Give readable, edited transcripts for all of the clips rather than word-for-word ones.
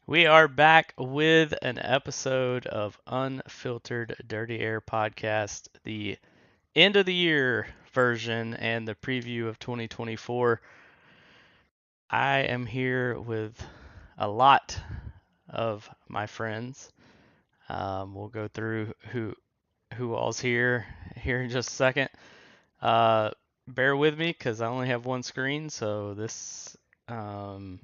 We are back with an episode of Unfiltered Dirty Air Podcast, the end of the year version and the preview of 2024. I am here with a lot of my friends. We'll go through who all's here in just a second. Uh, Bear with me because I only have one screen, so this um,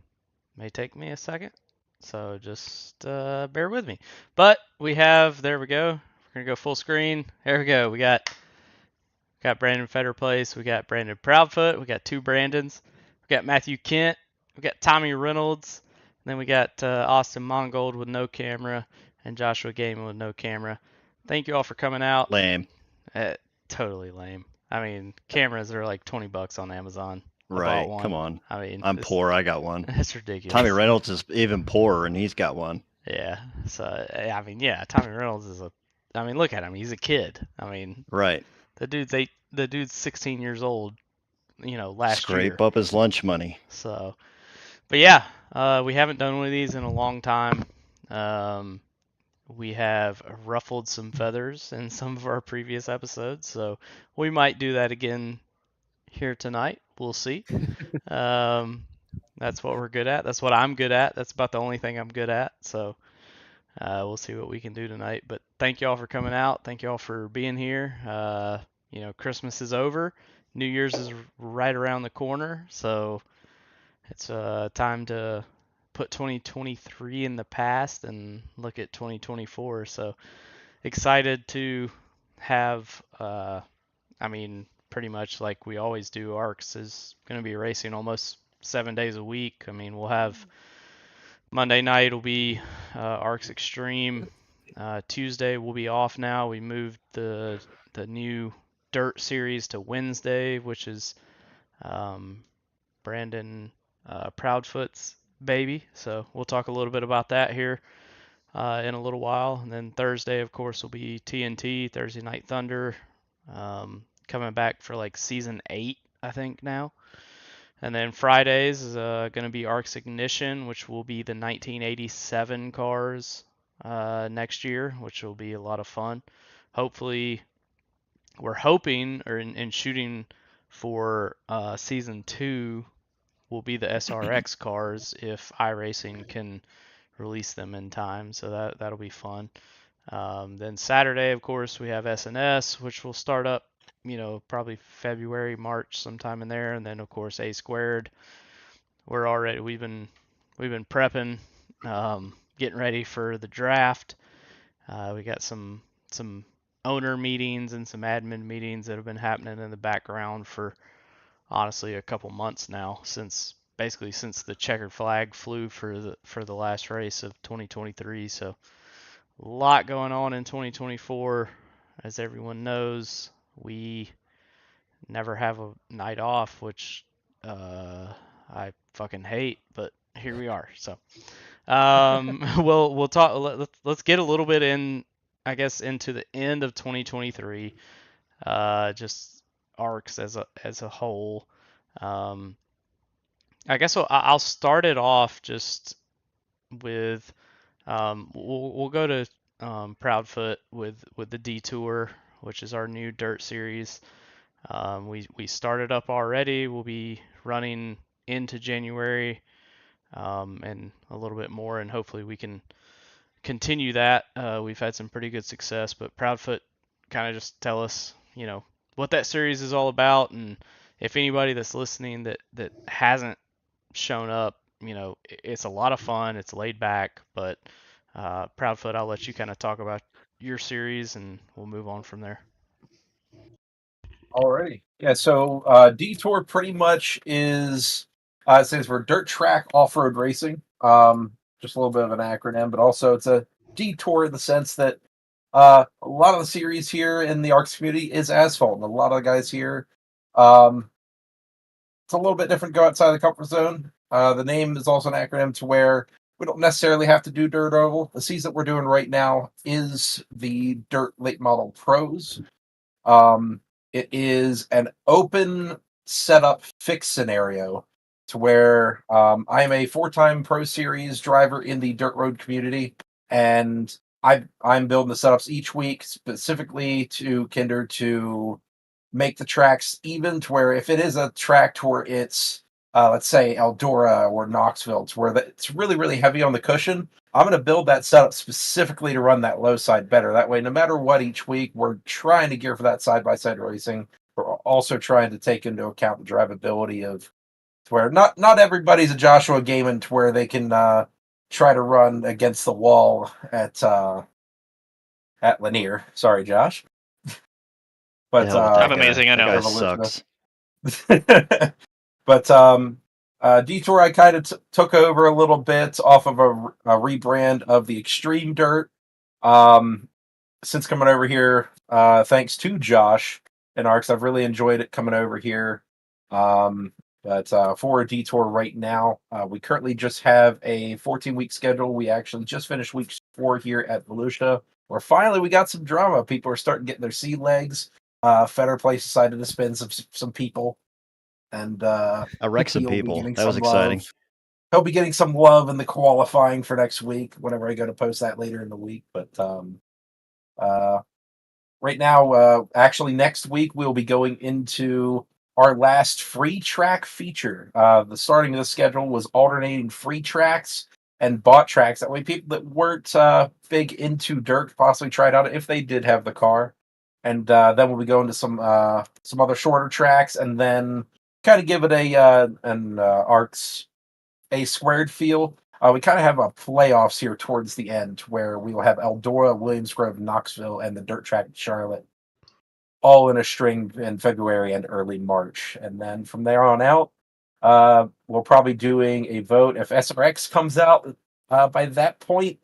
may take me a second. So just bear with me. But there we go. We're gonna go full screen. There we go. We got Brandon Fetterplace. We got Brandon Proudfoot. We got two Brandons. We got Matthew Kent. We got Tommy Reynolds. And then we got Austin Mongold with no camera and Joshua Gaiman with no camera. Thank you all for coming out. Lame. Totally lame. I mean, cameras are like $20 on Amazon. I bought Right. Come one. on. I mean, I'm poor. I got one. it's Tommy ridiculous. Reynolds is even poorer, and he's got one. Yeah. So I mean, yeah, Tommy Reynolds is a. I mean, look at him. He's a kid. I mean, Right. the dude's 16 years old. Last year. Scrape up his lunch money. So, but yeah, we haven't done one of these in a long time. Um, we have ruffled some feathers in some of our previous episodes, so we might do that again here tonight. We'll see. Um, that's what we're good at. That's what I'm good at. That's about the only thing I'm good at. So we'll see what we can do tonight. But thank you all for coming out. Thank you all for being here. Christmas is over. New Year's is right around the corner. So it's time to put 2023 in the past and look at 2024. So excited to have, I mean, pretty much like we always do, ARCS is going to be racing almost 7 days a week. I mean, we'll have Monday night will be ARCS Extreme. Tuesday will be off now. We moved the new Dirt series to Wednesday, which is Brandon Proudfoot's baby. So we'll talk a little bit about that here in a little while. And then Thursday, of course, will be TNT, Thursday Night Thunder, coming back for like season 8, I think now. And then Fridays is going to be ARC's Ignition, which will be the 1987 cars next year, which will be a lot of fun. Hopefully, we're hoping or in shooting for season 2 will be the SRX cars if iRacing can release them in time. So that'll be fun. Then Saturday, of course, we have SNS, which will start up, probably February, March, sometime in there, and then of course A Squared. We've been prepping, getting ready for the draft. We got some owner meetings and some admin meetings that have been happening in the background for honestly a couple months now, since the checkered flag flew for the last race of 2023. So a lot going on in 2024. As everyone knows, we never have a night off, which I fucking hate, but here we are. So we'll talk. Let's get a little bit in, I guess, into the end of 2023. Just arcs as a whole. Um, I guess I'll start it off just with we'll go to Proudfoot with the Detour, which is our new dirt series. We started up already. We'll be running into January and a little bit more, and hopefully we can continue that. We've had some pretty good success, but Proudfoot, kind of just tell us, what that series is all about, and if anybody that's listening that hasn't shown up, it's a lot of fun. It's laid back, but Proudfoot, I'll let you kind of talk about your series, and we'll move on from there. Alrighty. Yeah, so Detour pretty much is it stands for Dirt Track Off-Road Racing. Just a little bit of an acronym, but also it's a detour in the sense that a lot of the series here in the ARCS community is asphalt. And a lot of the guys here, it's a little bit different to go outside the comfort zone. The name is also an acronym to where we don't necessarily have to do dirt oval. The season that we're doing right now is the Dirt Late Model Pros. It is an open setup fixed scenario to where I am a 4-time Pro Series driver in the dirt road community, and I'm building the setups each week specifically to Kinder to make the tracks even to where if it is a track to where it's let's say Eldora or Knoxville, to where it's really really heavy on the cushion, I'm going to build that setup specifically to run that low side better. That way, no matter what each week, we're trying to gear for that side by side racing. We're also trying to take into account the drivability of to where not everybody's a Joshua Gaiman to where they can try to run against the wall at Lanier. Sorry, Josh. The But hell with I'm that guy. amazing, I That know. guy sucks. but Detour, I kind of took over a little bit off of a rebrand of the Extreme Dirt. Since coming over here, thanks to Josh and Arcs, I've really enjoyed it coming over here. But for a Detour right now, we currently just have a 14-week schedule. We actually just finished week 4 here at Volusia, where finally we got some drama. People are starting getting their sea legs. Feder Place decided to spin some people, and I wrecked some he'll be people. getting That was some exciting. love. He'll be getting some love in the qualifying for next week. Whenever I go to post that later in the week, but uh, right now, actually next week we'll be going into our last free track feature. The starting of the schedule was alternating free tracks and bought tracks. That way, people that weren't big into dirt could possibly try it out if they did have the car. And then we'll be going to some other shorter tracks, and then kind of give it an arcs a squared feel. We kind of have a playoffs here towards the end where we will have Eldora, Williams Grove, Knoxville, and the dirt track in Charlotte all in a string in February and early March. And then from there on out, we'll probably doing a vote. If SRX comes out by that point,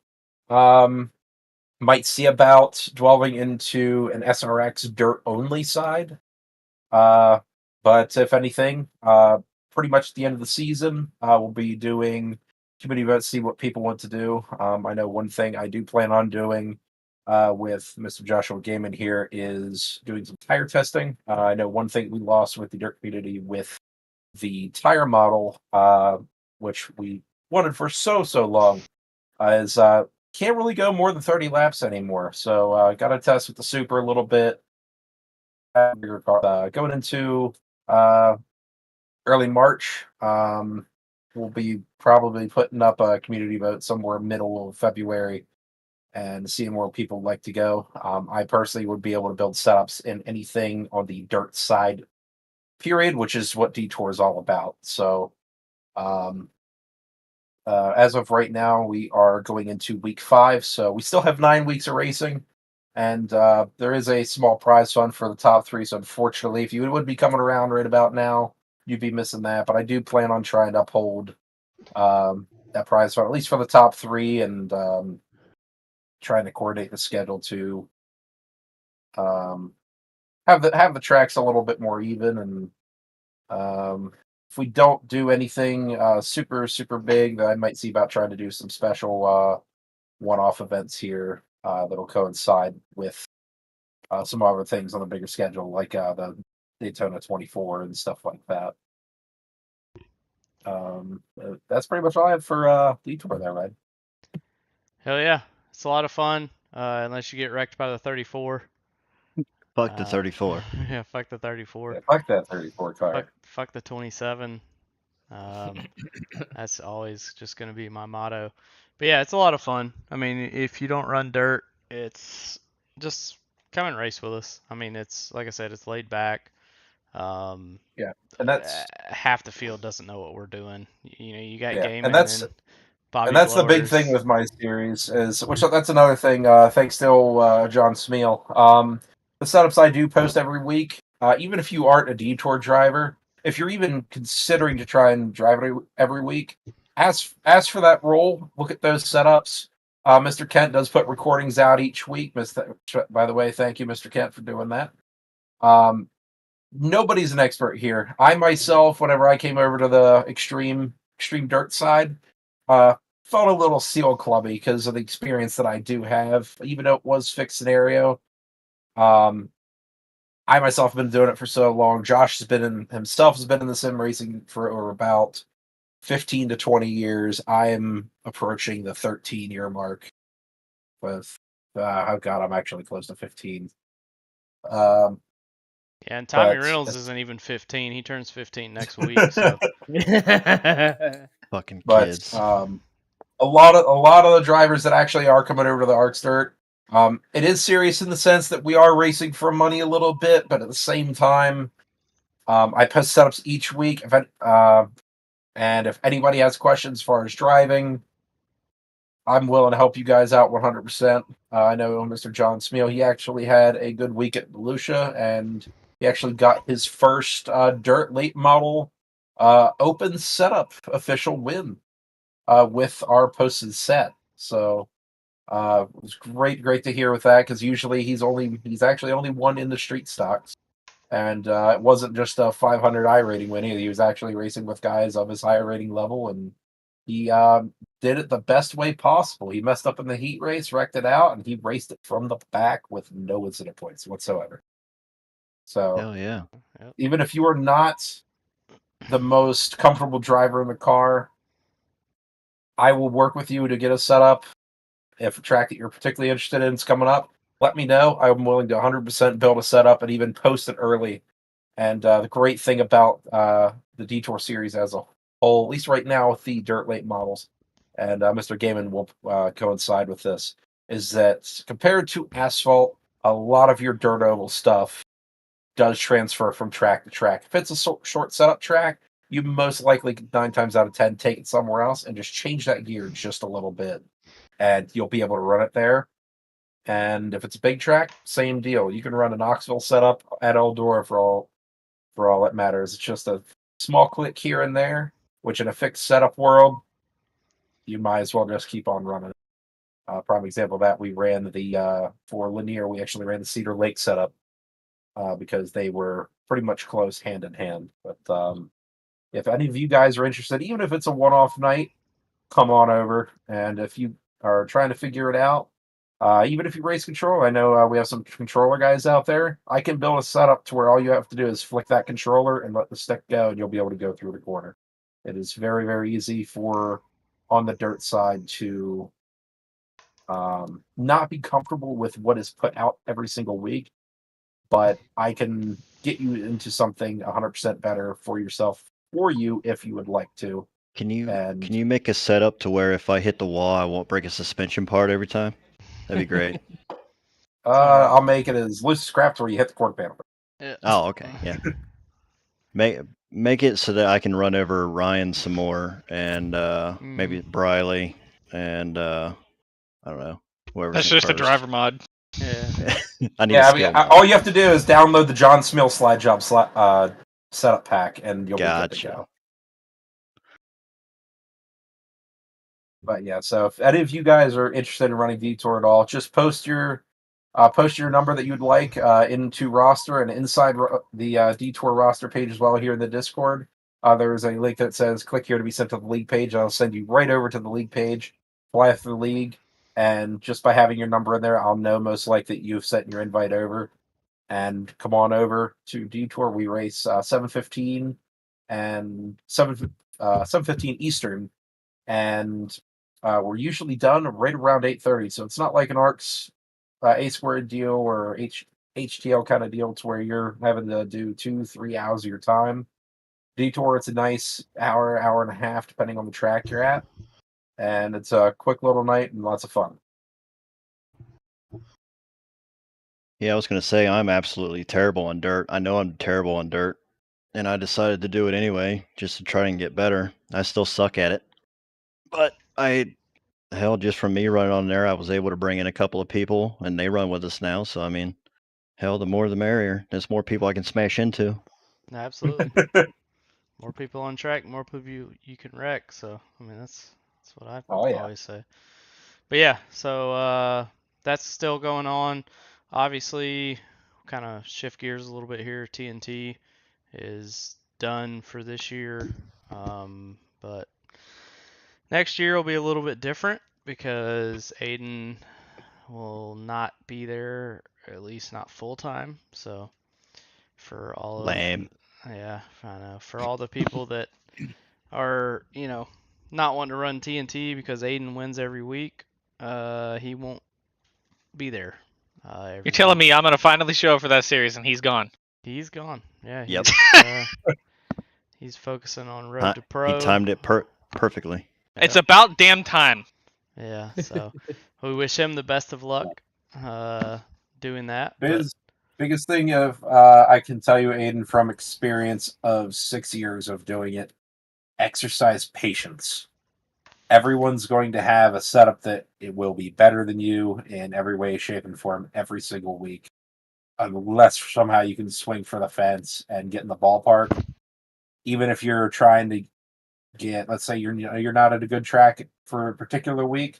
might see about delving into an SRX dirt only side. But if anything, pretty much at the end of the season, we'll be doing committee votes, see what people want to do. I know one thing I do plan on doing with Mr. Joshua Gaiman here is doing some tire testing. I know one thing we lost with the dirt community with the tire model, which we wanted for so long, is can't really go more than 30 laps anymore. So got to test with the super a little bit. Going into early March, we'll be probably putting up a community vote somewhere middle of February and seeing where people like to go. I personally would be able to build setups in anything on the dirt side, period, which is what Detour is all about. So, as of right now, we are going into week 5, so we still have 9 weeks of racing. And there is a small prize fund for the top 3. So unfortunately, if you would be coming around right about now, you'd be missing that. But I do plan on trying to uphold that prize fund, at least for the top 3, and trying to coordinate the schedule to have the tracks a little bit more even. And if we don't do anything super big, then I might see about trying to do some special one-off events here that'll coincide with some other things on a bigger schedule, like the Daytona 24 and stuff like that. That's pretty much all I have for Detour there, right? Hell yeah, it's a lot of fun. Unless you get wrecked by the 34. Fuck the 34. Yeah, fuck the 34. Yeah, fuck that 34 car. Fuck the 27. That's always just going to be my motto. But yeah, it's a lot of fun. I mean, if you don't run dirt, it's just come and race with us. I mean, it's like I said, it's laid back. Yeah, and that's half the field doesn't know what we're doing. You know, you got yeah, Gaiman and that's Bobby and that's the big Blowers. thing with my series is, which that's another thing. Thanks to John Smeal. The setups I do post every week, even if you aren't a Detour driver, if you're even considering to try and drive it every week, ask for that role. Look at those setups. Mr. Kent does put recordings out each week. By the way, thank you, Mr. Kent, for doing that. Nobody's an expert here. I myself, whenever I came over to the extreme dirt side, felt a little seal clubby because of the experience that I do have, even though it was fixed scenario. I myself have been doing it for so long. Josh has been in the sim racing for about 15 to 20 years. I am approaching the 13-year mark. With oh god, I'm actually close to 15. Um, Yeah, and Tommy but Reynolds isn't even 15. He turns 15 next week. So Fucking but kids. a lot of the drivers that actually are coming over to the Arcs Dirt, it is serious in the sense that we are racing for money a little bit, but at the same time, I post setups each week. And if anybody has questions as far as driving, I'm willing to help you guys out 100%. I know Mr. John Smeal, he actually had a good week at Volusia, and he actually got his first dirt late model open setup official win with our posted set. So it was great to hear with that, because usually he's actually only won in the street stocks. And it wasn't just a 500 I rating win either. He was actually racing with guys of his higher rating level, and he did it the best way possible. He messed up in the heat race, wrecked it out, and he raced it from the back with no incident points whatsoever. So Hell yeah. yep. even if you are not the most comfortable driver in the car, I will work with you to get a setup. If a track that you're particularly interested in is coming up, let me know. I'm willing to 100% build a setup and even post it early. And the great thing about the Detour series as a whole, at least right now with the dirt late models, and Mr. Gaiman will coincide with this, is that compared to asphalt, a lot of your dirt oval stuff does transfer from track to track. If it's a short setup track, you most likely 9 times out of 10 take it somewhere else and just change that gear just a little bit, and you'll be able to run it there. And if it's a big track, same deal. You can run a Knoxville setup at Eldora for all that matters. It's just a small click here and there, which in a fixed setup world, you might as well just keep on running. Prime example of that, we ran the for Lanier, we actually ran the Cedar Lake setup because they were pretty much close hand in hand. But if any of you guys are interested, even if it's a one-off night, come on over. And if you are trying to figure it out, even if you race control, I know we have some controller guys out there. I can build a setup to where all you have to do is flick that controller and let the stick go, and you'll be able to go through the corner. It is very easy for on the dirt side to not be comfortable with what is put out every single week, but I can get you into something 100% better for yourself for you if you would like to. Can you And make a setup to where if I hit the wall, I won't break a suspension part every time? That'd be great. I'll make it as loose as scrap to where you hit the quarter panel. Yeah. Oh, okay, yeah. Make it so that I can run over Ryan some more, and maybe Briley, and I don't know, whoever's That's in just a first. driver mod. Yeah. I need a skill mod. all you have to do is download the John Smill slide job setup pack, and you'll be good to go. But yeah, so if any of you guys are interested in running Detour at all, just post your number that you'd like into roster, and inside the Detour roster page as well here in the Discord. There's a link that says click here to be sent to the league page. I'll send you right over to the league page, fly through the league, and just by having your number in there, I'll know most likely that you've sent your invite over. And come on over to Detour. We race 7:15 and 7:15 Eastern, and we're usually done right around 8:30. So it's not like an ARCS A squared deal or HTL kind of deal to where you're having to do 2-3 hours of your time. Detour, it's a nice hour and a half, depending on the track you're at, and it's a quick little night and lots of fun. Yeah, I was gonna say I'm absolutely terrible on dirt. I know I'm terrible on dirt, and I decided to do it anyway, just to try and get better. I still suck at it, but hell, just from me running on there, I was able to bring in a couple of people, and they run with us now. So I mean, hell, the more the merrier. There's more people I can smash into. Absolutely. More people on track, more people you can wreck. So I mean that's what I always say. But yeah, so that's still going on. Obviously, kind of shift gears a little bit here. TNT is done for this year, but next year will be a little bit different because Aiden will not be there, or at least not full time. So for all Lame. of, yeah, I know, for all the people that are, not wanting to run TNT because Aiden wins every week, he won't be there. Every You're telling week. me I'm gonna finally show up for that series and he's gone? He's gone. Yeah, Yep. he's focusing on Road to He Pro. timed it perfectly. It's Yep. about damn time. Yeah, so we wish him the best of luck doing that. But Biggest thing of I can tell you, Aiden, from experience of 6 years of doing it, exercise patience. Everyone's going to have a setup that it will be better than you in every way, shape, and form every single week, unless somehow you can swing for the fence and get in the ballpark. Even if you're trying to get, let's say you're not at a good track for a particular week,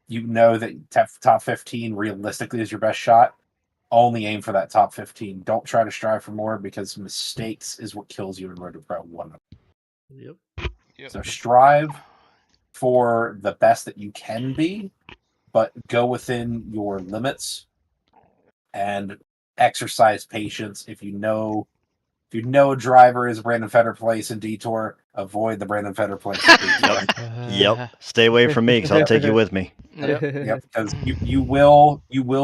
you know that top 15 realistically is your best shot. Only aim for that top 15. Don't try to strive for more, because mistakes is what kills you in Road to Pro 1. Yep. So strive for the best that you can be, but go within your limits and exercise patience. If you know a driver is Brandon Feder place in Detour, avoid the Brandon Feder place in Detour. Yep. Stay away from me, because I'll take you with me. Yep, because you will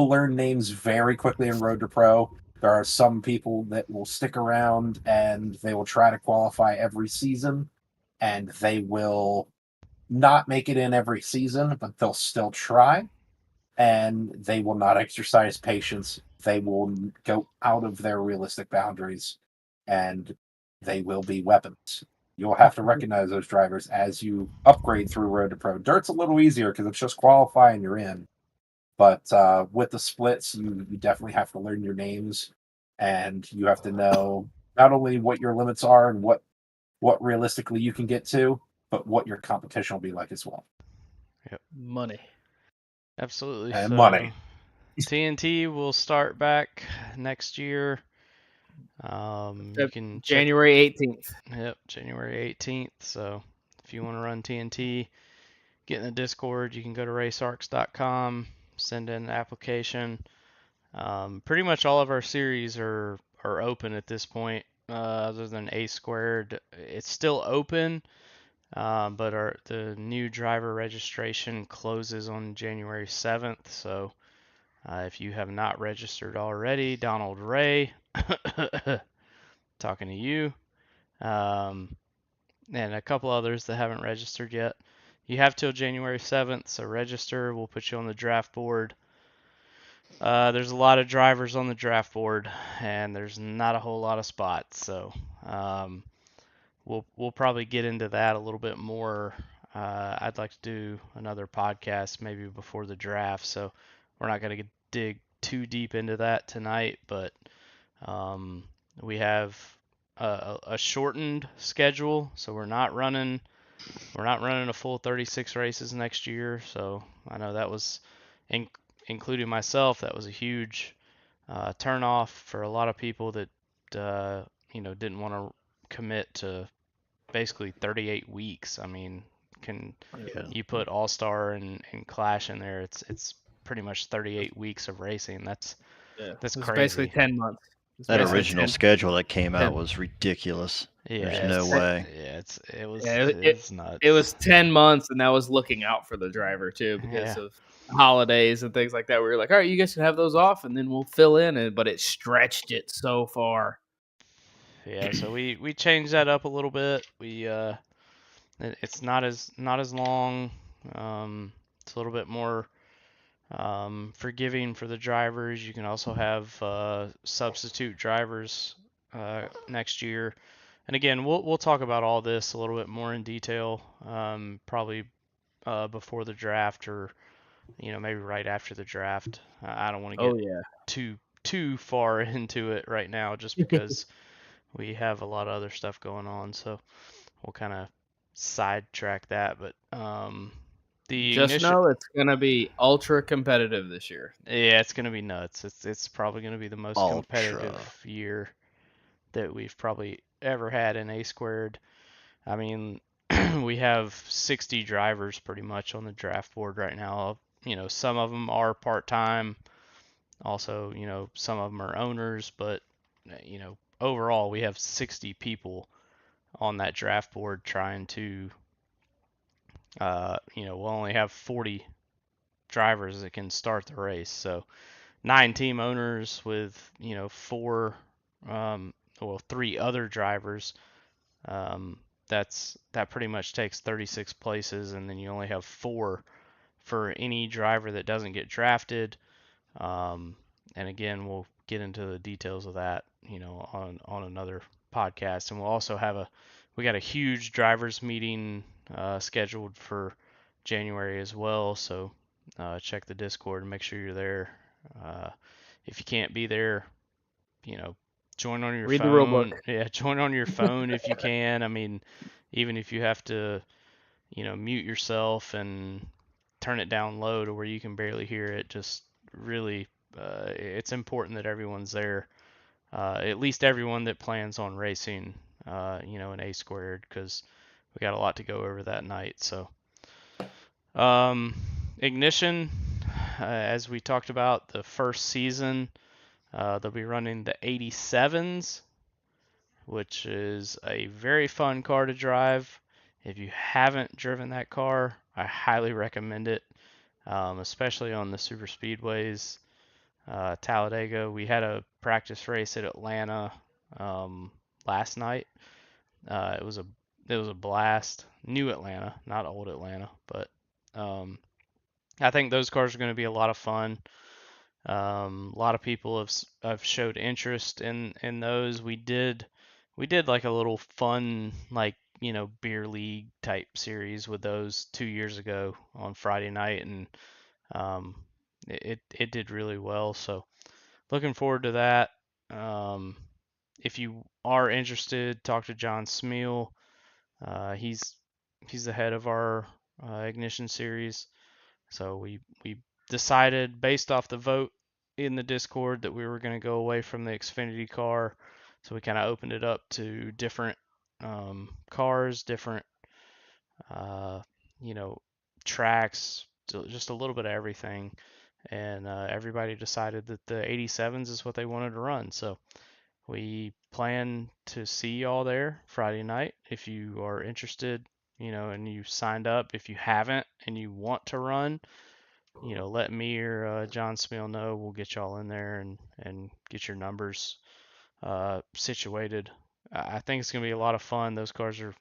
learn names very quickly in Road to Pro. There are some people that will stick around and they will try to qualify every season, and they will not make it in every season, but they'll still try, and they will not exercise patience. They will go out of their realistic boundaries, and they will be weapons. You'll have to recognize those drivers as you upgrade through Road to Pro. Dirt's a little easier because it's just qualify and you're in. But with the splits, you definitely have to learn your names, and you have to know not only what your limits are and what realistically you can get to, but what your competition will be like as well. Money. Absolutely. And So money. TNT will start back next year. You can check. January 18th. Yep, January 18th. So if you want to run TNT, get in the Discord. You can go to racearcs.com, send in an application. Pretty much all of our series are open at this point, other than A squared. It's still open, but the new driver registration closes on January 7th. So if you have not registered already, Donald Ray, talking to you, and a couple others that haven't registered yet. You have till January 7th, so register. We'll put you on the draft board. There's a lot of drivers on the draft board, and there's not a whole lot of spots. So we'll probably get into that a little bit more. I'd like to do another podcast maybe before the draft, so we're not going to dig too deep into that tonight. But we have a shortened schedule, so we're not running a full 36 races next year. So I know that was, including myself, that was a huge turnoff for a lot of people that didn't want to commit to basically 38 weeks. I mean, can you put All Star and Clash in there? It's pretty much 38 weeks of racing. That's It's crazy. basically 10 months. That original schedule that came out was ridiculous. Yeah, There's no way. Yeah, it's nuts. It was 10 months, and that was looking out for the driver too, because of holidays and things like that. We were like, all right, you guys can have those off, and then we'll fill in. But it stretched it so far. Yeah, so we changed that up a little bit. It's not as long. It's a little bit more forgiving for the drivers. You can also have substitute drivers next year. And again, we'll talk about all this a little bit more in detail, probably before the draft, or maybe right after the draft. I don't want to get too far into it right now, just because we have a lot of other stuff going on. So we'll kind of sidetrack that. But Just know it's gonna be ultra competitive this year. Yeah, it's gonna be nuts. It's probably gonna be the most competitive year that we've probably ever had in A squared. I mean, we have 60 drivers pretty much on the draft board right now. Some of them are part-time. Also, some of them are owners, but overall we have 60 people on that draft board trying to, we'll only have 40 drivers that can start the race. So 9 team owners with, 3 other drivers. That pretty much takes 36 places, and then you only have 4 for any driver that doesn't get drafted. And again, we'll get into the details of that, on another podcast. And we'll also we got a huge drivers meeting scheduled for January as well. So check the Discord and make sure you're there. If you can't be there, join on your Read the phone. rulebook. Yeah, join on your phone if you can. I mean, even if you have to, mute yourself and turn it down low to where you can barely hear it, just really, it's important that everyone's there. At least everyone that plans on racing, an A squared, because we got a lot to go over that night. So, Ignition, as we talked about, the first season, they'll be running the 87s, which is a very fun car to drive. If you haven't driven that car, I highly recommend it, especially on the super speedways. Talladega, we had a practice race at Atlanta last night. It was a blast. New Atlanta, not old Atlanta, but I think those cars are going to be a lot of fun. A lot of people have showed interest in those. We did like a little fun, like, beer league type series with those 2 years ago on Friday night, and it did really well. So looking forward to that. If you are interested, talk to John Smeal. He's the head of our Ignition series. So we decided, based off the vote in the Discord, that we were going to go away from the Xfinity car. So we kind of opened it up to different cars, different tracks, just a little bit of everything. And everybody decided that the 87s is what they wanted to run. So we plan to see y'all there Friday night. If you are interested, and you signed up. If you haven't and you want to run, let me or John Smeal know. We'll get y'all in there and get your numbers situated. I think it's going to be a lot of fun. Those cars are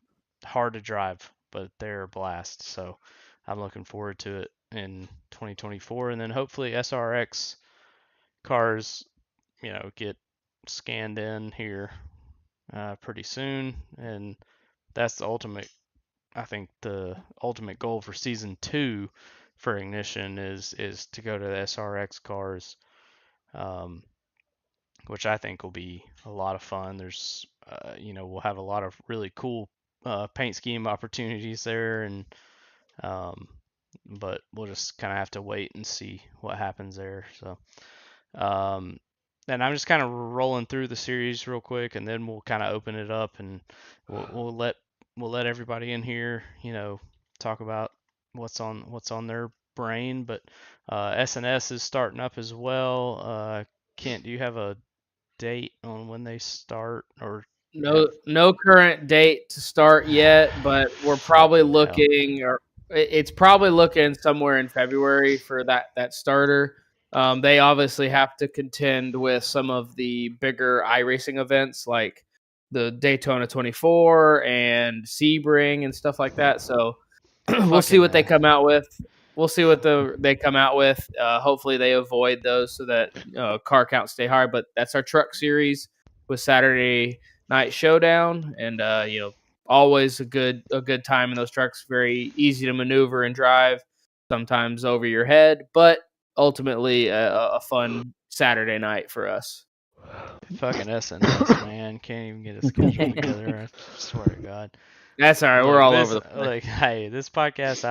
hard to drive, but they're a blast. So I'm looking forward to it in 2024. And then hopefully SRX cars, get scanned in here pretty soon. And that's I think the ultimate goal for season 2 for Ignition is to go to the SRX cars, which I think will be a lot of fun. There's, we'll have a lot of really cool paint scheme opportunities there, and but we'll just kind of have to wait and see what happens there. So, and I'm just kind of rolling through the series real quick, and then we'll kind of open it up, and we'll let everybody in here, talk about what's on their brain. But SNS is starting up as well. Kent, do you have a date on when they start, or No current date to start yet, but we're probably looking, or it's probably looking somewhere in February for that starter. They obviously have to contend with some of the bigger iRacing events like the Daytona 24 and Sebring and stuff like that. So we'll see what they come out with. We'll see what they come out with. Hopefully they avoid those so that car counts stay high. But that's our truck series with Saturday Night Showdown, and always a good time in those trucks. Very easy to maneuver and drive. Sometimes over your head, but ultimately a fun Saturday night for us. Fucking SNS, man, can't even get a schedule together. I swear to God. That's all right. We're all over the place. Hey, this podcast,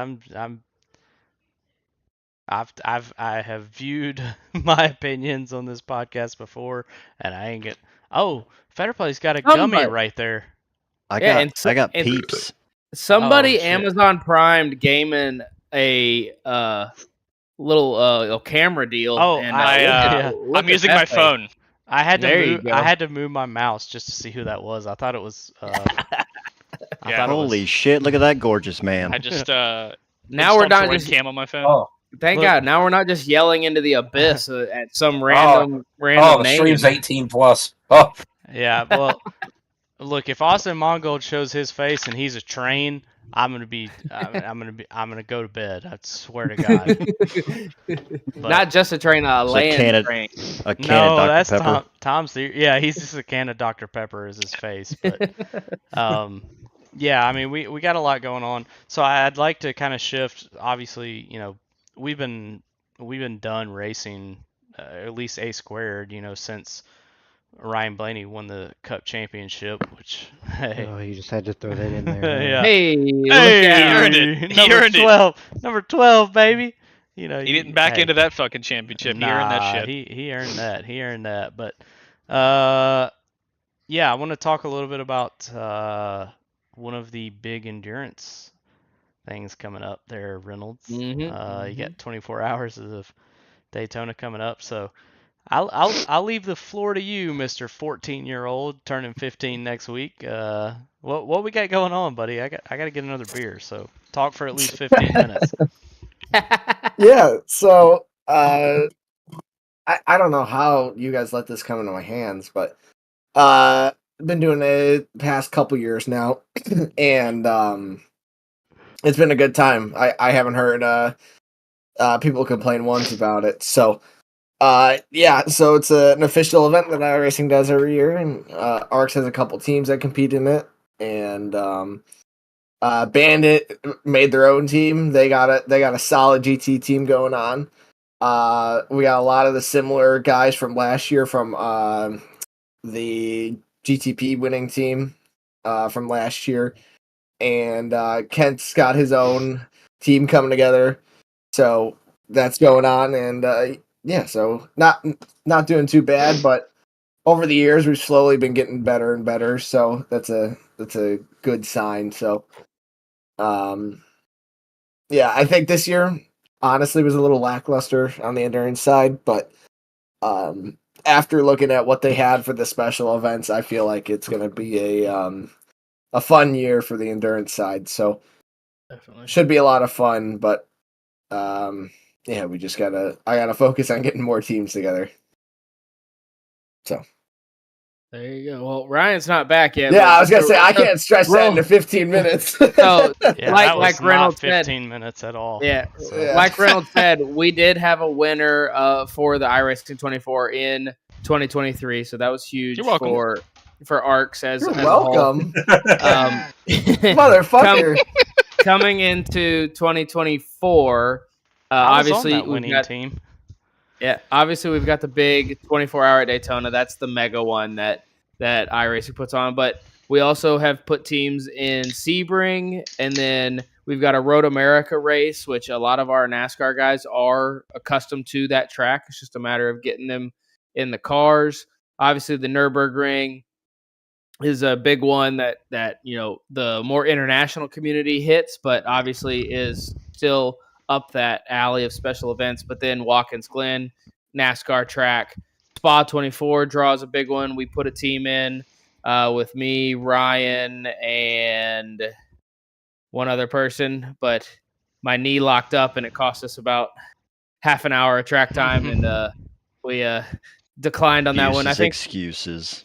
I have viewed my opinions on this podcast before, and I ain't get. Oh, Fetterplay's got a gummy right there. I got Peeps. Somebody Amazon Primed gaming a little camera deal. Oh, and, I'm using my phone. I had to move my mouse just to see who that was. I thought it was Holy shit! Look at that gorgeous man. I just now we're not Droid just cam on my phone. Oh, thank Look. God. Now we're not just yelling into the abyss at some oh, random the name. stream's 18 plus. Oh, Yeah, well, look, if Austin Mongold shows his face and he's a train, I'm gonna go to bed. I swear to God. But Not just a train, a It's land train. a can no, of Dr. that's Pepper. Tom's theory. Yeah, he's just a can of Dr. Pepper as his face. But yeah, I mean, we got a lot going on. So I'd like to kind of shift. Obviously, we've been done racing, at least A squared, since Ryan Blaney won the Cup championship. Which hey, Oh, you just had to throw that in there. yeah. Hey, look Hey, out. earned it. He number earned it. 12, number 12, baby. He didn't back into that fucking championship. He earned that shit. He earned that. He earned that. But yeah, I want to talk a little bit about one of the big endurance things coming up there, Reynolds. You got 24 hours of Daytona coming up, so I'll leave the floor to you, Mr. 14-year-old, turning 15 next week. What we got going on, buddy? I got to get another beer, so talk for at least 15 minutes. Yeah, so I don't know how you guys let this come into my hands, but I've been doing it the past couple years now, and it's been a good time. I haven't heard people complain once about it. So yeah, so it's an official event that iRacing does every year, and ARX has a couple teams that compete in it, and Bandit made their own team. They got a solid GT team going on. We got a lot of the similar guys from last year from the GTP winning team from last year, and Kent's got his own team coming together. So that's going on, and yeah, so not doing too bad, but over the years we've slowly been getting better and better. So that's a good sign. So yeah, I think this year honestly was a little lackluster on the endurance side, but after looking at what they had for the special events, I feel like it's going to be a fun year for the endurance side. So Definitely. should be a lot of fun, but yeah, I gotta focus on getting more teams together. So There you go. Well, Ryan's not back yet. yeah, I was gonna say I can't stretch that into 15 minutes. So Yeah, like that was Reynolds not said, 15 minutes at all. yeah, So, Yeah. like Reynolds said, we did have a winner for the iRacing 24 in 2023, so that was huge You're welcome. for ARCs as You're as a whole. welcome, Um, motherfucker. coming into 2024, I was obviously on that we've winning got team. obviously we've got the big 24-hour at Daytona. That's the mega one that iRacing puts on, but we also have put teams in Sebring, and then we've got a Road America race, which a lot of our NASCAR guys are accustomed to that track. It's just a matter of getting them in the cars. Obviously, the Nürburgring is a big one that the more international community hits, but obviously is still up that alley of special events. But then Watkins Glen, NASCAR track, Spa 24 draws a big one. We put a team in with me, Ryan, and one other person, but my knee locked up and it cost us about half an hour of track time, and we declined on that one. I think Excuses.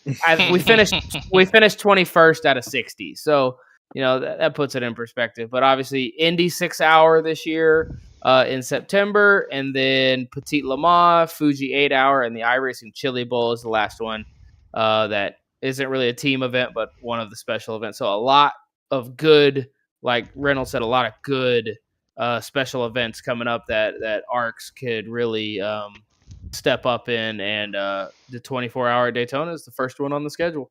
we finished 21st out of 60. So, that puts it in perspective. But obviously, Indy 6 hour this year in September, and then Petit Le Mans, Fuji 8 hour, and the iRacing Chili Bowl is the last one that isn't really a team event, but one of the special events. So a lot of good, like Reynolds said, a lot of good special events coming up that ARCs could really step up in, and the 24-hour Daytona is the first one on the schedule.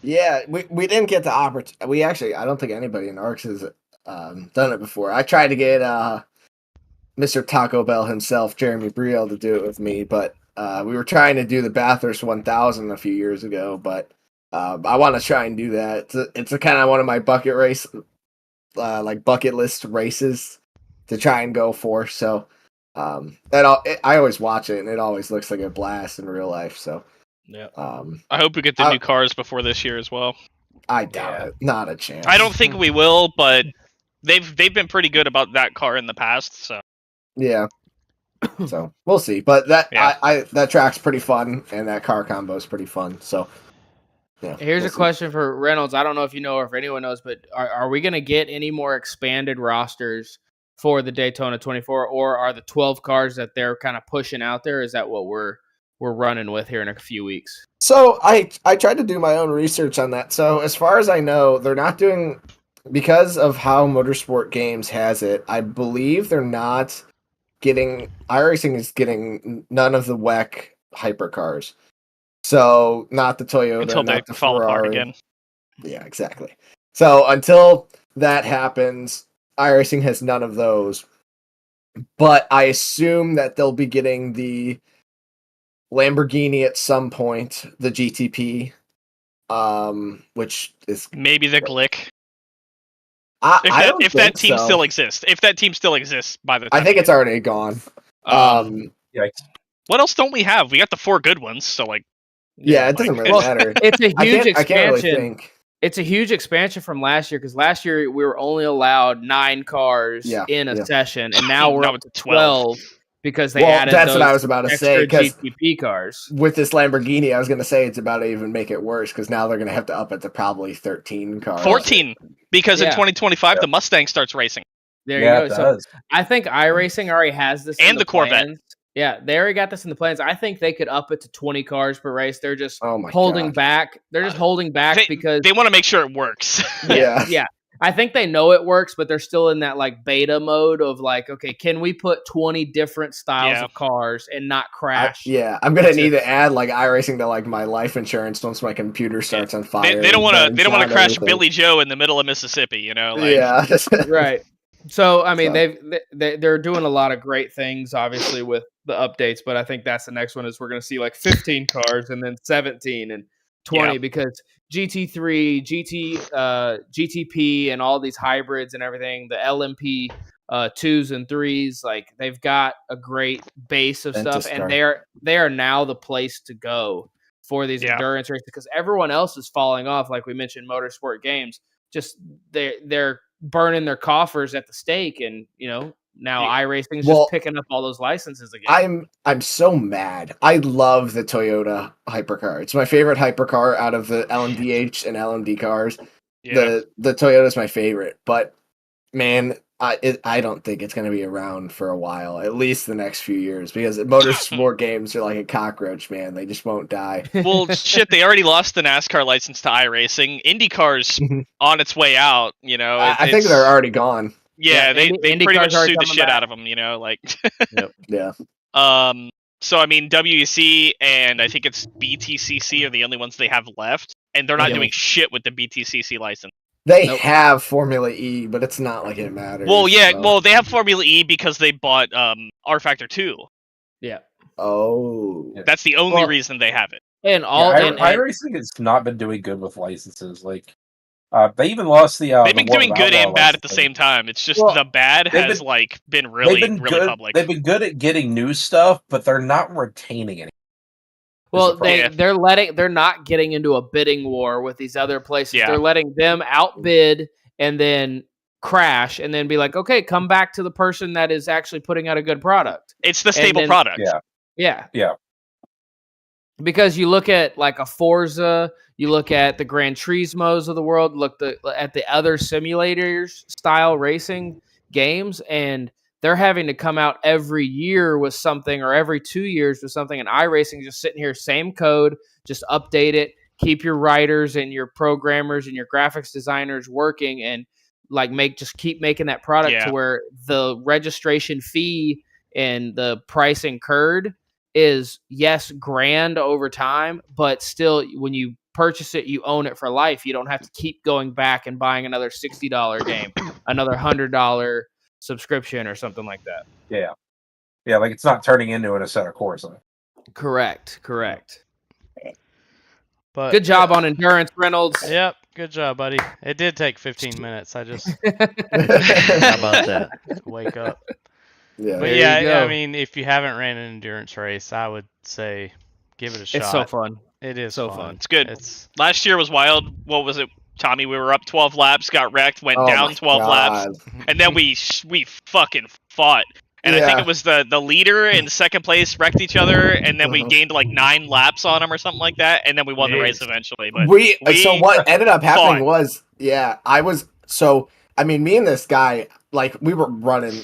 Yeah, we didn't get the opportunity. I don't think anybody in ARCS has done it before. I tried to get Mr. Taco Bell himself, Jeremy Briel, to do it with me, but we were trying to do the Bathurst 1000 a few years ago, but I want to try and do that. It's a kind of one of my bucket list races to try and go for. So I always watch it, and it always looks like a blast in real life. So yeah, I hope we get the new cars before this year as well. I doubt it. Not a chance. I don't think we will, but they've been pretty good about that car in the past. So Yeah. So we'll see. But that Yeah. that track's pretty fun, and that car combo is pretty fun. So yeah. Here's we'll a see. question for Reynolds. I don't know if you know or if anyone knows, but are we going to get any more expanded rosters for the Daytona 24, or are the 12 cars that they're kind of pushing out there? Is that what we're running with here in a few weeks? So I tried to do my own research on that. So as far as I know, they're not doing, because of how Motorsport Games has it. I believe they're not getting, iRacing is getting none of the WEC hypercars. So not the Toyota, until they not the fall apart Ferrari. again. Yeah, exactly. So until that happens, iRacing has none of those. But I assume that they'll be getting the Lamborghini at some point, the GTP, which is Maybe the Glick. if that team still exists. If that team still exists by the time. I think it's already gone. Yikes. What else don't we have? We got the 4 good ones, so like. Yeah, it doesn't really matter. It's a huge expansion. I can't really think. It's a huge expansion from last year, because last year we were only allowed 9 cars in a session, and now we're up to 12 because they added that's those what I was about to say, GTP cars. With this Lamborghini, I was going to say it's about to even make it worse, because now they're going to have to up it to probably 13 cars. 14, because in 2025 the Mustang starts racing. There you go. So I think iRacing already has this and the Corvette. Yeah, they already got this in the plans. I think they could up it to 20 cars per race. They're just holding back. They're just holding back because they want to make sure it works. Yeah. I think they know it works, but they're still in that like beta mode of like, okay, can we put 20 different styles of cars and not crash? I'm gonna need to add like iRacing to like my life insurance once my computer starts on fire. They don't want to crash Billy Joe in the middle of Mississippi, you know? Like, right. So I mean, they're doing a lot of great things, obviously, with the updates. But I think that's the next one is we're going to see like 15 cars and then 17 and 20 because GT3, GTP, and all these hybrids and everything, the LMP 2s and 3s, like they've got a great base of stuff, and they are now the place to go for these endurance races, because everyone else is falling off. Like we mentioned, Motorsport Games, just they're burning their coffers at the stake, and now iRacing is just picking up all those licenses again. I'm so mad. I love the Toyota hypercar. It's my favorite hypercar out of the LMDH and LMD cars. The Toyota is my favorite, but man, I don't think it's going to be around for a while, at least the next few years, because Motorsport Games are like a cockroach, man. They just won't die. Well, shit, they already lost the NASCAR license to iRacing. IndyCar's on its way out, I think they're already gone. Yeah, they pretty much sued the shit out of them, like. Yeah. So I mean, WEC and I think it's BTCC are the only ones they have left, and they're not doing shit with the BTCC license. They have Formula E, but it's not like it matters. Well, yeah, they have Formula E because they bought R Factor 2. Yeah. Oh. That's the only reason they have it. And iRacing has not been doing good with licenses. Like, they even lost the. They've been doing good and bad at the same time. It's just the bad has been really public. They've been good at getting new stuff, but they're not retaining any. Well, they're not getting into a bidding war with these other places. Yeah. They're letting them outbid and then crash and then be like, okay, come back to the person that is actually putting out a good product. It's the stable product. Yeah. Yeah. Because you look at like a Forza, you look at the Gran Turismos of the world, look at the other simulators style racing games, and they're having to come out every year with something, or every 2 years with something. And iRacing just sitting here, same code, just update it, keep your writers and your programmers and your graphics designers working, and like keep making that product to where the registration fee and the price incurred is grand over time, but still when you purchase it, you own it for life. You don't have to keep going back and buying another $60 game, another $100 subscription or something like that. Yeah, like it's not turning into a set of course. Correct. But good job on endurance, Reynolds. Yep, good job, buddy. It did take 15 minutes. I just How about that? wake up. Yeah. But I mean, if you haven't ran an endurance race, I would say give it a shot. It's so fun. It is so fun. fun. It's good. Last year was wild. What was it? Tommy, we were up 12 laps, got wrecked, went Oh down my 12 laps, God. and then we fucking fought. And I think Yeah. it was the leader and second place wrecked each other, and then we Uh-huh. gained like 9 laps on him or something like that, and then we won the race Jeez. eventually. But So what ended up happening fought. was, me and this guy, like, we were running,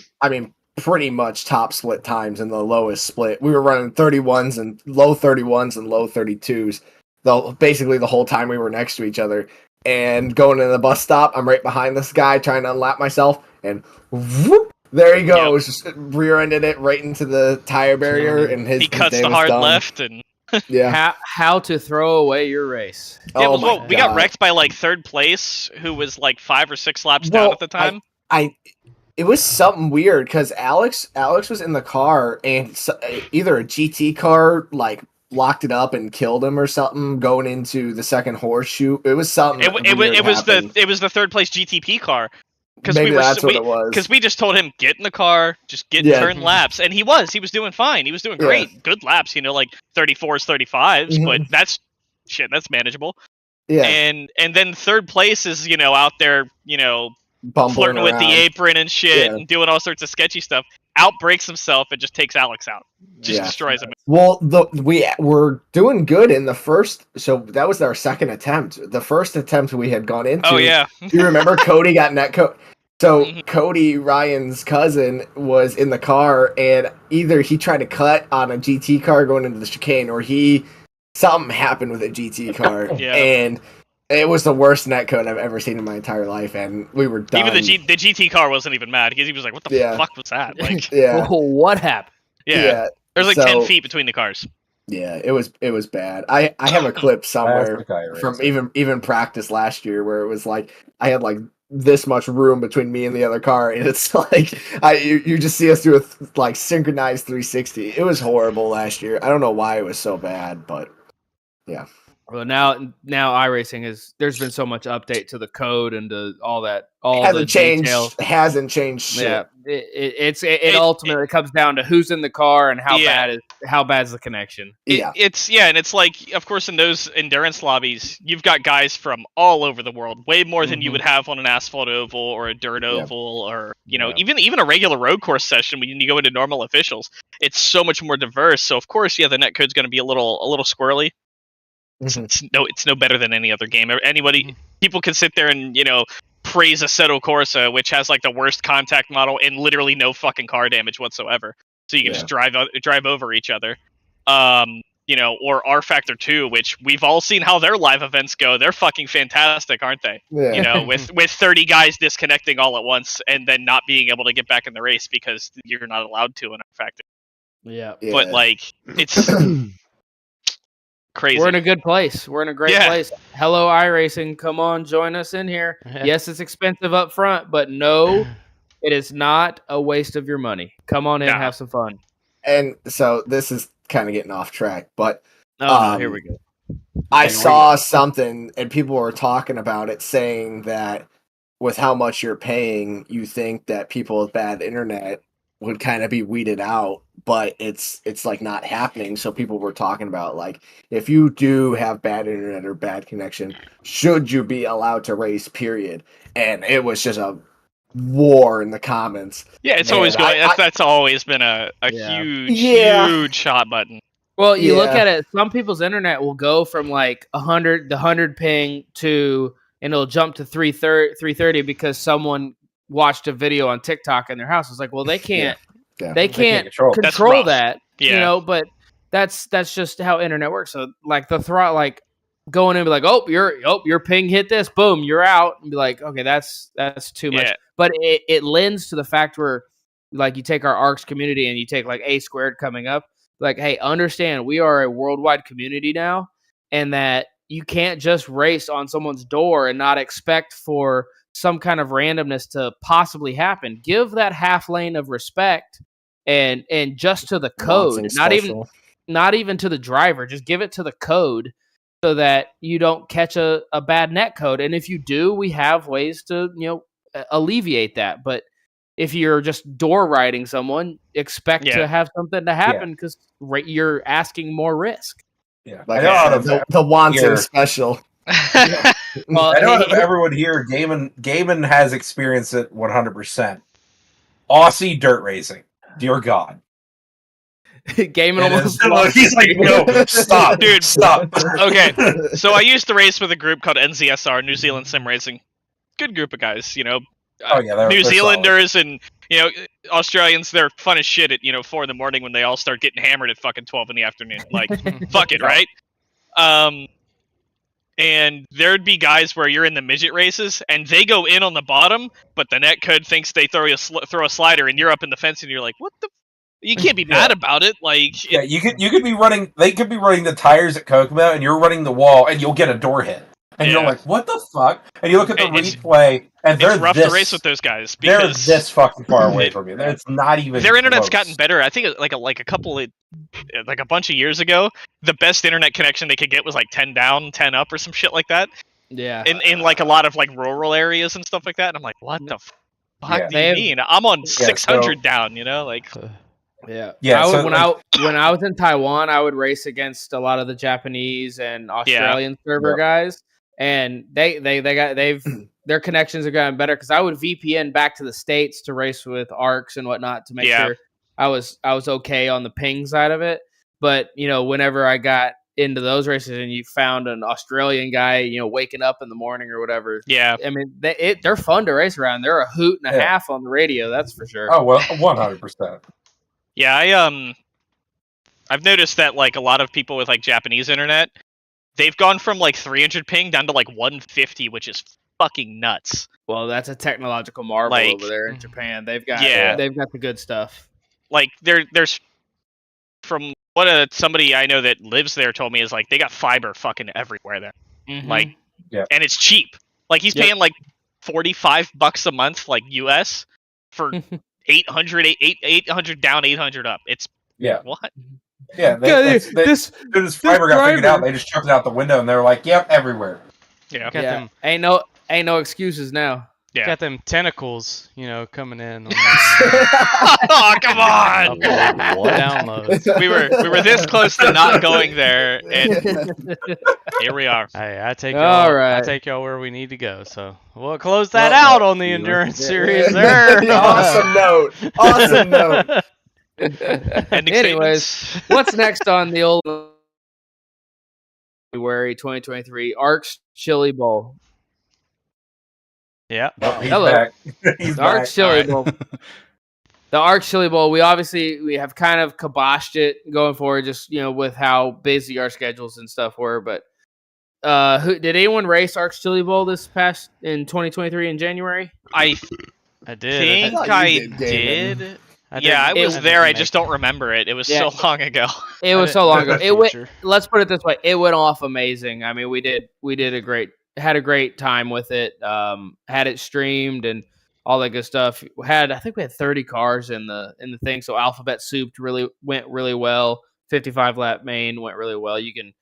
pretty much top split times in the lowest split. We were running 31s and low 32s. Basically the whole time we were next to each other. And going to the bus stop, I'm right behind this guy trying to unlap myself, and whoop, there he goes, just rear-ended it right into the tire barrier, and he his cuts day the was hard done. left, and Yeah. How to throw away your race? yeah, Oh my we got God. wrecked by like third place, who was like 5 or 6 laps down at the time. It was something weird because Alex was in the car, and either a GT car like locked it up and killed him or something going into the second horseshoe. It was something. It was the third place GTP car. Maybe that's what it was. Because we just told him, get in the car, just turn laps, and he was doing fine. He was doing great, good laps. Like 34s, 35s, but that's manageable. Yeah. And then third place is out there Bumbling flirting with the around. apron and shit and doing all sorts of sketchy stuff. Outbreaks himself and just takes Alex out. Just destroys him. Well, we were doing good in the first, so that was our second attempt. The first attempt we had gone into. Oh yeah. Do you remember Cody got netcode? So Cody, Ryan's cousin, was in the car, and either he tried to cut on a GT car going into the chicane, or something happened with a GT car, and it was the worst netcode I've ever seen in my entire life, and we were done. Even the GT car wasn't even mad because he was like, "What the fuck was that?" Like, What happened? Yeah. There's like 10 feet between the cars. Yeah, it was bad. I have a clip somewhere from even practice last year where it was like I had like this much room between me and the other car, and it's like you just see us do a like synchronized 360. It was horrible last year. I don't know why it was so bad, but yeah. Well, now iRacing there's been so much update to the code and to all that. Hasn't changed shit. Yeah, it ultimately comes down to who's in the car and how bad's the connection. It's like, of course, in those endurance lobbies, you've got guys from all over the world, way more than you would have on an asphalt oval or a dirt oval, or even a regular road course session. When you go into normal officials, it's so much more diverse. So of course, the netcode's going to be a little squirrely. It's no better than any other game. People can sit there and praise Assetto Corsa, which has like the worst contact model and literally no fucking car damage whatsoever. So you can just drive over each other. Or R Factor 2, which we've all seen how their live events go. They're fucking fantastic, aren't they? Yeah. With 30 guys disconnecting all at once and then not being able to get back in the race because you're not allowed to in R Factor. Yeah. But like it's crazy. We're in a good place. We're in a great place. Hello, iRacing. Come on, join us in here. Yes, it's expensive up front, but no, it is not a waste of your money. Come on in, have some fun. And so this is kind of getting off track, but here we go. I saw something, and people were talking about it, saying that with how much you're paying, you think that people with bad internet would kind of be weeded out, but it's like not happening. So people were talking about like, if you do have bad internet or bad connection, should you be allowed to race, period? And it was just a war in the comments. Yeah, it's always going. That's always been a huge hot button. Well, you look at it, some people's internet will go from like the 100 ping to, and it'll jump to 330 because someone watched a video on TikTok in their house. It's like, well, they can't control that, but that's just how internet works. So like the throttle, like going in and be like, your ping hit this, boom, you're out, and be like, okay, that's too much. But it lends to the fact where like you take our ARCS community and you take like A Squared coming up, like, hey, understand we are a worldwide community now, and that you can't just race on someone's door and not expect for some kind of randomness to possibly happen. Give that half lane of respect and just to the code, not even to the driver. Just give it to the code so that you don't catch a bad net code. And if you do, we have ways to alleviate that. But if you're just door riding someone, expect to have something to happen because you're asking more risk. Yeah, like the Wanton special. Well, I know out of everyone here, Gaiman has experienced it 100%. Aussie dirt racing. Dear God. Gaiman It almost is. lost He's like, no, stop, Dude. stop. Okay, so I used to race with a group called NZSR, New Zealand Sim Racing. Good group of guys, you know. Oh yeah, they're New solid. Zealanders and Australians. They're fun as shit at 4 in the morning when they all start getting hammered at fucking 12 in the afternoon. Like, fuck it, right? And there'd be guys where you're in the midget races and they go in on the bottom, but the net code thinks they throw a slider and you're up in the fence and you're like, what the? You can't be mad about it. Like, yeah, you could be running. They could be running the tires at Kokomo, and you're running the wall, and you'll get a door hit, and you're like, "What the fuck?" And you look at the replay, and they're it's rough to race with those guys they're because this fucking far away from you. It's not even. Their internet's close. gotten better. I think like a couple of like a bunch of years ago, the best internet connection they could get was like 10 down, 10 up, or some shit like that. Yeah. In like a lot of like rural areas and stuff like that. And I'm like, what the fuck do you mean? I'm on 600 down, like. Yeah. Yeah. When I was in Taiwan, I would race against a lot of the Japanese and Australian server guys, and their connections have gotten better because I would VPN back to the States to race with ARCs and whatnot to make sure I was okay on the ping side of it. But whenever I got into those races and you found an Australian guy, waking up in the morning or whatever. Yeah. I mean, they're fun to race around. They're a hoot and a half on the radio. That's for sure. Oh, well, 100%. Yeah. I've noticed that like a lot of people with like Japanese internet, they've gone from like 300 ping down to like 150, which is fucking nuts. Well, that's a technological marvel over there in Japan. They've got the good stuff. Like there's from what somebody I know that lives there told me is like they got fiber fucking everywhere there. Mm-hmm. Like, and it's cheap. Like he's paying like $45 a month, like US, for 800 down, 800 up. It's what? Yeah, this fiber got figured out. They just chucked it out the window, and they were like, "Yep, everywhere." Yeah, them, ain't no excuses now. Yeah. Got them tentacles, coming in. Oh, come on! Downloads. We were this close to not going there, and here we are. Hey, I take y'all where we need to go. So we'll close that out on the endurance series. There. Awesome note. Anyways, what's next on the old February 2023 ARC's Chili Bowl? Yeah. Oh, hello. Back. The ARC's Chili Bowl. The ARC's Chili Bowl. We have kind of kiboshed it going forward, just with how busy our schedules and stuff were. But did anyone race ARC's Chili Bowl this past in 2023 in January? I did. Think I did. I was there. I just don't remember it. It was so long ago. It was so long ago. It went. Let's put it this way. It went off amazing. I mean, we had a great time with it. Had it streamed and all that good stuff. I think we had 30 cars in the thing. So Alphabet Soup went really well. 55 lap main went really well. You can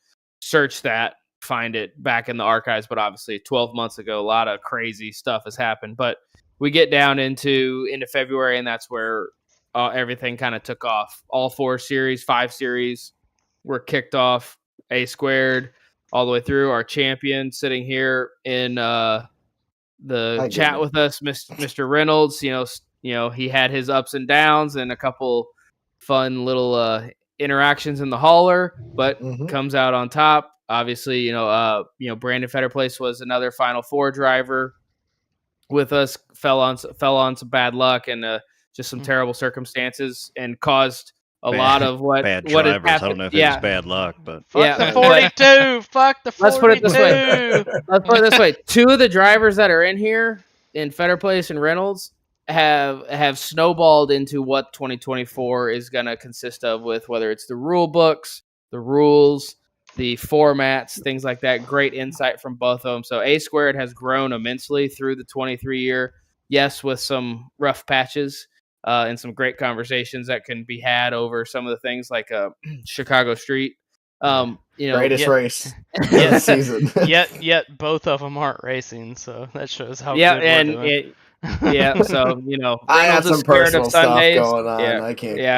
search that, find it back in the archives. But obviously, 12 months ago, a lot of crazy stuff has happened. But we get down into February, and that's where everything kind of took off. All 5 series were kicked off. A squared all the way through. Our champion sitting here in the chat with us, Mr. Reynolds. He had his ups and downs and a couple fun little interactions in the hauler, but comes out on top. Obviously, Brandon Fetterplace was another Final Four driver with us. Fell on some bad luck and just some terrible circumstances, and caused a lot of what bad what drivers. happened. I don't know if it was bad luck, but fuck the 42. Fuck the 42. Let's put it this way. 2 of the drivers that are in here in Fetterplace and Reynolds have snowballed into what 2024 is going to consist of, with whether it's the rule books, the rules, the formats, things like that. Great insight from both of them. So A Squared has grown immensely through the 23 year. Yes, with some rough patches and some great conversations that can be had over some of the things like Chicago Street. Greatest race of the season. Yet both of them aren't racing, so that shows how good we're doing. So I had some personal stuff going on. Yeah,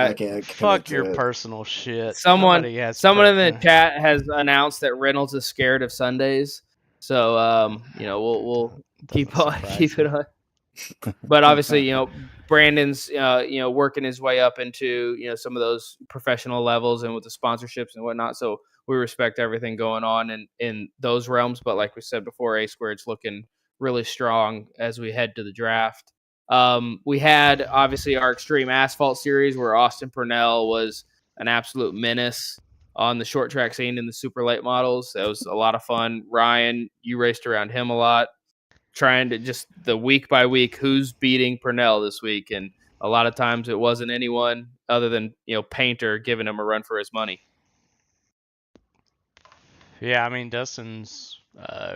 I can't. Fuck your personal shit. Someone in the chat has announced that Reynolds is scared of Sundays. So we'll keep Doesn't on surprise keep me. it on. But obviously, Brandon's working his way up into some of those professional levels and with the sponsorships and whatnot. So we respect everything going on in those realms. But like we said before, A Squared's looking really strong as we head to the draft. We had obviously our Extreme Asphalt series where Austin Purnell was an absolute menace on the short track scene in the super late models. That was a lot of fun. Ryan, you raced around him a lot, trying to just the week by week who's beating Purnell this week, and a lot of times it wasn't anyone other than Painter giving him a run for his money. Yeah, I mean Dustin's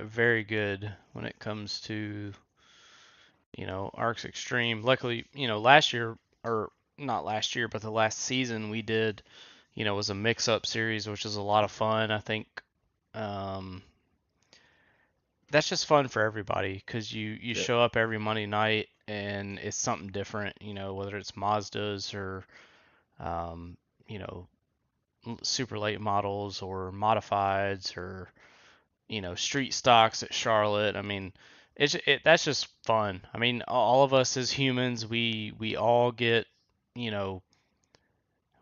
very good when it comes to Arcs Extreme. Luckily, last year, or not last year, but the last season we did, was a mix-up series, which is a lot of fun. I think um, that's just fun for everybody because you show up every Monday night and it's something different. Whether it's Mazdas or um, you know super late models or modifieds or street stocks at Charlotte. I mean, that's just fun. I mean, all of us as humans, we all get, you know,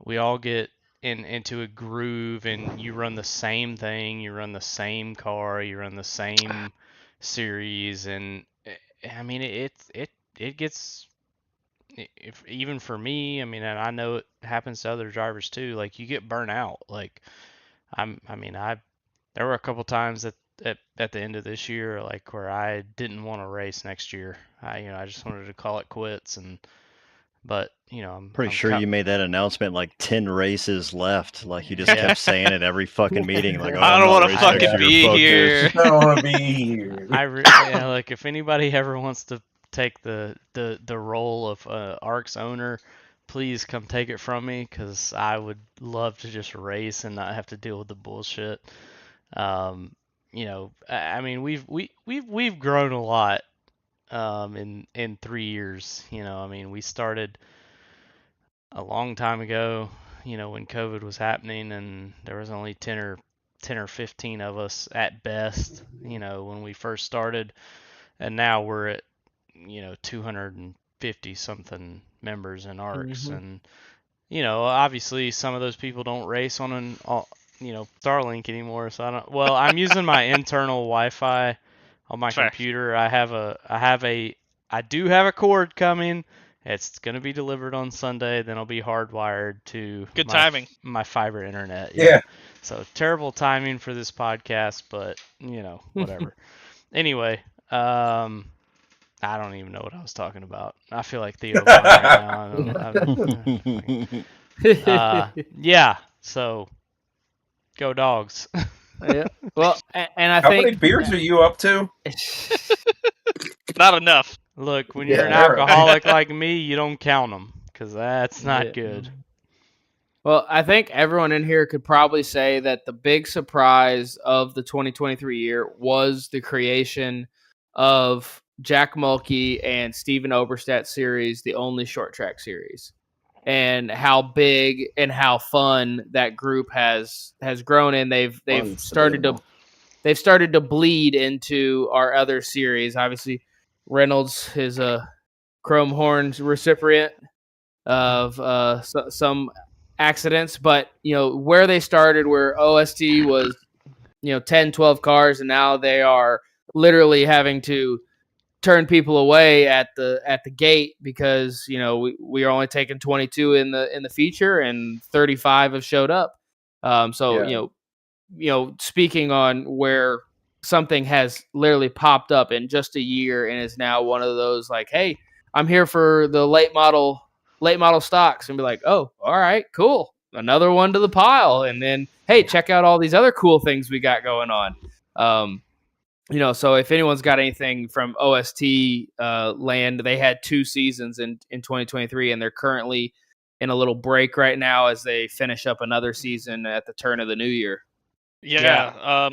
we all get into a groove, and you run the same thing, you run the same car, you run the same series, and I mean, it gets. If even for me, I mean, and I know it happens to other drivers too. Like you get burnt out. Like I mean, there were a couple times at the end of this year, like where I didn't want to race next year. I just wanted to call it quits, but Pretty I'm sure you made that announcement like 10 races left. Like you just Yeah. kept saying it every fucking meeting. Like, oh, I I'm don't not want to racing fucking next year. be Fuck here. this. I don't want to be here. yeah, like if anybody ever wants to take the role of ARC's owner, please come take it from me because I would love to just race and not have to deal with the bullshit. Um, I mean, we've grown a lot in 3 years. I mean, we started a long time ago. When COVID was happening, and there was only 10 or 15 of us at best. When we first started, and now we're at 250 something members in ARCs, Mm-hmm. and obviously some of those people don't race on Starlink anymore. So I don't. Well, I'm using my internal Wi-Fi on my Fair. computer. I do have a cord coming. It's gonna be delivered on Sunday. Then I'll be hardwired to Good timing. my fiber internet. Yeah. So terrible timing for this podcast, but whatever. Anyway, I don't even know what I was talking about. I feel like Theo Vaughn right now. Yeah. So go dogs. Yeah. Well, and I How think many beers are you up to? Not enough. Look, when Yeah, you're an apparently. alcoholic like me, you don't count them because that's not Yeah. good. Well, I think everyone in here could probably say that the big surprise of the 2023 year was the creation of Jack Mulkey and Steven Oberstadt series, the only short track series, and how big and how fun that group has grown. And they've started to bleed into our other series. Obviously, Reynolds is a Chrome Horns recipient of some accidents, but where they started, where OST was 10, 12 cars, and now they are literally having to turn people away at the gate because we are only taking 22 in the feature and 35 have showed up. So speaking on where something has literally popped up in just a year and is now one of those like, hey, I'm here for the late model stocks, and be like, oh, all right, cool, another one to the pile, and then hey, check out all these other cool things we got going on. So if anyone's got anything from OST land, they had 2 seasons in 2023, and they're currently in a little break right now as they finish up another season at the turn of the new year. Yeah.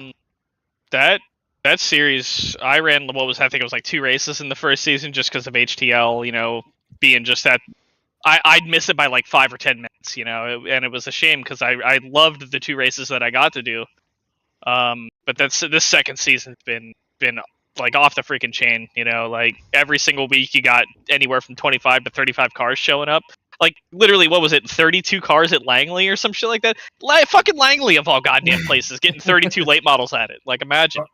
That series, I ran I think it was like 2 races in the first season just because of HTL, being just that I'd miss it by like 5 or 10 minutes, and it was a shame because I loved the 2 races that I got to do. But this second season's been like off the freaking chain. Like every single week you got anywhere from 25 to 35 cars showing up. Like literally, what was it? 32 cars at Langley or some shit like that. Fucking Langley of all goddamn places, getting 32 late models at it. Like imagine.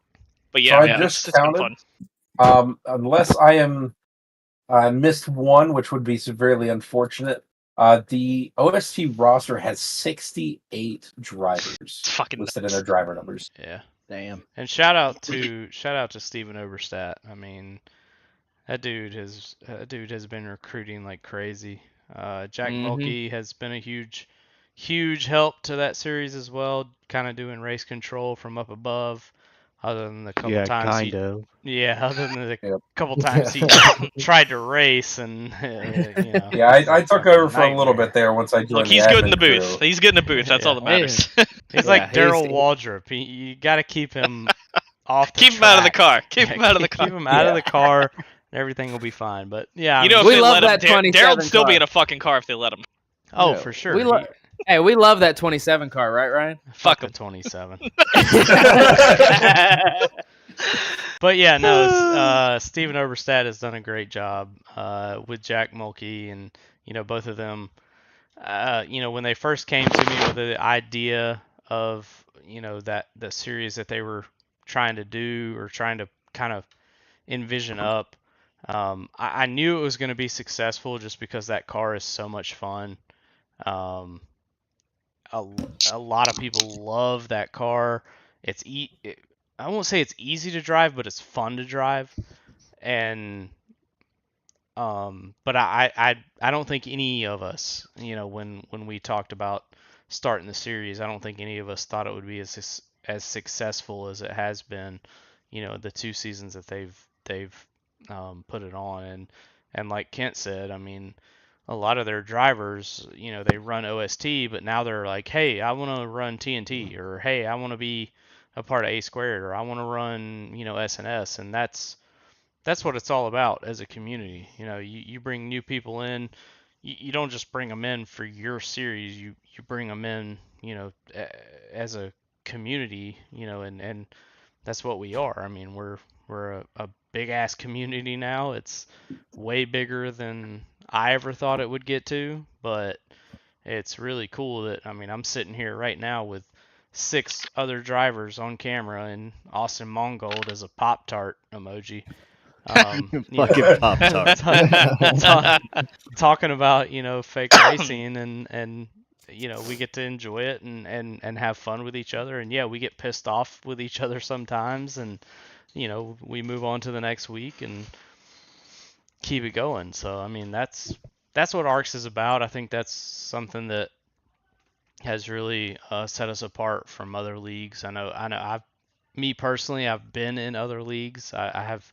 But yeah, So I man, just it's been counted. fun. Unless I missed one, which would be severely unfortunate. The OST roster has 68 drivers It's fucking listed nuts. in their driver numbers. Yeah. Damn. And shout out to Steven Oberstadt. I mean, that dude has been recruiting like crazy. Jack Mulkey has been a huge help to that series as well, kind of doing race control from up above. Other than the couple times other than the couple times he tried to race and I took over for a little bit there once I joined. Look, he's good in the booth. He's good in the booth. That's all that matters. He's like Daryl Waldrop. You got to keep him off. Keep him out of the car. Keep him out of the car. Keep him out of the car. And everything will be fine. But yeah, we love that 27 Daryl'd still car. be in a fucking car if they let him. Oh, for sure. We love that 27 car, right, Ryan? Fuck the 27. But yeah, no, Steven Oberstadt has done a great job with Jack Mulkey, and both of them. When they first came to me with the idea of that the series that they were trying to do or trying to kind of envision up, I knew it was going to be successful just because that car is so much fun. A lot of people love that car. I won't say it's easy to drive, but it's fun to drive. And but I don't think any of us, when we talked about starting the series, I don't think any of us thought it would be as successful as it has been. The 2 seasons that they've put it on, and like Kent said, I mean, a lot of their drivers, they run OST, but now they're like, hey, I want to run TNT, or hey, I want to be a part of A Squared, or I want to run, SNS, and that's what it's all about as a community. You bring new people in, you don't just bring them in for your series, you bring them in, as a community, and that's what we are. I mean, we're a big ass community now. It's way bigger than I ever thought it would get to, but it's really cool that, I mean, I'm sitting here right now with 6 other drivers on camera, and Austin Mongold as a Pop-Tart emoji. Fucking Pop-Tart. Talking about, fake racing, and we get to enjoy it and have fun with each other, and yeah, we get pissed off with each other sometimes, and we move on to the next week and keep it going. So I mean, that's what ARCS is about. I think that's something that has really set us apart from other leagues. I know me personally, I've been in other leagues. I have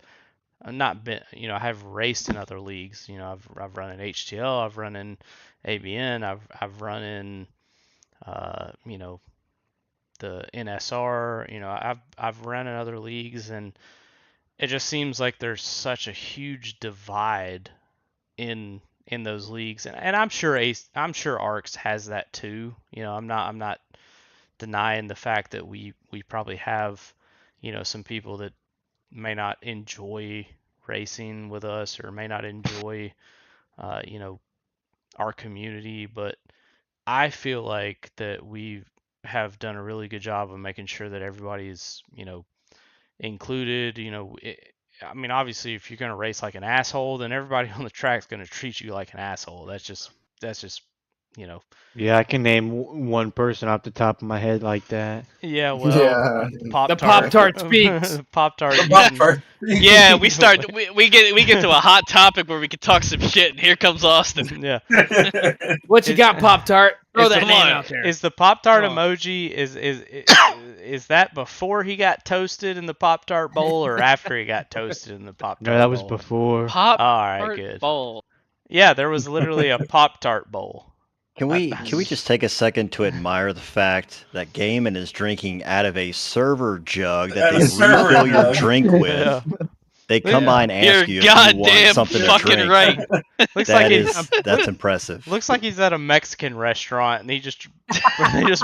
not been, I have raced in other leagues. I've run in HTL, I've run in ABN, I've run in the NSR. I've run in other leagues, and it just seems like there's such a huge divide in those leagues, and I'm sure ARCS has that too. I'm not denying the fact that we probably have some people that may not enjoy racing with us, or may not enjoy our community, but I feel like that we have done a really good job of making sure that everybody's included. I mean, obviously, if you're going to race like an asshole, then everybody on the track is going to treat you like an asshole. That's just Yeah, I can name one person off the top of my head like that. Yeah, well, Yeah. Pop-Tart. The Pop-Tart speaks. Pop-Tart. Yeah, we get to a hot topic where we can talk some shit, and here comes Austin. Yeah. What you got, Pop-Tart? Throw Is that the- name out there. Is the Pop-Tart Come on. emoji is that before he got toasted in the Pop-Tart bowl, or after he got toasted in the Pop-Tart bowl? No, that was before. Pop All right, good. Bowl. Yeah, there was literally a Pop-Tart bowl. Can we just take a second to admire the fact that Gaiman is drinking out of a server jug that they refill your drink with? Yeah. They come by and You're ask you if you want goddamn something to fucking drink. right. Looks like That's impressive. Looks like he's at a Mexican restaurant and they just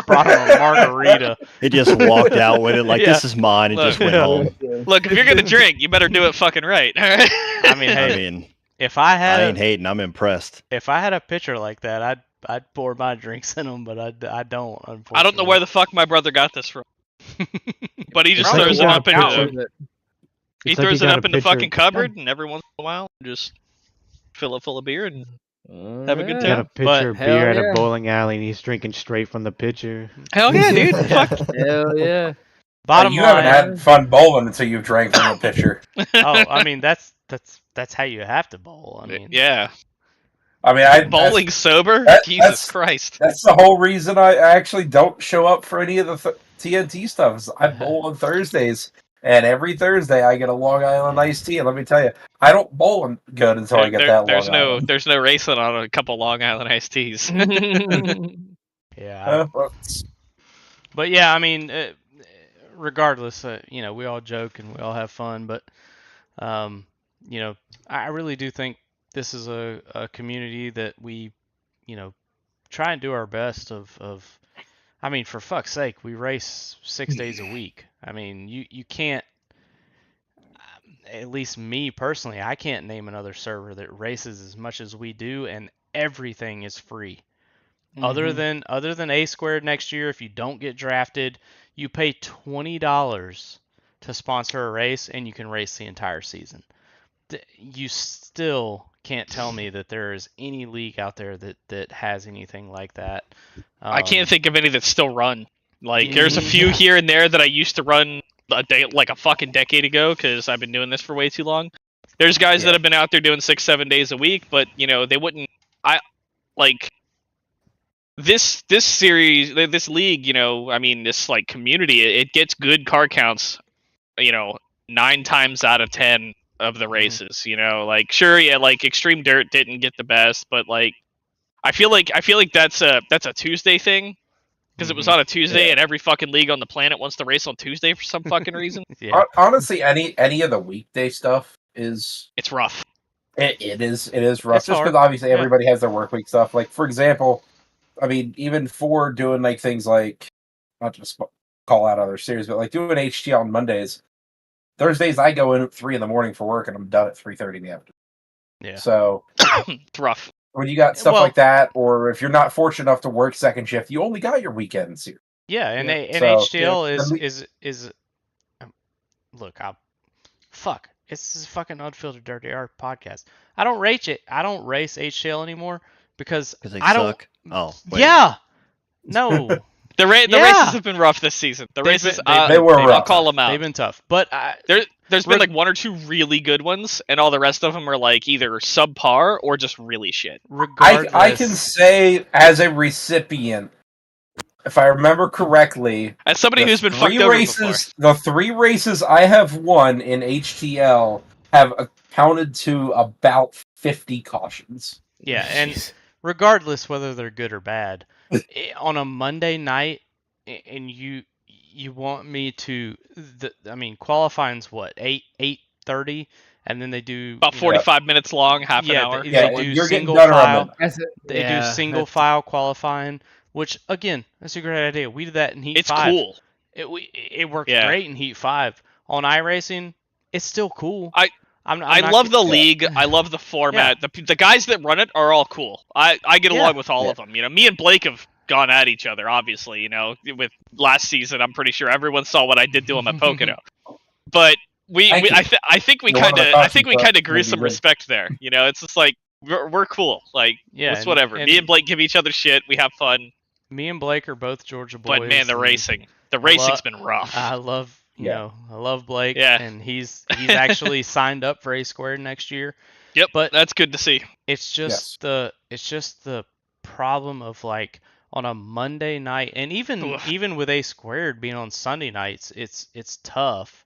brought him a margarita. He just walked out with it like Yeah. this is mine and just went Yeah. home. Look, if you're gonna drink, you better do it fucking right. I mean, hey, I mean, if I had I ain't hating. I'm impressed. if I had a pitcher like that, I'd pour my drinks in them, but I don't. Unfortunately. I don't know where the fuck my brother got this from, but he just Probably throws it walked up out into with he It's like throws he it got up a in the picture- fucking cupboard, and every once in a while, just fill it full of beer and have a good Got a time. pitcher of Hell beer at yeah. a bowling alley, and he's drinking straight from the pitcher. Hell yeah, dude! Fuck. Hell yeah. Bottom you line. haven't had fun bowling until you've drank from a pitcher. Oh, I mean that's how you have to bowl. I mean, yeah, I mean, bowling sober. that- Jesus that's- Christ! That's the whole reason I actually don't show up for any of the TNT stuff. Is I bowl on Thursdays, and every Thursday I get a Long Island iced tea. And let me tell you, I don't bowl good until I get that there's Long no Island. there's no racing on a couple Long Island iced teas. yeah. Well, But yeah, I mean, regardless, we all joke and we all have fun, but I really do think this is a community that we, try and do our best of. I mean, for fuck's sake, we race 6 days a week. I mean, you can't. At least me personally, I can't name another server that races as much as we do, and everything is free. Other than A squared next year, if you don't get drafted, you pay $20 to sponsor a race, and you can race the entire season. You still can't tell me that there is any league out there that has anything like that. I can't think of any that still run. Like, there's a few here and there that I used to run like a fucking decade ago because I've been doing this for way too long. There's guys that have been out there doing 6-7 days a week, but they wouldn't. I like this series, this league. I mean, this like community. It gets good car counts. 9 times out of 10 of the races. Like sure, yeah, like Extreme Dirt didn't get the best, but like I feel like that's a Tuesday thing. Because it was on a Tuesday, and every fucking league on the planet wants to race on Tuesday for some fucking reason. Yeah. honestly, any of the weekday stuff is It's rough. it is rough. It's Just hard. because obviously Yeah. everybody has their work week stuff. Like for example, I mean, even for doing like things like not just call out other series, but like doing HTL on Mondays. Thursdays I go in at 3 a.m. for work and I'm done at 3:30 in the afternoon. Yeah. So It's rough. when you got stuff Well- like that, or if you're not fortunate enough to work second shift, you only got your weekends here. Yeah, and So, HDL yeah. is look, fuck. This is fucking Unfiltered Dirty Art podcast. I don't race HDL anymore because Because they I don't. suck. Oh, wait. Yeah. No. The Yeah. races have been rough this season. The They've races, been- they were I'll rough. call them out. They've been tough, but There's been like 1 or 2 really good ones, and all the rest of them are like either subpar or just really shit. regardless, I can say as a recipient, if I remember correctly, As somebody the who's been three fucked over races, the 3 races I have won in HTL have accounted to about 50 cautions. Yeah, and regardless whether they're good or bad, on a Monday night, and you want me to, I mean, qualifying's what 8:30, and then they do About 45 minutes long, half an Yeah, hour. they Yeah, do you're getting single done around file. midnight. That's it. They do Yeah, single that's- file qualifying, which again, that's a great idea. We did that in Heat It's 5. cool. It worked Yeah. great in Heat 5. On iRacing, it's still cool. I I love the league. I love the format. The guys that run it are all cool. I get Yeah. along with all of them. Me and Blake have gone at each other, obviously. With last season, I'm pretty sure everyone saw what I did to him at Pocono. But Thank you. I think we You're one kind of the of cautions, grew maybe some good. respect there. It's just like we're cool. Like Yeah, it's and- whatever. and- Me and Blake give each other shit. We have fun. Me and Blake are both Georgia boys. But man, the and racing's been rough. I love I love Blake. Yeah. And he's actually signed up for A Squared next year. Yep, but that's good to see. It's just the problem of like on a Monday night, and even with A Squared being on Sunday nights, it's tough.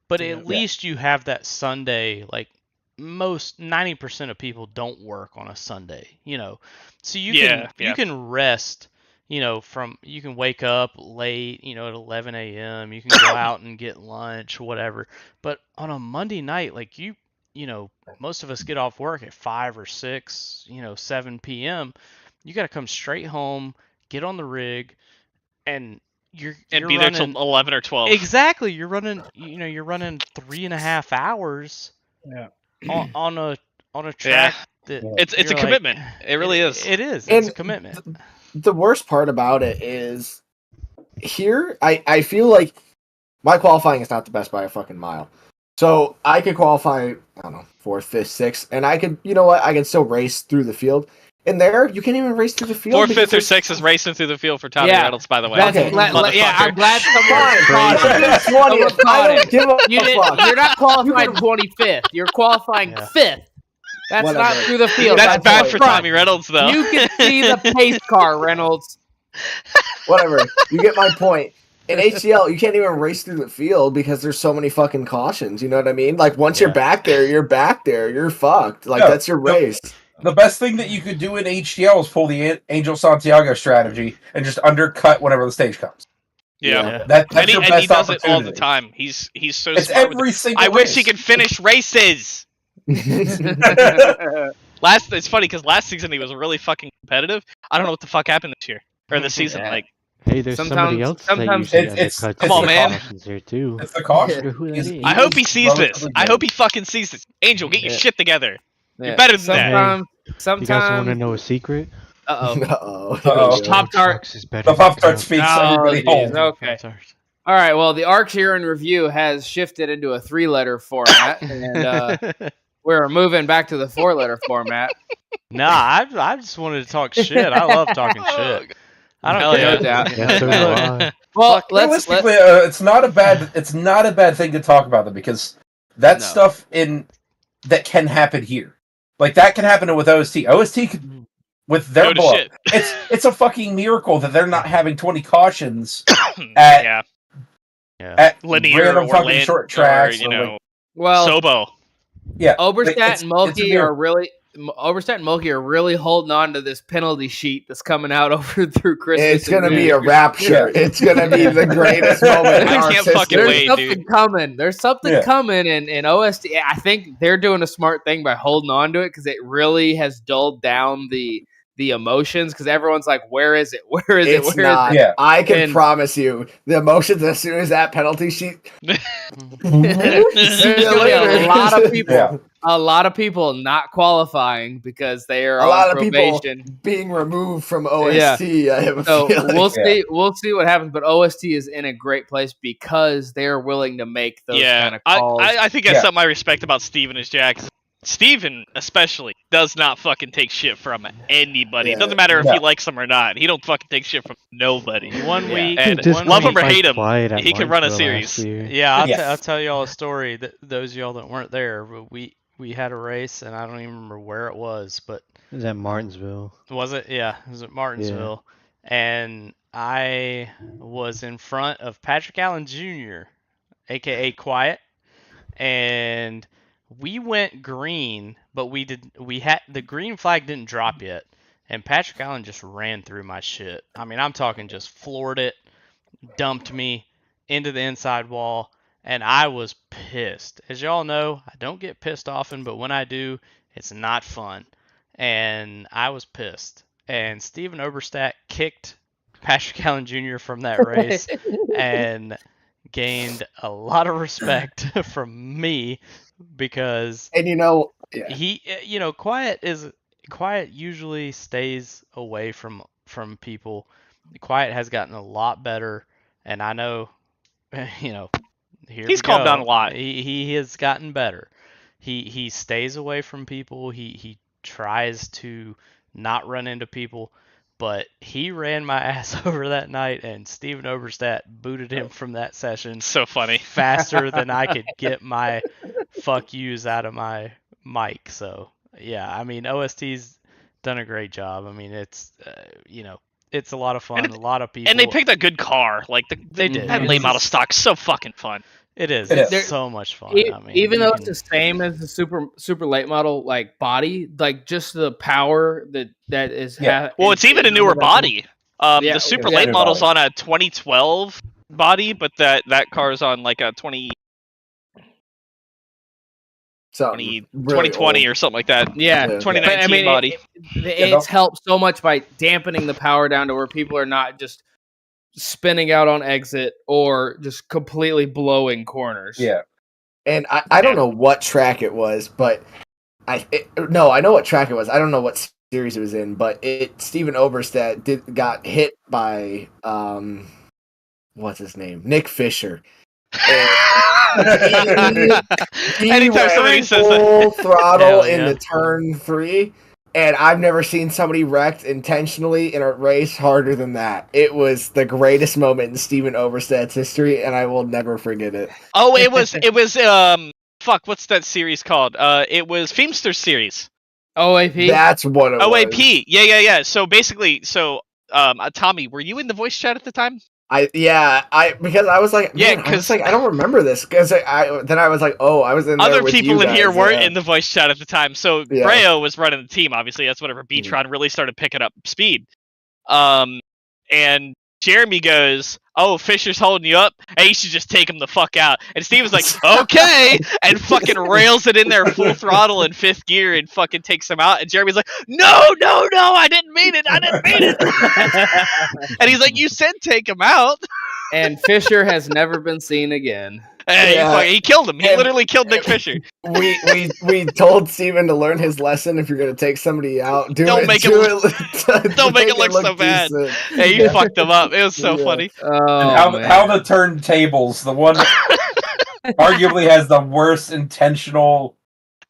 But at least you have that Sunday, like most 90% of people don't work on a Sunday, so you can rest you can wake up late, at 11 a.m. You can go out and get lunch, whatever. But on a Monday night, like most of us get off work at 5 or 6, 7 p.m. You got to come straight home, get on the rig, and you're be there till running 11 or 12. Exactly, you're running 3.5 hours. Yeah. On a track that it's a commitment. It really is. It is. And It's a commitment. The worst part about it is here, I feel like my qualifying is not the best by a fucking mile. So I could qualify, I don't know, 4th, 5th, 6th, and I could, I can still race through the field. And there, you can't even race through the field. 4th, 5th, or 6th is racing through the field for Tommy Reynolds, by the way. Okay. I'm glad someone You're not qualifying 25th. You're qualifying 5th. That's not through the field. That's bad for Tommy Reynolds, though. You can see the pace car, Reynolds. Whatever. You get my point. In HCL, you can't even race through the field because there's so many fucking cautions. You know what I mean? Like, once you're back there, you're back there. You're fucked. Like, that's your race. The best thing that you could do in HDL is pull the Angel Santiago strategy and just undercut whenever the stage comes. Yeah. That's and your he best does it all opportunity. the time. He's so It's smart. every single I wish race. he could finish races. It's funny because last season he was really fucking competitive. I don't know what the fuck happened this year or this season. Like, hey, there's somebody else that usually undercuts come on, man. here too. It's the caution. Who that is. I hope he sees this. I hope he fucking sees this. Angel, get your shit together. You're better than that. You guys want to know a secret? Pop-Tart. The Pop-Tart speaks everybody home. Okay. All right, well, the arc here in review has shifted into a 3-letter format, and we're moving back to the 4-letter format. Nah, I just wanted to talk shit. I love talking shit. I don't care. No doubt. Yeah, so do I. Well, realistically, it's not a bad thing to talk about them because that's stuff that can happen here. Like that can happen with OST. OST could, with their blow. It's a fucking miracle that they're not having 20 cautions at linear random or fucking short tracks. Or, well, Sobo. Yeah, Oberstadt and Mulkey are really holding on to this penalty sheet that's coming out over through Christmas. It's gonna be a rapture. It's gonna be the greatest moment. I can't fucking wait, dude. There's something coming in OST. I think they're doing a smart thing by holding on to it because it really has dulled down the emotions because everyone's like, where is it? Where is it? Where is it? Yeah. I can promise you the emotions as soon as that penalty sheet. There's gonna be a lot of people not qualifying because they are on probation. Of people being removed from OST. I have a feeling. We'll see what happens, but OST is in a great place because they're willing to make those kind of calls. I think that's something I respect about Steven is Jack. Steven, especially, does not fucking take shit from anybody. It doesn't matter if he likes them or not. He don't fucking take shit from nobody. One week, and love him or hate him, he can run a series. Yeah, I'll tell y'all a story. That those of y'all that weren't there, we had a race, and I don't even remember where it was, but it was at Martinsville. Was it? Yeah, it was at Martinsville, and I was in front of Patrick Allen Jr., aka Quiet, and we went green, but the green flag didn't drop yet, and Patrick Allen just ran through my shit. I mean, I'm talking just floored it, dumped me into the inside wall, and I was pissed. As y'all know, I don't get pissed often, but when I do, it's not fun. And I was pissed. And Steven Oberstadt kicked Patrick Allen Jr. from that race and gained a lot of respect from me because he Quiet usually stays away from people. Quiet has gotten a lot better, and I know he's calmed down a lot. He has gotten better. He stays away from people. He tries to not run into people, but he ran my ass over that night, and Steven Oberstadt booted him from that session. So funny. Faster than I could get my fuck yous out of my mic. So yeah, I mean OST's done a great job. I mean it's it's a lot of fun. A lot of people, and they picked a good car. Like they did. That late model stock, so fucking fun. It is. It's so much fun. I mean, even though it's the same as the super late model like body, like just the power that is. Well, it's even a newer body. The super late model's on a 2012 body, but that car's on like a 2020 or something like that. Yeah, 2019 body. It's helped so much by dampening the power down to where people are not just spinning out on exit or just completely blowing corners. Yeah. And I don't know what track it was, but I know what track it was. I don't know what series it was in, but Steven Oberstedt got hit by what's his name? Nick Fisher. He Anytime somebody says full throttle into turn 3, and I've never seen somebody wrecked intentionally in a race harder than that. It was the greatest moment in Steven Oberstedt's history, and I will never forget it. Oh, it was fuck, what's that series called? It was Feemster series. OAP? That's what it was. OAP. Yeah. So basically, Tommy, were you in the voice chat at the time? Because I was like, I don't remember this, because I was like, oh, I was in there other with people you in guys, here weren't in the voice chat at the time. So Yeah. Breo was running the team. Obviously, that's whenever Beatron really started picking up speed. And Jeremy goes, "Oh, Fisher's holding you up. Hey, you should just take him the fuck out." And Steve was like, "Okay," and fucking rails it in there full throttle in 5th gear and fucking takes him out. And Jeremy's like, "No, I didn't mean it. And he's like, "You said take him out." And Fisher has never been seen again. Hey, he killed him. He literally killed Nick Fisher. We told Steven to learn his lesson. If you're gonna take somebody out, don't make it look so bad. Hey, you fucked him up. It was so funny. And how the turntables, the one that arguably has the worst intentional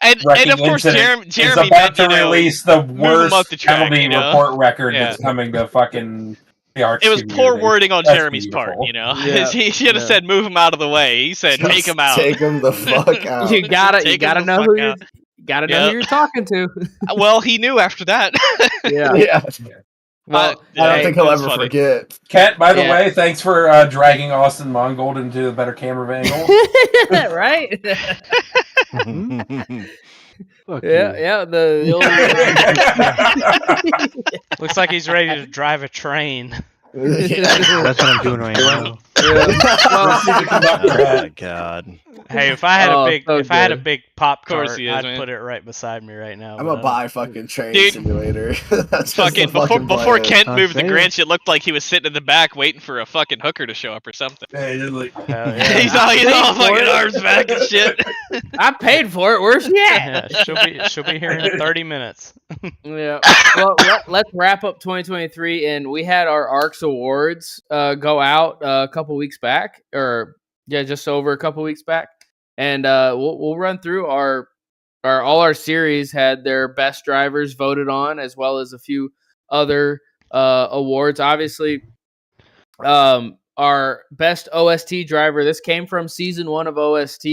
and of course Jeremy is about to release the worst penalty report record that's coming to fucking the arts. It was poor wording on Jeremy's part, Yeah. He should have said move him out of the way. He said take him out. Take him the fuck out. You gotta know who you're talking to. Well, he knew after that. Yeah. Well, I don't think he'll ever forget. Kent, by the way, thanks for dragging Austin Mongold into a better camera angle. Right? Yeah. Looks like he's ready to drive a train. That's what I'm doing right now. Oh my god! Hey, if I had a big pop cart, he is, I'd man. put it right beside me right now. I'm gonna buy fucking Train Simulator. That's fucking before Kent moved the Grinch, it looked like he was sitting in the back waiting for a fucking hooker to show up or something. Hey, like, He's all fucking arms back and shit. I paid for it. Where's she at? Yeah, she'll be here in 30 minutes. Yeah. Well, let's wrap up 2023, and we had our ARCS awards go out a couple weeks back, or just over a couple weeks back, and we'll run through all our series had their best drivers voted on, as well as a few other awards. Obviously, our best OST driver. This came from season 1 of OST.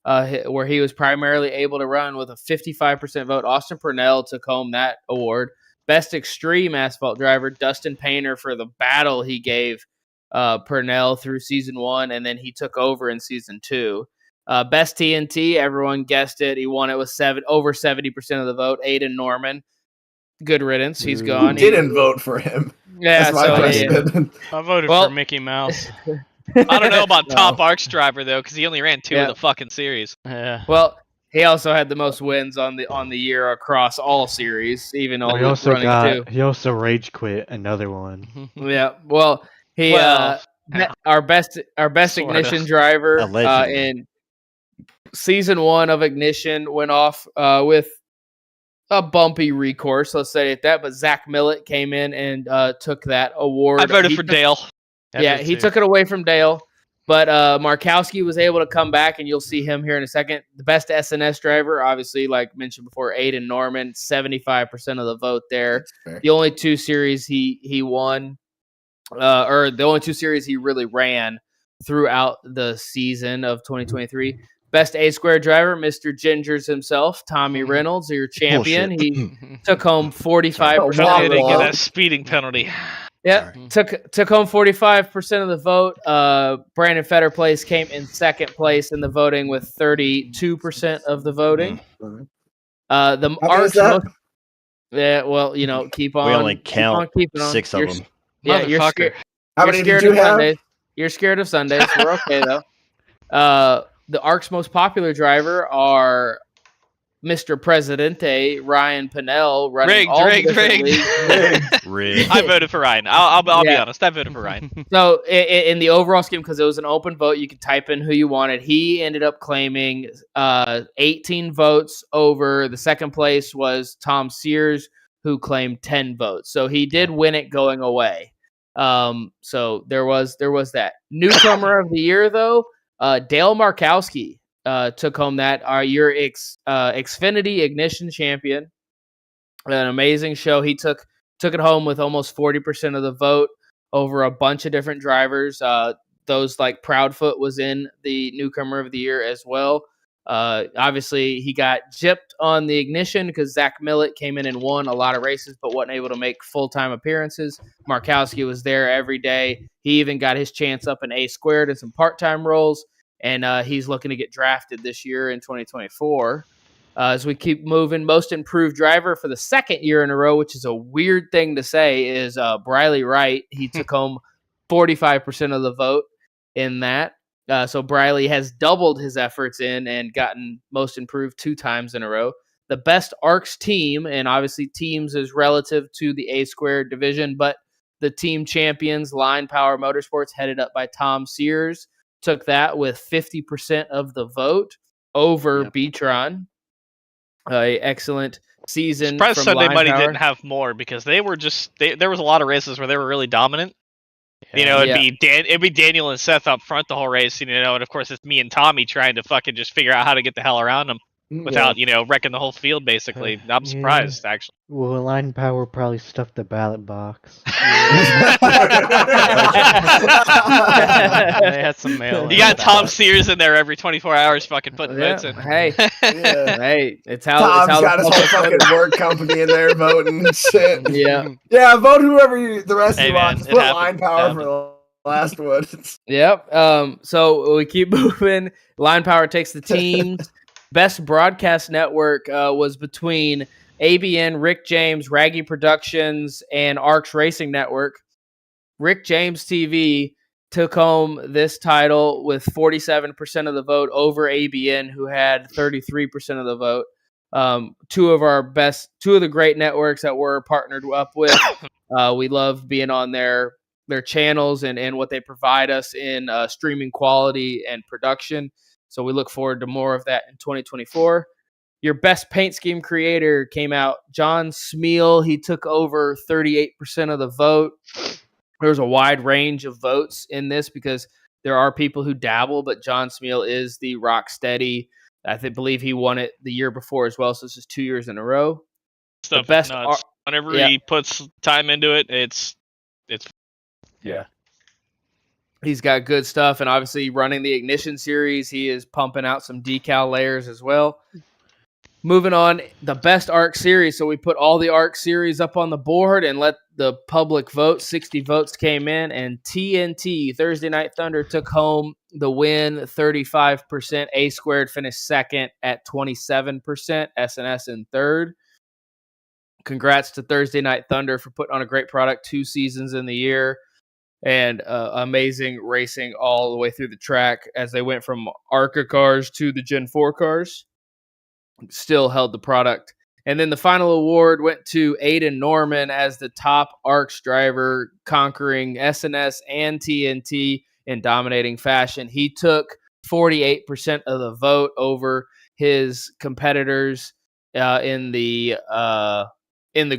Where he was primarily able to run with a 55% vote. Austin Purnell took home that award. Best extreme asphalt driver, Dustin Painter, for the battle he gave Purnell through season 1, and then he took over in season 2. Best TNT, everyone guessed it. He won it with over 70% of the vote. Aiden Norman, good riddance. He's gone. Didn't vote for him. Yeah, That's my question. I voted for Mickey Mouse. I don't know about top ARCS driver though, because he only ran 2 of the fucking series. Yeah. Well, he also had the most wins on the year across all series, even only running 2. He also rage quit another one. Yeah. Well, our best ignition driver in season 1 of Ignition went off with a bumpy recourse, let's say it that. But Zach Millett came in and took that award. I voted for Dale. He took it away from Dale, but Markowski was able to come back, and you'll see him here in a second. The best SNS driver, obviously, like mentioned before, Aiden Norman, 75% of the vote there. The only 2 series he won, or the only 2 series he really ran throughout the season of 2023. Best A-square driver, Mr. Gingers himself, Tommy Reynolds, your champion. He took home 45%. He didn't get that speeding penalty. Yeah, took home 45% of the vote. Brandon Fetterplace came in second place in the voting with 32% of the voting. The ARCS. Yeah, well, keep on. We only count 6 of them. Yeah, you're Motherfucker. scared. How You're many scared did you of have? Sundays. You're scared of Sundays. We're okay though. The ARC's most popular driver are Mr. Presidente Ryan Pinnell, running all the different leagues. Rigged. I voted for Ryan. I'll be Yeah. honest. I voted for Ryan. So in the overall scheme, because it was an open vote, you could type in who you wanted. He ended up claiming 18 votes over. The second place was Tom Sears, who claimed 10 votes. So he did win it going away. So there was that. Newcomer of the year, though, Dale Markowski took home that your Xfinity Ignition champion. An amazing show. He took it home with almost 40% of the vote over a bunch of different drivers. Those like Proudfoot was in the Newcomer of the Year as well. Obviously, he got gypped on the Ignition because Zach Millett came in and won a lot of races, but wasn't able to make full-time appearances. Markowski was there every day. He even got his chance up in A Squared and some part-time roles, and he's looking to get drafted this year in 2024. As we keep moving, most improved driver for the second year in a row, which is a weird thing to say, is Briley Wright. He took home 45% of the vote in that. So Briley has doubled his efforts in and gotten most improved 2 times in a row. The best ARCS team, and obviously teams is relative to the A Squared division, but the team champions, Line Power Motorsports, headed up by Tom Sears, took that with 50% of the vote over Beatron. Excellent season. Surprised from Sunday Line Money Power. didn't have more because they were just there was a lot of races where they were really dominant. You know, it'd be Daniel and Seth up front the whole race, you know, and of course it's me and Tommy trying to fucking just figure out how to get the hell around them without, you know, wrecking the whole field basically. I'm surprised actually. Well, Line Power probably stuffed the ballot box. They had some mail. You got Tom Sears in there every 24 hours fucking putting votes in. Hey, hey, it's how Tom's it's how got his whole fucking work company in there voting and shit. Yeah, vote whoever the rest of you want. Man, Just it put happened. Line Power for the last one. Yep. So we keep moving. Line Power takes the teams. Best broadcast network was between ABN, Rick James, Raggy Productions, and ARCS Racing Network. Rick James TV took home this title with 47% of the vote over ABN, who had 33% of the vote. Two of the great networks that we're partnered up with. We love being on their channels and what they provide us in streaming quality and production. So we look forward to more of that in 2024. Your best paint scheme creator came out, John Smeal. He took over 38% of the vote. There's a wide range of votes in this because there are people who dabble, but John Smeal is the rock steady. Believe he won it the year before as well, so this is 2 years in a row. Stuff is nuts. Whenever he puts time into it, it's He's got good stuff, and obviously running the Ignition series, he is pumping out some decal layers as well. Moving on, the best ARC series. So we put all the ARC series up on the board and let the public vote. 60 votes came in, and TNT, Thursday Night Thunder, took home the win, 35%. A Squared finished second at 27%. SNS in third. Congrats to Thursday Night Thunder for putting on a great product 2 seasons in the year. And amazing racing all the way through the track as they went from ARCA cars to the Gen 4 cars. Still held the product. And then the final award went to Aiden Norman as the top ARCS driver, conquering SNS and TNT in dominating fashion. He took 48% of the vote over his competitors in the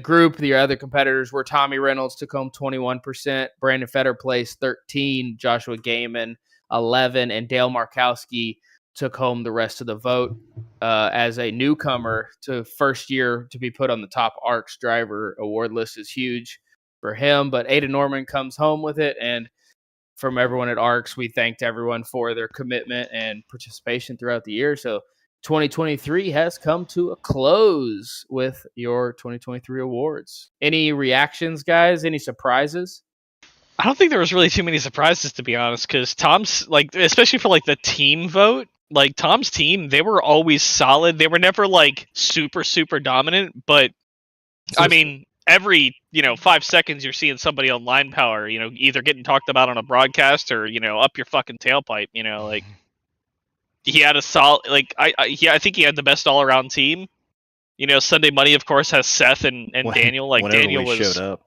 group. The other competitors were Tommy Reynolds took home 21%, Brandon Fetter placed 13%, Joshua Gaiman 11%, and Dale Markowski took home the rest of the vote as a newcomer to first year to be put on the top ARCS driver award list is huge for him. But Aiden Norman comes home with it, and from everyone at ARCS, we thanked everyone for their commitment and participation throughout the year. So 2023 has come to a close with your 2023 awards. Any reactions, guys? Any surprises? I don't think there was really too many surprises, to be honest, because Tom's, like, especially for, like, the team vote, like, Tom's team, they were always solid. They were never, like, super, super dominant, but, I mean, every 5 seconds you're seeing somebody on line power, either getting talked about on a broadcast or up your fucking tailpipe. Like he had a solid, like I think he had the best all around team. Sunday Money, of course, has Seth and Daniel. Like Whenever Daniel we was showed up.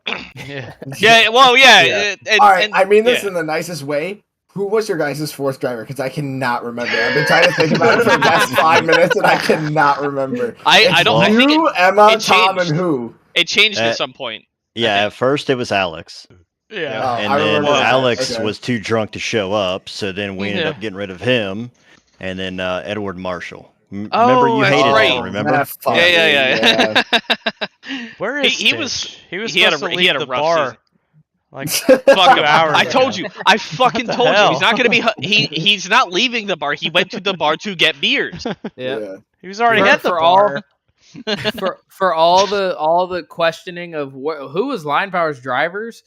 yeah, well, yeah. And, All right, and, I mean this yeah. in the nicest way. Who was your guys' fourth driver? Because I cannot remember. I've been trying to think about it for the past 5 minutes, and I cannot remember. I don't. I think Emma, it Tom, changed. and who? It changed at some point. Yeah, at first it was Alex. Yeah. Oh, And I then remember that. Alex Okay. was too drunk to show up, so then we ended Yeah. up getting rid of him. And then Edward Marshall. Remember Oh, you that's hated right. him, remember? That fucker, Yeah. Where is he Stitch? was He was he had supposed a to he had leave a the rough bar season. like Fuck 2 him. hours I ago. told you. I fucking What the told you. hell? He's not gonna be. He's not leaving the bar. He went to the bar to get beers. Yeah. He was already For- at the for bar. for all the questioning of who was Line Power's drivers,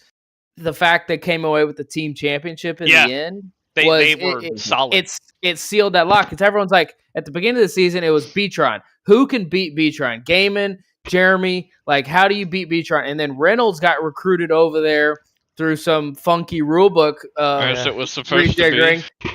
the fact they came away with the team championship in Yeah. the end They were solid. It sealed that lock because everyone's like at the beginning of the season it was Beatron. Who can beat Beatron? Gaiman, Jeremy. Like how do you beat Beatron? And then Reynolds got recruited over there through some funky rulebook As it was supposed rejiggering. to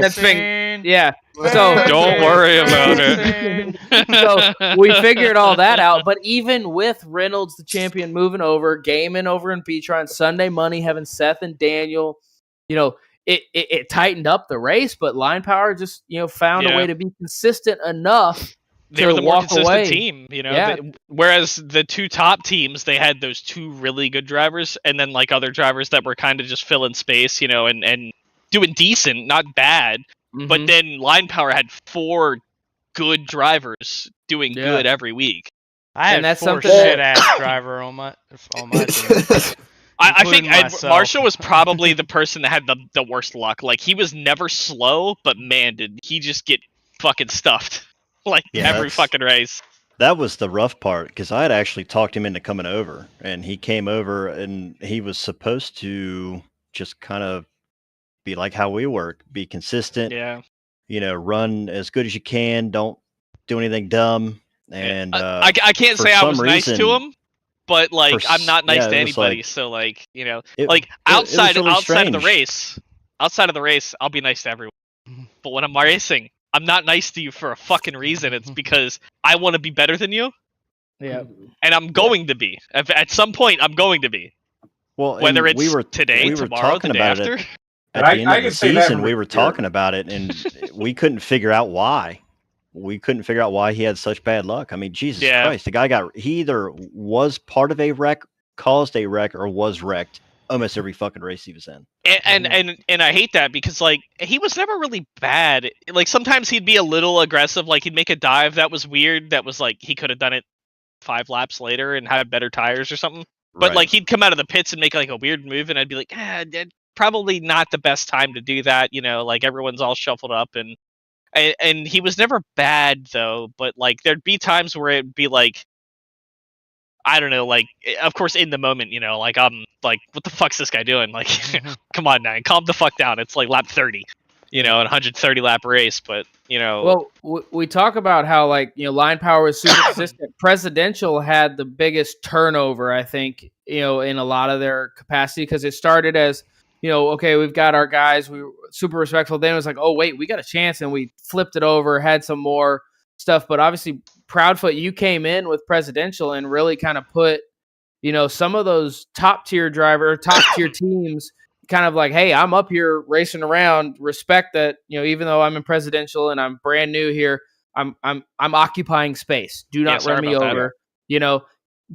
That's been yeah. So Don't worry about it. So we figured all that out. But even with Reynolds, the champion, moving over, Gaiman over in Beatron, Sunday Money having Seth and Daniel, it tightened up the race. But Line Power just found a way to be consistent enough. They were the more walk consistent away. team, Yeah. Whereas the two top teams, they had those two really good drivers, and then like other drivers that were kind of just filling space, and doing decent, not bad. But then Line Power had 4 good drivers doing good every week. I had And that's 4 something shit ass driver on my team. I think Including myself. Marshall was probably the person that had the worst luck. Like he was never slow, but man, did he just get fucking stuffed like every fucking race. That was the rough part because I had actually talked him into coming over, and he came over, and he was supposed to just kind of be like how we work, be consistent. Yeah. Run as good as you can. Don't do anything dumb. And I can't say I was nice to him, but like I'm not nice to it was anybody. like- So like it outside was really outside of the strange. race, I'll be nice to everyone. But when I'm racing, I'm not nice to you for a fucking reason. It's because I want to be better than you. Yeah. And I'm going to be. At some point, I'm going to be. Well, Whether and it's today, we were tomorrow, talking the day about after. it at the end of the season. We were talking about it, and we couldn't figure out why. We couldn't figure out why he had such bad luck. I mean, Jesus Christ, the guy he either was part of a wreck, caused a wreck, or was wrecked almost every fucking race he was in. And I hate that because like he was never really bad. Like sometimes he'd be a little aggressive, like he'd make a dive that was weird, that was like he could have done it 5 laps later and had better tires or something. But like he'd come out of the pits and make like a weird move, and I'd be like, probably not the best time to do that. Like everyone's all shuffled up, and he was never bad though. But like there'd be times where it'd be like, I don't know, like of course in the moment, like I'm like, what the fuck's this guy doing? Like, come on now, calm the fuck down. It's like lap 30, an 130 lap race, but Well, we talk about how like Line Power is super consistent. Presidential had the biggest turnover, I think, in a lot of their capacity because it started as okay, we've got our guys, we were super respectful. Then it was like, oh wait, we got a chance, and we flipped it over, had some more stuff. But obviously, Proudfoot, you came in with Presidential and really kind of put some of those top tier teams kind of like, hey, I'm up here racing around. Respect that, even though I'm in Presidential and I'm brand new here, I'm occupying space. Do not run me over.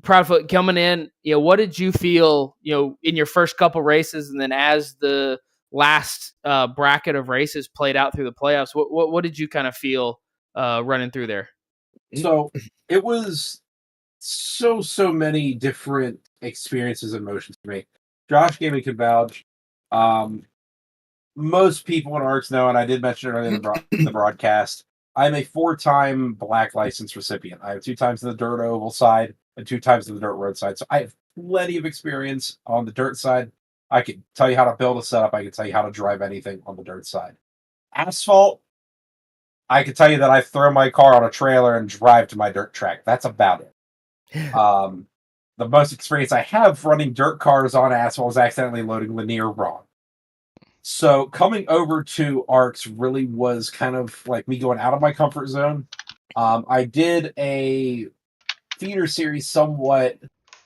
Proudfoot coming in. What did you feel? In your first couple races, and then as the last bracket of races played out through the playoffs, what did you kind of feel running through there? So it was so many different experiences and emotions for me. Josh gave me could vouch. Most people in ARCs know, and I did mention it earlier in the broadcast, I'm a 4-time black license recipient. I have 2 times in the dirt oval side and 2 times in the dirt road side. So I have plenty of experience on the dirt side. I can tell you how to build a setup. I can tell you how to drive anything on the dirt side. Asphalt, I can tell you that I throw my car on a trailer and drive to my dirt track. That's about it. The most experience I have running dirt cars on asphalt is accidentally loading linear wrong. So coming over to ARCs really was kind of like me going out of my comfort zone. I did a feeder series somewhat,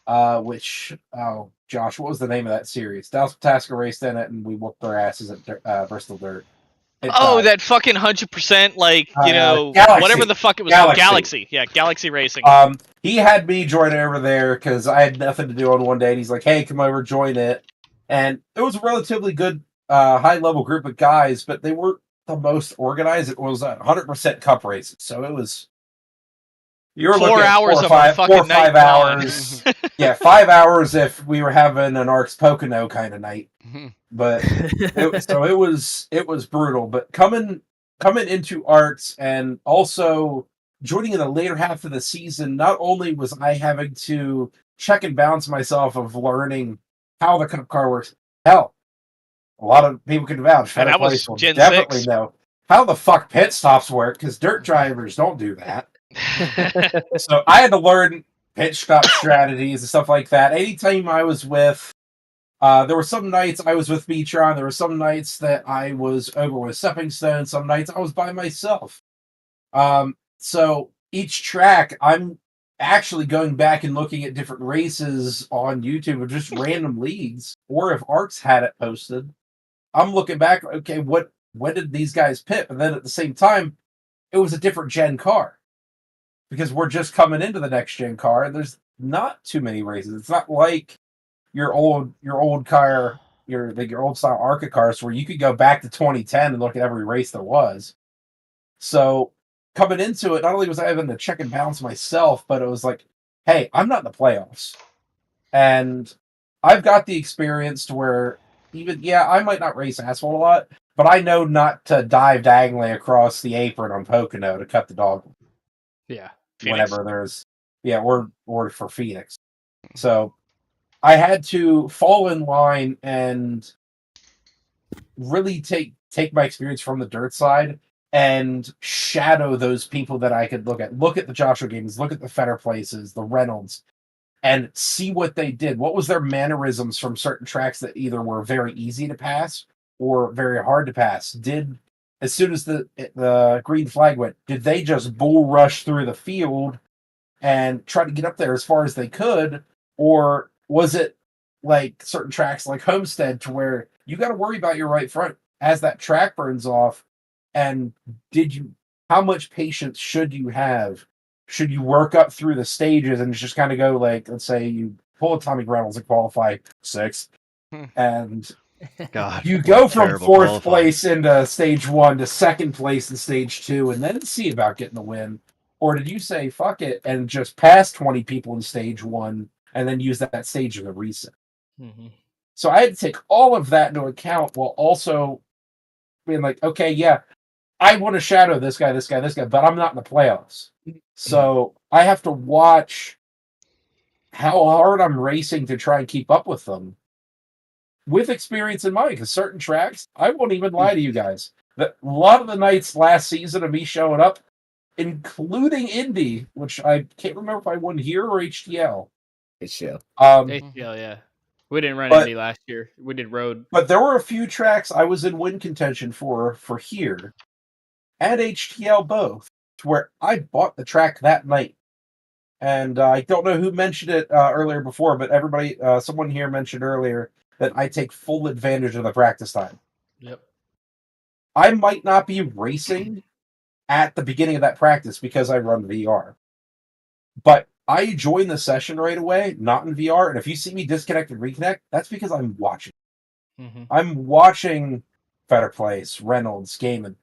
Josh, what was the name of that series? Dallas Pataska raced in it, and we whooped their asses at Bristol Dirt. That fucking 100%, whatever the fuck it was called. Galaxy. Yeah, Galaxy Racing. He had me join over there because I had nothing to do on one day, and he's like, hey, come over, join it. And it was a relatively good, high-level group of guys, but they weren't the most organized. It was 100% cup races, so it was... You were 4 looking at hours 4 or of 5, a fucking 4 or 5 night hours. Yeah, 5 hours if we were having an ARCS Pocono kind of night. But it was brutal. But coming into ARCS and also joining in the later half of the season, not only was I having to check and balance myself of learning how the cup car works. Hell, a lot of people can vouch. And that was Gen definitely 6. know how the fuck pit stops work because dirt drivers don't do that. So I had to learn pit stop strategies and stuff like that. Anytime I was with, there were some nights I was with Beatron. There were some nights that I was over with Stepping Stone. Some nights I was by myself. So each track, I'm actually going back and looking at different races on YouTube of just random leagues, or if ARCS had it posted, I'm looking back. Okay, when did these guys pit? And then at the same time, it was a different gen car. Because we're just coming into the next gen car, and there's not too many races. It's not like your old car, your old style ARCA cars, where you could go back to 2010 and look at every race there was. So coming into it, not only was I having to check and balance myself, but it was like, hey, I'm not in the playoffs, and I've got the experience to where I might not race asphalt a lot, but I know not to dive diagonally across the apron on Pocono to cut the dog. Yeah. Phoenix. Whenever there's or for Phoenix. So I had to fall in line and really take my experience from the dirt side and shadow those people that I could look at. Look at the Joshua Games, look at the Fetter Places, the Reynolds, and see what they did. What was their mannerisms from certain tracks that either were very easy to pass or very hard to pass? As soon as the green flag went, did they just bull rush through the field and try to get up there as far as they could? Or was it like certain tracks like Homestead to where you got to worry about your right front as that track burns off? And how much patience should you have? Should you work up through the stages and just kind of go like, let's say you pull a Tommy Reynolds and qualify 6th, and God, you go from 4th qualifying. place into stage 1 to 2nd place in stage 2 and then see about getting the win? Or did you say fuck it and just pass 20 people in stage 1 and then use that stage as a reset? Mm-hmm. So I had to take all of that into account while also being like, okay, yeah, I want to shadow this guy, but I'm not in the playoffs. So I have to watch how hard I'm racing to try and keep up with them with experience in mind. Because certain tracks, I won't even lie to you guys, that a lot of the nights last season of me showing up, including Indy, which I can't remember if I won here or HTL. HTL. HTL, yeah. We didn't run Indy last year. We did road. But there were a few tracks I was in win contention for here and HTL both, to where I bought the track that night. And I don't know who mentioned it earlier before, but someone here mentioned earlier that I take full advantage of the practice time. Yep. I might not be racing at the beginning of that practice because I run VR. But I join the session right away, not in VR. And if you see me disconnect and reconnect, that's because I'm watching. Mm-hmm. I'm watching Fetter Place, Reynolds, Gaiman.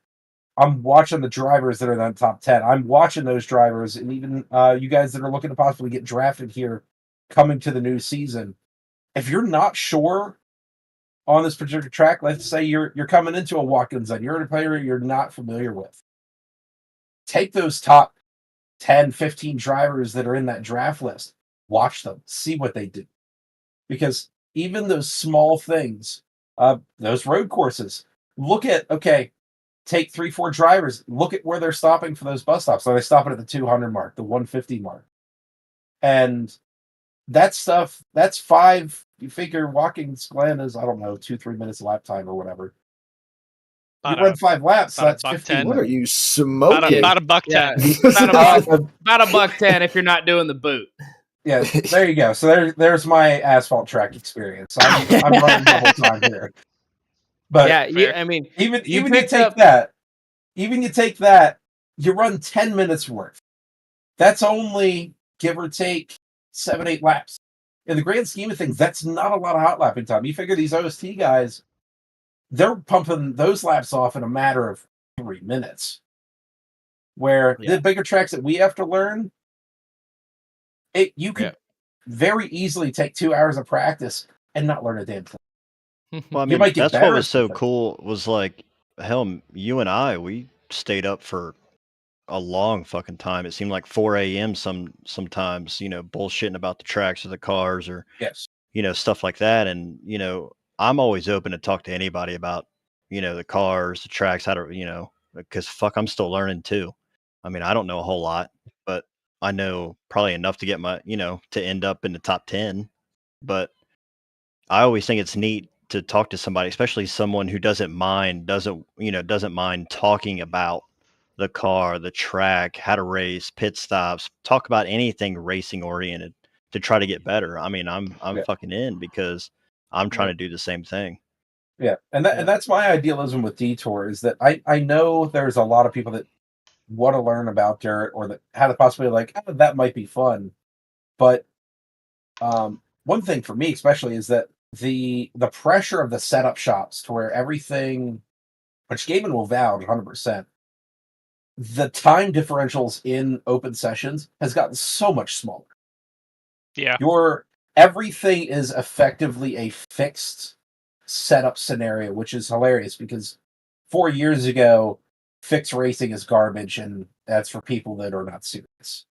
I'm watching the drivers that are in the top 10. I'm watching those drivers, and even you guys that are looking to possibly get drafted here coming to the new season. If you're not sure on this particular track, let's say you're coming into a Watkins and you're in a player you're not familiar with. Take those top 10, 15 drivers that are in that draft list. Watch them. See what they do. Because even those small things, those road courses, look at, take 3-4 drivers, look at where they're stopping for those bus stops. Are they stopping at the 200 mark, the 150 mark? And that stuff, that's 5. You figure Watkins Glen is, I don't know, 2-3 minutes lap time or whatever. You run 5 laps, so that's 15 What are minutes. you smoking? About a buck Yeah, 10. about a buck 10 if you're not doing the boot. Yeah, there you go. So there's my asphalt track experience. I'm running double time here. But yeah, I mean, even you you picked take up that, you run 10 minutes worth. That's only, give or take, 7-8 laps. In the grand scheme of things, that's not a lot of hot lapping time. You figure these OST guys, they're pumping those laps off in a matter of 3 minutes. Where the bigger tracks that we have to learn, you could very easily take 2 hours of practice and not learn a damn thing. Well, I You mean, might get that's better what was at so something. cool was like, hell, you and I, we stayed up for a long fucking time. It seemed like 4 a.m. sometimes, bullshitting about the tracks or the cars or, Yes. Stuff like that. And, I'm always open to talk to anybody about, the cars, the tracks, how to, because fuck, I'm still learning too. I mean, I don't know a whole lot, but I know probably enough to get my, to end up in the top 10. But I always think it's neat to talk to somebody, especially someone who doesn't mind talking about the car, the track, how to race, pit stops, talk about anything racing oriented to try to get better. I mean, I'm fucking in because I'm trying to do the same thing. Yeah, and that's my idealism with Detour is that I know there's a lot of people that want to learn about dirt or that had the possibility like, oh, that might be fun. But one thing for me especially is that the pressure of the setup shops to where everything, which Gaiman will vouch 100%, the time differentials in open sessions has gotten so much smaller. Yeah. Everything is effectively a fixed setup scenario, which is hilarious because 4 years ago, fixed racing is garbage and that's for people that are not serious.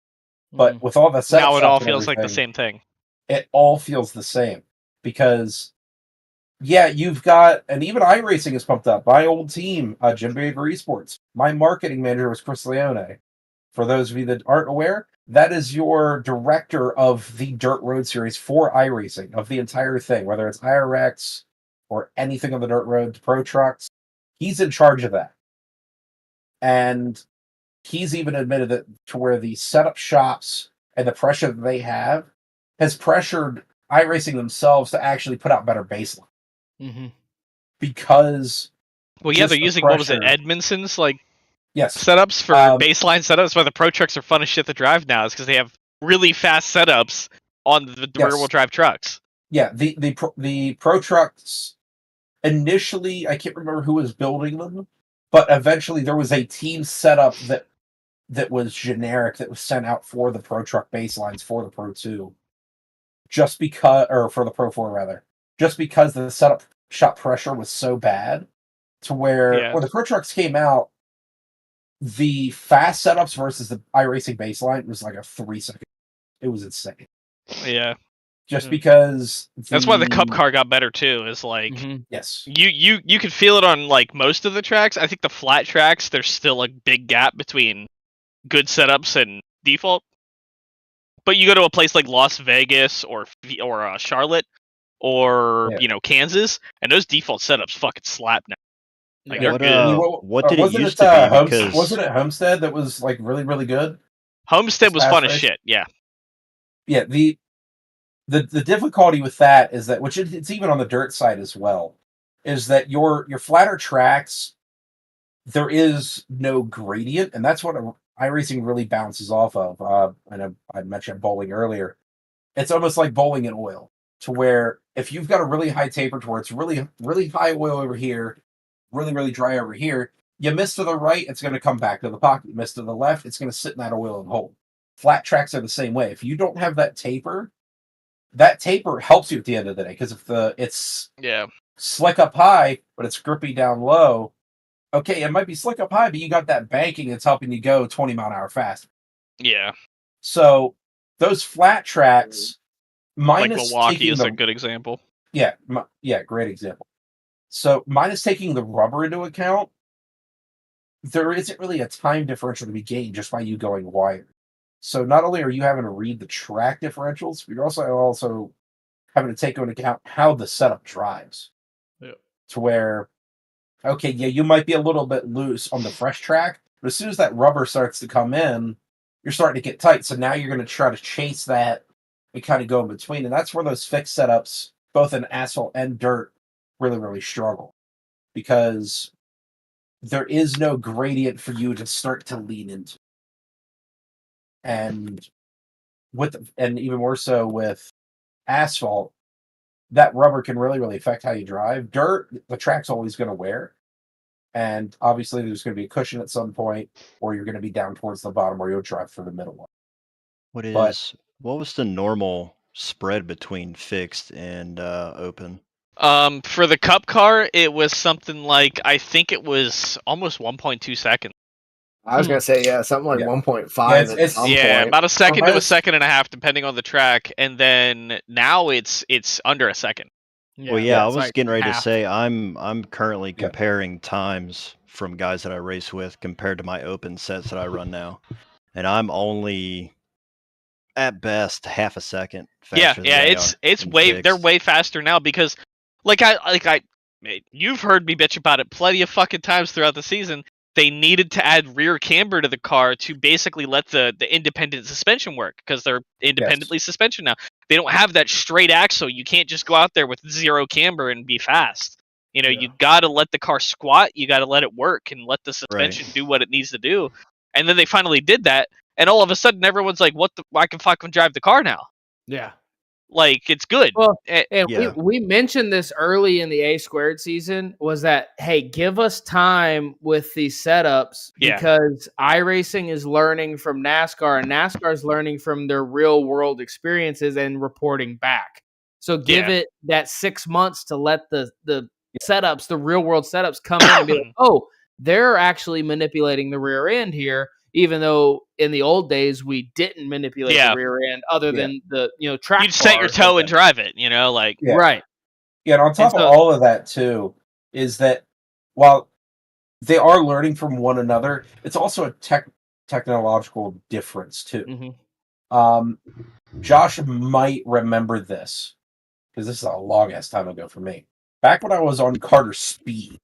But with all the setup Now it shops all and feels like the everything, same thing. it all feels the same because you've got, and even iRacing is pumped up. My old team, Jim Baver Esports, my marketing manager was Chris Leone. For those of you that aren't aware, that is your director of the Dirt Road series for iRacing, of the entire thing, whether it's IRX or anything on the Dirt Road, Pro Trucks. He's in charge of that. And he's even admitted that to where the setup shops and the pressure that they have has pressured iRacing themselves to actually put out better baseline. Mm-hmm. Because they're using what was it, Edmondson's setups for baseline setups. Why the Pro Trucks are fun as shit to drive now is because they have really fast setups on the rear wheel drive trucks. Yeah, the Pro Trucks initially, I can't remember who was building them, but eventually there was a team setup that was generic that was sent out for the Pro Truck baselines for the Pro 2, just because, or for the Pro 4 rather, just because the setup shop pressure was so bad to where when the Pro Trucks came out, the fast setups versus the iRacing baseline was like a 3-second. It was insane. Yeah. Just because that's why the Cup car got better too. Is yes, you could feel it on most of the tracks. I think the flat tracks there's still a big gap between good setups and default. But you go to a place like Las Vegas or Charlotte or Kansas, and those default setups fucking slap now. They're good. What did it used to be? Because wasn't it Homestead that was really really good? Homestead was fun as shit. Yeah. Yeah. The difficulty with that is that, which it's even on the dirt side as well, is that your flatter tracks, there is no gradient, and that's what iRacing really bounces off of. I know I mentioned bowling earlier. It's almost like bowling in oil, to where if you've got a really high taper to where it's really really high oil over here, really really dry over here, you miss to the right, it's going to come back to the pocket. You miss to the left, it's going to sit in that oil and hold. Flat tracks are the same way. If you don't have that taper helps you at the end of the day, because if it's slick up high but it's grippy down low, okay, it might be slick up high, but you got that banking that's helping you go 20 mile an hour faster. Yeah. So those flat tracks, minus Milwaukee is a good example. Yeah, great example. So minus taking the rubber into account, there isn't really a time differential to be gained just by you going wired. So not only are you having to read the track differentials, but you're also having to take into account how the setup drives. Yeah. To where, okay, yeah, you might be a little bit loose on the fresh track, but as soon as that rubber starts to come in, you're starting to get tight. So now you're going to try to chase that and kind of go in between. And that's where those fixed setups, both in asphalt and dirt, really, really struggle. Because there is no gradient for you to start to lean into. And even more so with asphalt, that rubber can really, really affect how you drive. Dirt, the track's always going to wear. And obviously there's going to be a cushion at some point, or you're going to be down towards the bottom where you'll drive for the middle one. What was the normal spread between fixed and open? For the Cup car, it was something like, I think it was almost 1.2 seconds. I was gonna say something like 1.5 at some point. About a second to a second and a half, depending on the track, and then now it's under a second. I was getting ready to say I'm currently comparing times from guys that I race with compared to my open sets that I run now, and I'm only at best half a second faster. It's way they're way faster now because you've heard me bitch about it plenty of fucking times throughout the season. They needed to add rear camber to the car to basically let the independent suspension work because they're independently suspension now. They don't have that straight axle. You can't just go out there with zero camber and be fast. You got to let the car squat. You got to let it work and let the suspension do what it needs to do. And then they finally did that. And all of a sudden, everyone's like, I can fucking drive the car now. Yeah. Like, it's good. Well, and we mentioned this early in the A squared season was that, hey, give us time with these setups because iRacing is learning from NASCAR and NASCAR is learning from their real world experiences and reporting back. So give it that 6 months to let the setups, the real world setups come in and be like, oh, they're actually manipulating the rear end here. Even though in the old days we didn't manipulate the rear end, other than the track. You'd set your toe and drive it, right. Yeah, and on top of all of that too, is that while they are learning from one another, it's also a technological difference too. Mm-hmm. Josh might remember this because this is a long ass time ago for me. Back when I was on Carter Speed,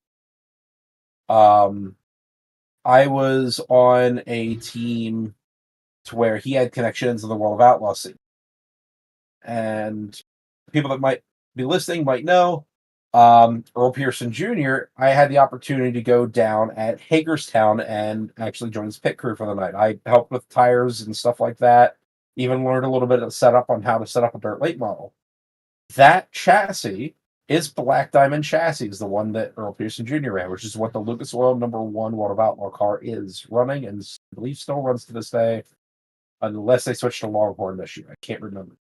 I was on a team to where he had connections in the World of Outlaw scene. And people that might be listening might know, Earl Pearson Jr., I had the opportunity to go down at Hagerstown and actually join his pit crew for the night. I helped with tires and stuff like that, even learned a little bit of setup on how to set up a dirt late model. That chassis is Black Diamond chassis, is the one that Earl Pearson Jr. ran, which is what the Lucas Oil #1 World of Outlaw car is running, and I believe still runs to this day, unless they switched to Longhorn this year. I can't remember.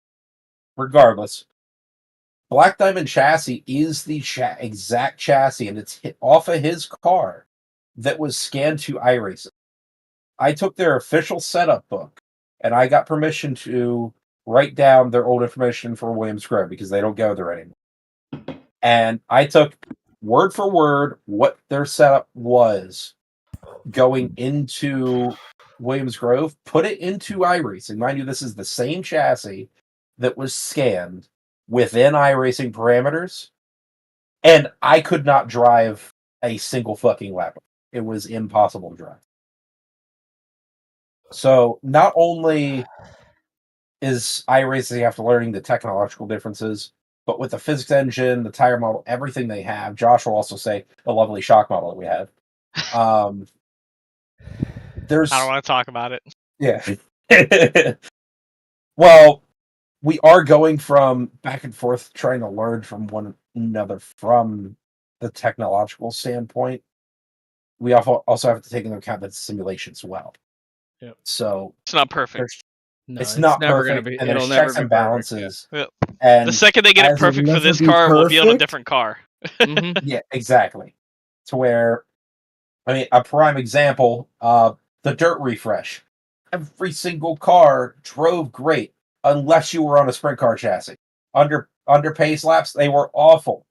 Regardless, Black Diamond chassis is the exact chassis, and it's off of his car that was scanned to iRacing. I took their official setup book, and I got permission to write down their old information for Williams Grove because they don't go there anymore. And I took word for word what their setup was going into Williams Grove, put it into iRacing. Mind you, this is the same chassis that was scanned within iRacing parameters, and I could not drive a single fucking lap. It was impossible to drive. So not only is iRacing after learning the technological differences, but with the physics engine, the tire model, everything they have, Josh will also say the lovely shock model that we have. There's I don't want to talk about it. Yeah. Well, we are going from back and forth trying to learn from one another from the technological standpoint. We also have to take into account that it's simulation as well. Yep. So it's not perfect. No, it's not never perfect, gonna be. And It'll there's never checks be and perfect, balances. Yeah. And the second they get it perfect for this car, we'll be on a different car. Mm-hmm. Yeah, exactly. To where, I mean, a prime example, the dirt refresh. Every single car drove great, unless you were on a sprint car chassis. Under pace laps, they were awful.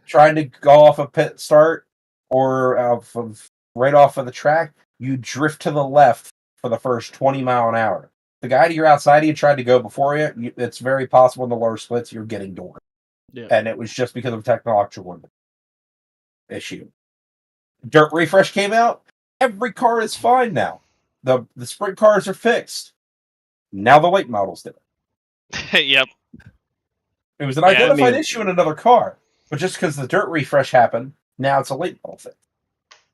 Trying to go off a pit start or right off of the track, you drift to the left for the first 20 mile an hour. the guy to your outside you tried to go before you, it's very possible in the lower splits you're getting doored. Yeah. And it was just because of a technological issue. Dirt Refresh came out. Every car is fine now. The sprint cars are fixed. Now the late models did it. Yep. It was an identified issue in another car, but just because the Dirt Refresh happened, now it's a late model thing.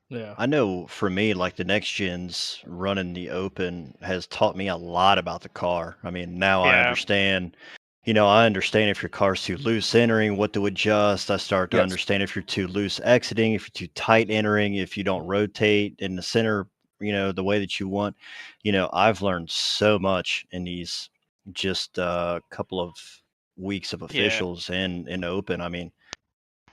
Yeah. I know for me, like the next gens running the open has taught me a lot about the car. I mean, now I understand. I understand if your car's too loose entering, what to adjust. I start to understand if you're too loose exiting, if you're too tight entering, if you don't rotate in the center, the way that you want. I've learned so much in these just a couple of weeks of officials in open. I mean,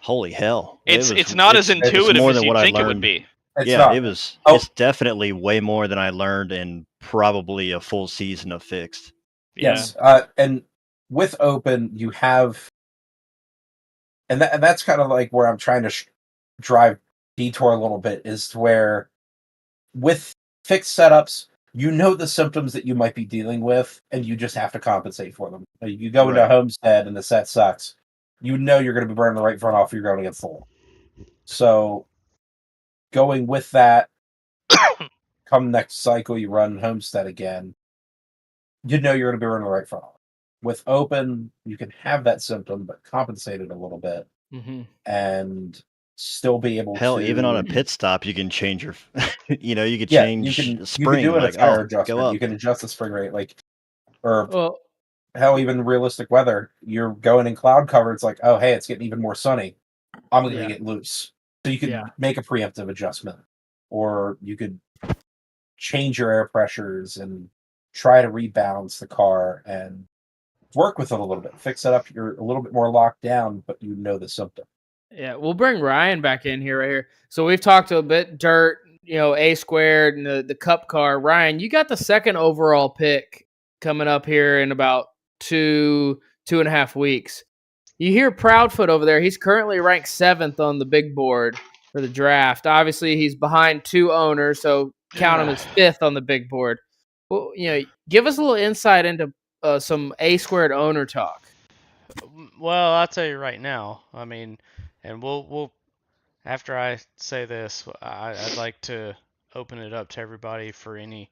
holy hell. It's not as intuitive as you think it would be. It's definitely way more than I learned in probably a full season of fixed. Yes. And with open, you have, and that's kind of like where I'm trying to drive Detour a little bit, is to where with fixed setups, you know the symptoms that you might be dealing with, and you just have to compensate for them. You go into Homestead and the set sucks. You know you're going to be burning the right front off, you're going to get full. So going with that, come next cycle, you run Homestead again, you know you're going to be running the right front off. With open, you can have that symptom, but compensate it a little bit, and still be able to. Hell, even on a pit stop, you can change your. You could change the spring. You can do like, a tire adjustment. You can adjust the spring rate, hell, even realistic weather. You're going in cloud cover. It's like, oh, hey, it's getting even more sunny. I'm going to get loose. So you could make a preemptive adjustment, or you could change your air pressures and try to rebalance the car and work with it a little bit. Fix it up. You're a little bit more locked down, but you know the symptom. Yeah, we'll bring Ryan back in here right here. So we've talked a bit dirt, A squared and the cup car. Ryan, you got the second overall pick coming up here in about 2.5 weeks. You hear Proudfoot over there. He's currently ranked 7th on the big board for the draft. Obviously, he's behind 2 owners, so count him as 5th on the big board. Well, give us a little insight into some A squared owner talk. Well, I'll tell you right now. I mean, and we'll after I say this, I'd like to open it up to everybody for any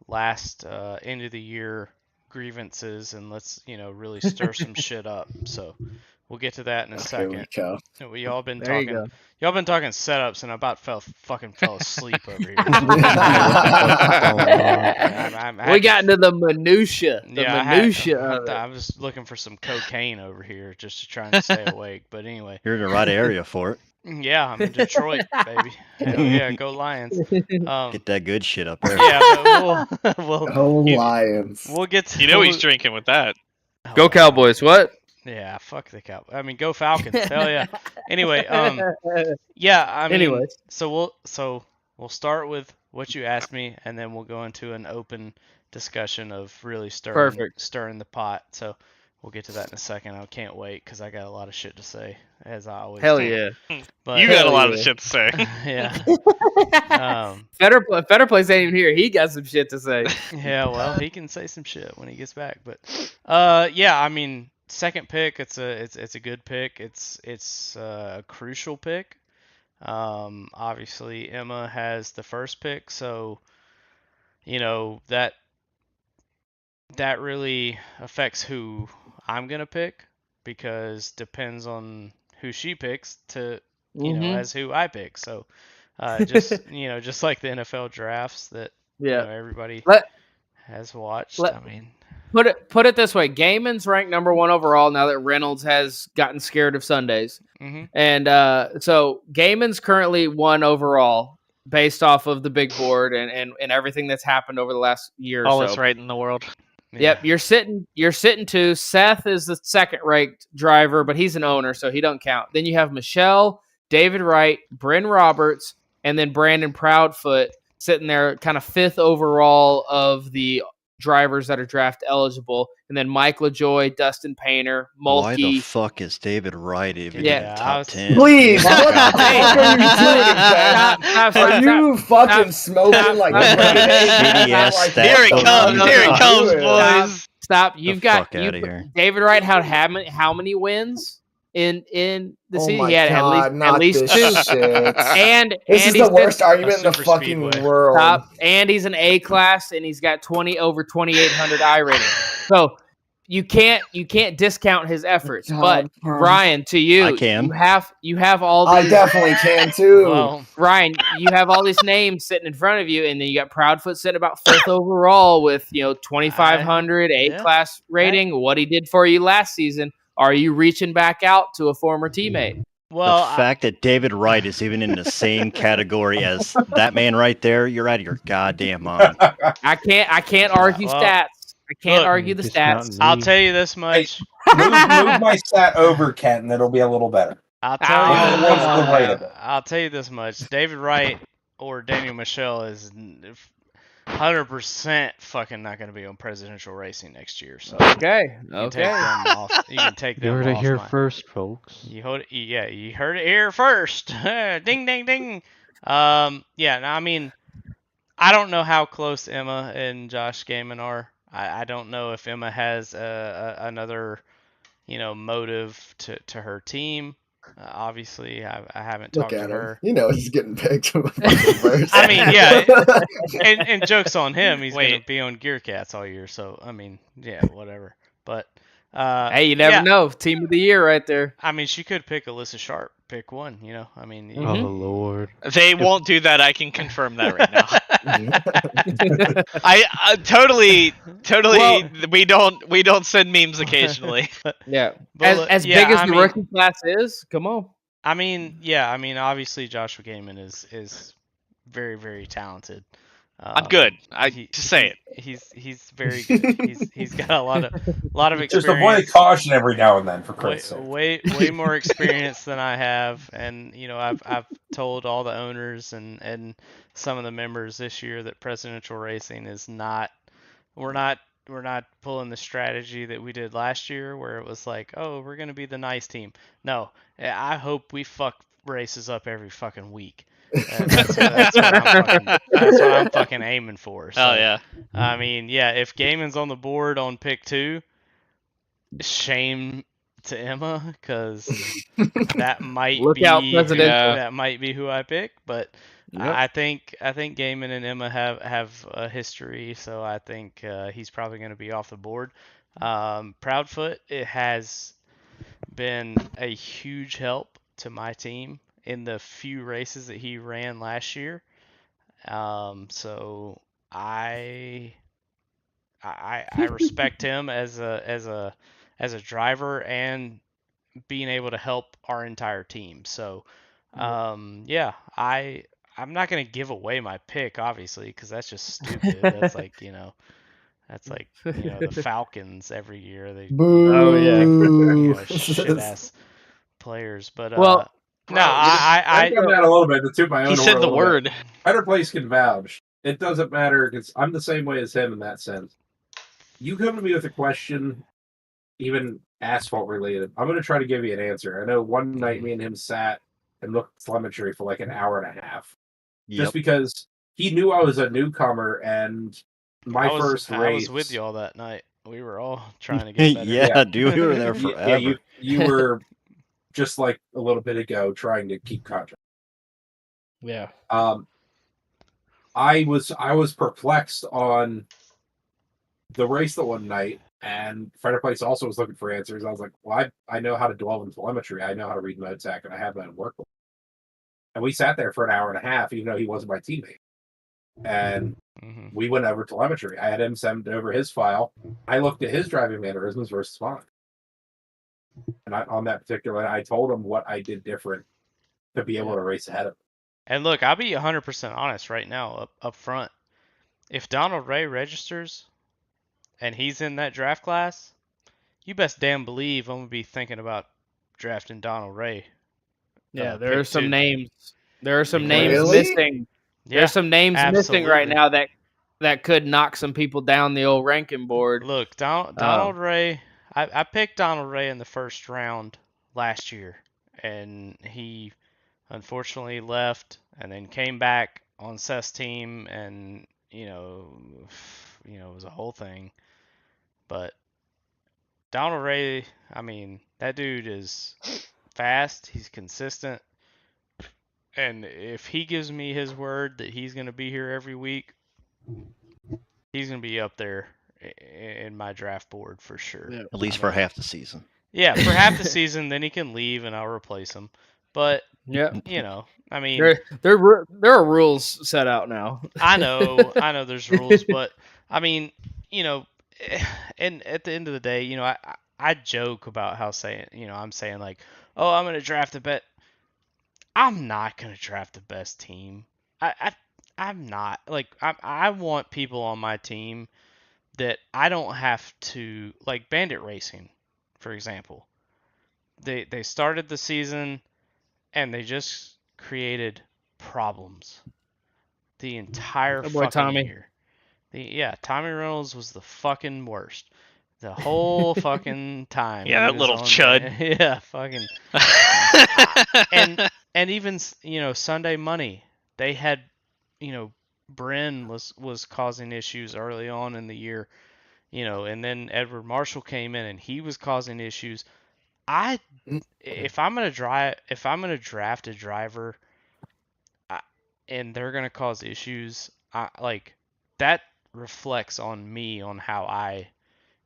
last end of the year grievances, and let's really stir some shit up. So we'll get to that in a second. Y'all been talking setups, and I about fucking fell asleep over here. We got into the minutia. I was looking for some cocaine over here just to try and stay awake. But anyway, you're in the right area for it. Yeah, I'm in Detroit, baby. Hell yeah, go Lions. Get that good shit up there. Yeah, but Lions. We'll get to. He's drinking with that. Go Cowboys! What? Yeah, fuck the Cowboys. I mean, go Falcons. Hell yeah. Anyway, yeah. I mean, so we'll start with what you asked me, and then we'll go into an open discussion of really stirring the pot. So we'll get to that in a second. I can't wait because I got a lot of shit to say, as I always do. Yeah. But, you got a lot of shit to say. Yeah. Feder Place ain't even here. He got some shit to say. Yeah, well, he can say some shit when he gets back. But yeah, I mean, second pick, it's a good pick. It's a crucial pick. Obviously Emma has the first pick, so that really affects who I'm gonna pick, because depends on who she picks to as who I pick. So just just like the NFL drafts that everybody has watched. I mean, put it this way: Gaiman's ranked number 1 overall now that Reynolds has gotten scared of Sundays, and so Gaiman's currently 1 overall based off of the big board and everything that's happened over the last year. All is right in the world. Yeah. Yep, you're sitting 2. Seth is the second-ranked driver, but he's an owner, so he don't count. Then you have Michelle, David Wright, Bryn Roberts, and then Brandon Proudfoot sitting there, kind of 5th overall of the drivers that are draft eligible, and then Mike LaJoy, Dustin Painter, Why the Mulkey. fuck is David Wright even Yeah, in the I top was- 10? Please, Dear what the God. fuck are you doing, Ken? Are you fucking smoking like stop, grade A? Shitty ass Like, stat Here it what the comes. fuck Here are it you comes, doing? boys. Stop! You've The got fuck outta here. David Wright had how many wins in the Oh season? my He had god, at not least this 2. shit. And This is he's the worst argument in the super fucking speedway. world. top, and he's an A class, and he's got 20 over 2,800 I rating. So you can't discount his efforts. God, But Ryan, to you, I can. you have all I these. definitely can too. Well, Ryan, you have all these names sitting in front of you, and then you got Proudfoot sitting about 5th overall with 2,500 A class rating. What he did for you last season. Are you reaching back out to a former teammate? well, The fact that David Wright is even in the same category as that man right there, you're out of your goddamn mind. I can't argue well, stats. I can't look, argue the discounting stats. me. I'll tell you this much. Move my stat over, Kent, and it'll be a little better. I'll tell Oh, you. come on now. I'll tell you this much. David Wright or Daniel Michelle is 100% fucking not going to be on presidential racing next year. So Okay. you can take them off. You can take You them heard it off here my- first, folks. You heard it here first. Ding ding ding. Yeah. No, I mean, I don't know how close Emma and Josh Gaiman are. I don't know if Emma has another motive to her team. Obviously, I haven't Look talked at to him. her. You know he's getting picked for the fucking first. I mean, yeah, and joke's on him. He's Wait. gonna be on Gear Cats all year. So I mean, yeah, whatever. But Hey, you never yeah, know. Team of the year right there. I mean, she could pick Alyssa Sharp. Pick one. I mean, Mhm. Oh Lord. They won't do that. I can confirm that right now. I totally. Well- we don't send memes occasionally. Yeah. But As yeah, big as I the mean- rookie class is, come on. I mean, yeah. I mean, obviously, Joshua Gaiman is very, very talented. I'm good. Just say it. He's very good. He's got a lot of Just experience. a point of caution every now and then, for Christ's sake. way more experience than I have, and I've told all the owners and some of the members this year that presidential racing is not. We're not pulling the strategy that we did last year, where it was like, oh, we're gonna be the nice team. No, I hope we fuck races up every fucking week. That's what I'm fucking aiming for. So, Oh yeah. I mean, yeah, if Gaiman's on the board on pick 2, shame to Emma, because that might Look out, presidential. that might be who I pick. But Yep. I think Gaiman and Emma have a history, so I think he's probably going to be off the board. Proudfoot, it has been a huge help to my team in the few races that he ran last year. So I respect him as a driver and being able to help our entire team. So yeah, I'm not gonna give away my pick, obviously, because that's just stupid. That's like the Falcons every year. They Boo. shit ass players. But Well, no, I've done that a little bit to toot my own He said horn a the little word. bit. Better Place can vouch. It doesn't matter because I'm the same way as him in that sense. You come to me with a question, even asphalt related, I'm going to try to give you an answer. I know one night me and him sat and looked at telemetry for like an hour and a half, just because he knew I was a newcomer and my first race. I was with you all that night. We were all trying to get better. Yeah, dude, we were there forever. Yeah, you were just like a little bit ago trying to keep contract. Yeah. I was perplexed on the race the one night, and Frederick Place also was looking for answers. I was like, well, I know how to dwell in telemetry. I know how to read MoTac, and I have that in work. And we sat there for an hour and a half, even though he wasn't my teammate. And we went over telemetry. I had him send over his file. I looked at his driving mannerisms versus mine. And on that particular, I told him what I did different to be able to race ahead of him. And look, I'll be 100% honest right now up front. If Donald Ray registers and he's in that draft class, you best damn believe I'm going to be thinking about drafting Donald Ray. Yeah, there are pick some 2. names. There are some names Really? missing. Yeah, There's some names missing right absolutely. now that could knock some people down the old ranking board. Look, Donald Ray. I picked Donald Ray in the first round last year, and he unfortunately left, and then came back on Seth's team, and it was a whole thing. But Donald Ray, I mean, that dude is fast. He's consistent. And if he gives me his word that he's going to be here every week, he's going to be up there in my draft board for sure. Yeah. At least for half the season. Yeah, for half the season, then he can leave and I'll replace him. But, Yeah, I mean... There are rules set out now. I know there's rules, but, I mean, and at the end of the day, I joke about how I'm saying like, oh, I'm going to draft the bet. I'm not going to draft the best team. I'm not. Like, I want people on my team that I don't have to, like Bandit Racing, for example. They started the season and they just created problems the entire fucking Tommy. year. Tommy Reynolds was the fucking worst. The whole fucking time. Yeah, that little chud. Yeah, fucking. and even Sunday Money, they had, Bryn was causing issues early on in the year, and then Edward Marshall came in and he was causing issues. If I'm gonna draft a driver, and they're gonna cause issues, that reflects on me on how I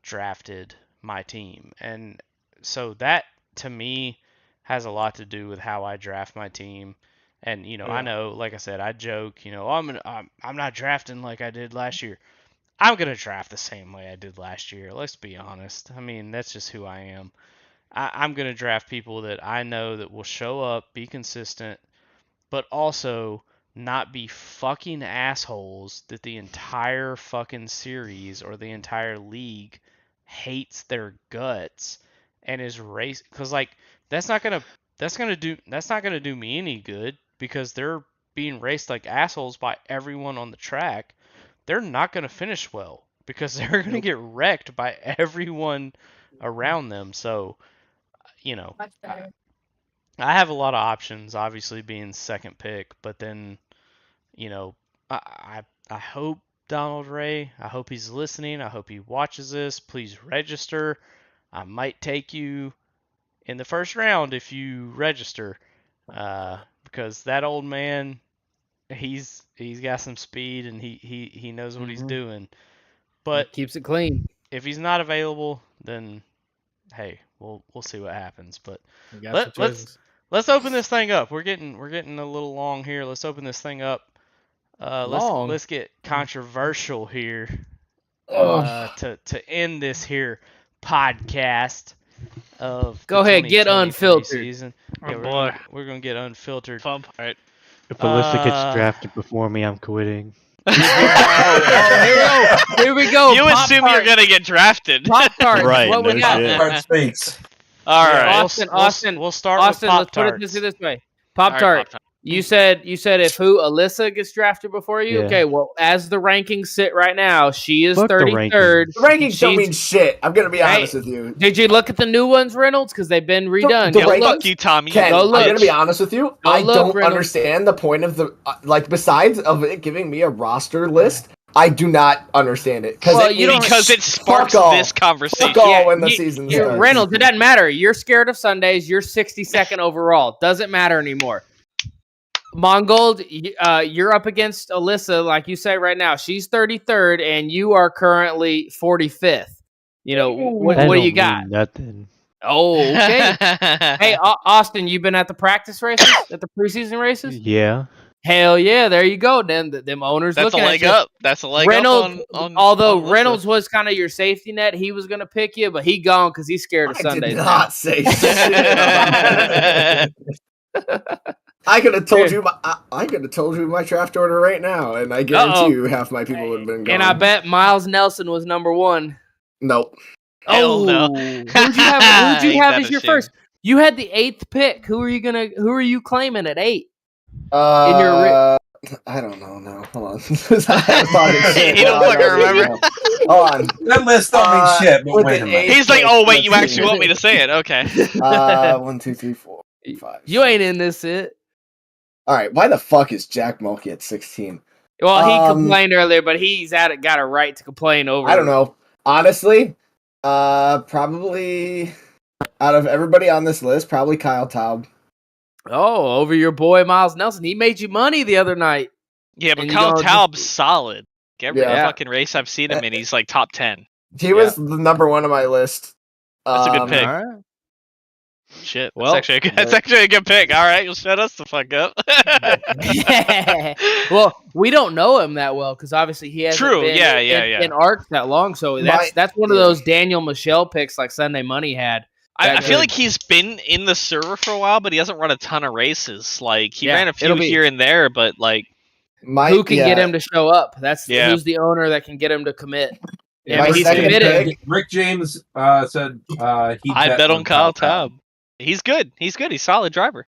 drafted my team, and so that to me has a lot to do with how I draft my team. And I know, like I said, I joke, I'm not drafting like I did last year. I'm gonna draft the same way I did last year. Let's be honest. I mean, that's just who I am. I'm gonna draft people that I know that will show up, be consistent, but also not be fucking assholes that the entire fucking series or the entire league hates their guts and is race, because that's not gonna do me any good, because they're being raced like assholes by everyone on the track. They're not gonna finish well because they're gonna get wrecked by everyone around them. So I have a lot of options, obviously being second pick, but then I hope Donald Ray, I hope he's listening. I hope he watches this. Please register. I might take you in the first round if you register, because that old man, he's got some speed and he knows what he's doing. But He keeps it clean. if he's not available, then hey, we'll see what happens. But You got some choices. let's open this thing up. We're getting a little long here. Let's open this thing up. Let's get controversial here to end this here podcast of Go the ahead, get 2023 unfiltered. season. Oh, Yeah, boy. we're gonna get unfiltered. Fun part. If Alyssa gets drafted before me, I'm quitting. Here we go. You assume you're gonna get drafted. Pop-Tarts. Right, What we no got? shit. Hard speaks. All right. Austin, We'll start Austin, with let's put Pop-Tarts. it this way. All right, Pop-Tart. Pop-Tart. You said if Alyssa gets drafted before you? Yeah. Okay, well, as the rankings sit right now, she is Fuck the 33rd. The rankings don't She's- mean shit. I'm gonna be Hey, honest with you. Did you look at the new ones, Reynolds? Because they've been redone. The Yeah, Go rankings- look. fuck you, Tommy. Ken, Go I'm look. gonna be honest with you. Go I look, don't Reynolds. understand the point of the besides of it giving me a roster list. I do not understand it Well, you don't- Because it sparks Fuck all. this conversation. Fuck all Yeah, when the you- season you- starts. Reynolds, it doesn't matter. You're scared of Sundays. You're 62nd overall. Doesn't matter anymore. Mongold, you're up against Alyssa, like you say right now. She's 33rd, and you are currently 45th. What That do you don't got? mean nothing. Oh, okay. Hey, Austin, you been at the practice races, at the preseason races? Yeah. Hell yeah, there you go. Then them owners That's a looking leg at you. up. That's a leg Reynolds, up on although on Alyssa. Reynolds was kind of your safety net, he was gonna pick you, but he gone because he's scared of I Sundays. did not say shit about it. I could have told you. I could have told you my draft order right now, and I guarantee Uh-oh. you half my people would have been gone. And I bet Miles Nelson was number one. Nope. Hell no. Who'd you have Ain't that as a your shame. first? You had the 8th pick. Who are you claiming at 8? In your I don't know now. Hold on. I'm talking shit. He don't fucking remember. Hold on. That list don't mean shit, but with wait the a minute. eight- He's like, oh wait, you Let's actually see. want me to say it? Okay. 1, 2, 3, 4, 5. You ain't in this it. All right. Why the fuck is Jack Mulkey at 16? Well, he complained earlier, but he's got a right to complain over. I don't know. Honestly, probably out of everybody on this list, probably Kyle Taub. Oh, over your boy Miles Nelson. He made you money the other night. Yeah, but And you Kyle don't Taub's solid. Every Yeah. fucking race I've seen him in, he's like top 10. He was the number one on my list. That's a good pick. All right. Shit, Well, that's actually a good pick. All right, you'll shut us the fuck up. Well, we don't know him that well because obviously he hasn't True, been yeah. in ARC that long. So that's one of those Daniel Michelle picks like Sunday Money had. I feel like he's been in the server for a while, but he hasn't run a ton of races. Like he ran a few here and there, but like who can get him to show up? That's Yeah. who's the owner that can get him to commit. Yeah, If he's committed. Rick James said I bet on Kyle Taub. He's good. He's good. He's a solid driver.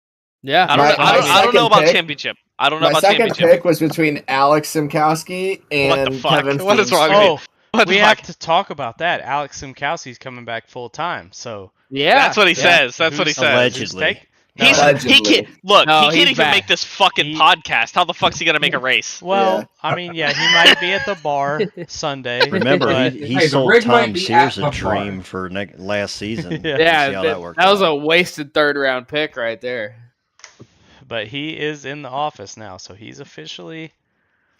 Yeah. I don't know. I don't know about second pick- championship. I don't know My about second championship. pick was between Alex Simkowski and What the fuck? Kevin What is Feast. wrong with you? Oh, What the we fuck? have to talk about that. Alex Simkowski's coming back full time, so Yeah. That's what he says. That's what he says. Allegedly. who's He can't look. No, he can't he's even back. make this fucking podcast. How the fuck's he gonna make a race? Well, Yeah. I mean, yeah, he might be at the bar Sunday. Remember, but, he Hey, the sold rig might Tom be Sears at a the bar. dream for last season. Yeah. Yeah, See how that worked that was out. a wasted third round pick right there. but he is in the office now, so he's officially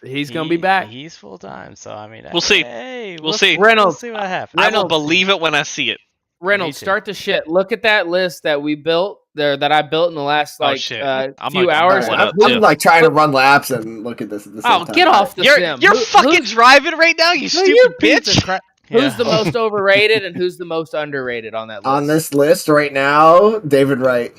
He's gonna be back. He's full time, so I mean, We'll see. Hey, We'll see. Reynolds, We'll see what happens. I will Reynolds. believe it when I see it. Reynolds, Me too. start the shit. Look at that list that we built there, that I built in the last Oh, shit. I'm few gonna hours. pull it I'm, up, I'm too. like trying to run laps and look at this at the same Oh, time. get off the sim. You're fucking who's- driving right now, you who stupid you piece of bitch. crap? Yeah. Who's the most overrated and who's the most underrated on that list? On this list right now, David Wright.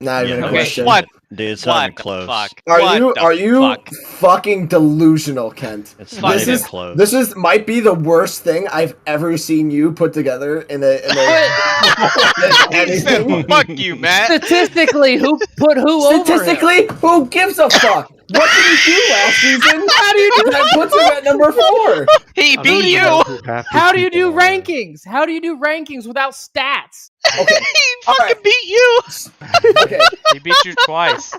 Not even a Okay, question. What? Dude, it's not What even the close. fuck? Are What you the fuck? fucking delusional, Kent? It's Fuck not This even is close. this is might be the worst thing I've ever seen you put together in a He said, anything. fuck you, Matt. Statistically, who put who over him? Statistically, who gives a fuck? What did he do last season? How do you do that? Puts him at number 4. He I don't beat even you. know who half these How do you do people are. rankings? How do you do rankings without stats? Okay, He All fucking right. beat you. okay. He beat you twice.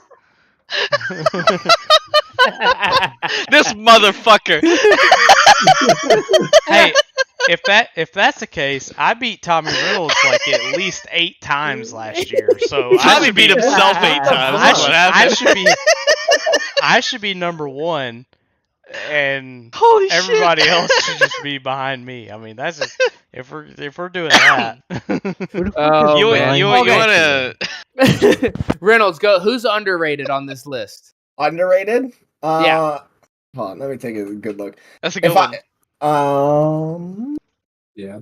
This motherfucker. Hey, if that's the case, I beat Tommy Reynolds like at least 8 times last year. So Tommy beat himself 8 times. I That's what happened. I should be number 1, and Holy everybody shit. else should just be behind me. I mean, that's just if we're doing that. Oh, You man. you Okay. wanna? Reynolds, go. Who's underrated on this list? Underrated? Yeah. Hold on, let me take a good look. That's a good If one. Yeah.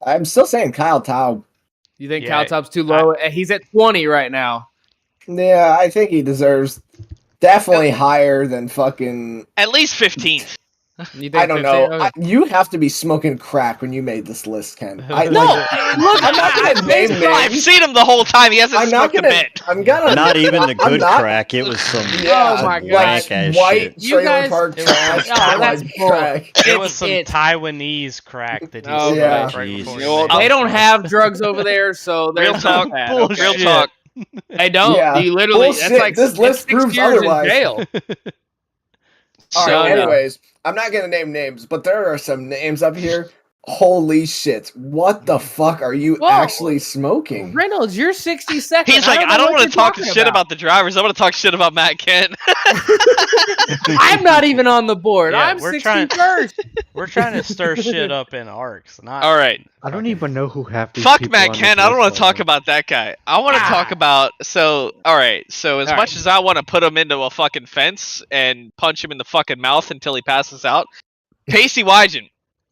I'm still saying Kyle Taub. You think Yeah, Kyle Taub's too low? He's at 20 right now. Yeah, I think he deserves definitely higher than fucking. At least 15th. You think I don't 15? know. Okay. You have to be smoking crack when you made this list, Ken. I, No, like, I'm not gonna name I've names. seen him the whole time. He hasn't I'm not smoked a gonna. bit. I'm gonna. Not even the I'm good not- crack. It was some Yeah, Oh my some God. like whack-ass white shit. You trailer guys- park it was- trash. Oh, that's like bull. crack. It was some It's- Taiwanese crack that he Oh, smoked yeah. right before Jesus. he Well, made they it. don't have drugs over there, so Real there's talk. not that. Bullshit. Real talk. They don't. Yeah. You literally. Bullshit. That's like This list 6 proves years otherwise. in jail. All So, right. Anyways, I'm not gonna name names, but there are some names up here. Holy shit! What the fuck are you Whoa. actually smoking? Reynolds, you're 62nd. He's like, I don't know want what to talk you're shit talking about the drivers. I want to talk shit about Matt Kent. I'm not even on the board. Yeah, I'm we're trying- 61st. We're trying to stir shit up in arcs, not. All right. I don't even know who half these Fuck people Matt on Kent. this I don't want list to talk are. about that guy. I want to talk about. So, all right. So, as All much right. as I want to put him into a fucking fence and punch him in the fucking mouth until he passes out, Pacey Wygen.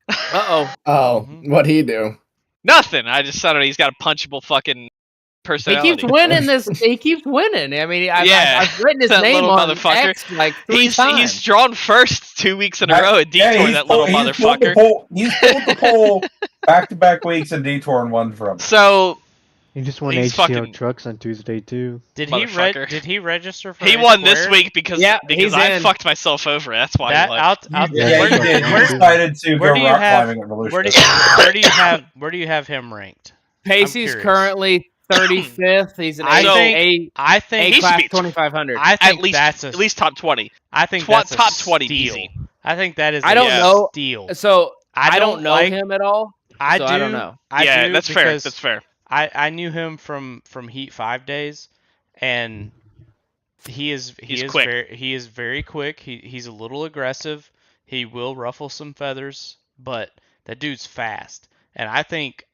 Uh-oh. Oh, what'd he do? Nothing. I don't know. He's got a punchable fucking He personality. keeps winning this. He keeps winning. I mean, I've written his that name little on motherfucker. X like 3 He's times. drawn first 2 weeks in a row at Detour. he's That little pulled motherfucker. He's pulled the pole back-to-back weeks and Detour and won from. So, He just won He's HCL fucking- trucks on Tuesday too. Did Motherfucker. he register for? He A won this Square? week because Yeah, because he's I in. fucked myself over. That's why. That like, Yeah, you did. You decided to where go do you rock have- climbing at Volusia. where do you have him ranked? Pacey's curious. currently 35th. He's an I A think He should class be 2500. I think at least that's at least top 20. I think Twa- that's a top 20 steal. easy. I think that is I a don't know. steal. So I don't don't know like- him at all. I so do. I don't know. I Yeah, do that's fair. because That's fair. I knew him from Heat 5 days, and he's quick. He is very quick. He's a little aggressive. He will ruffle some feathers, but that dude's fast, and I think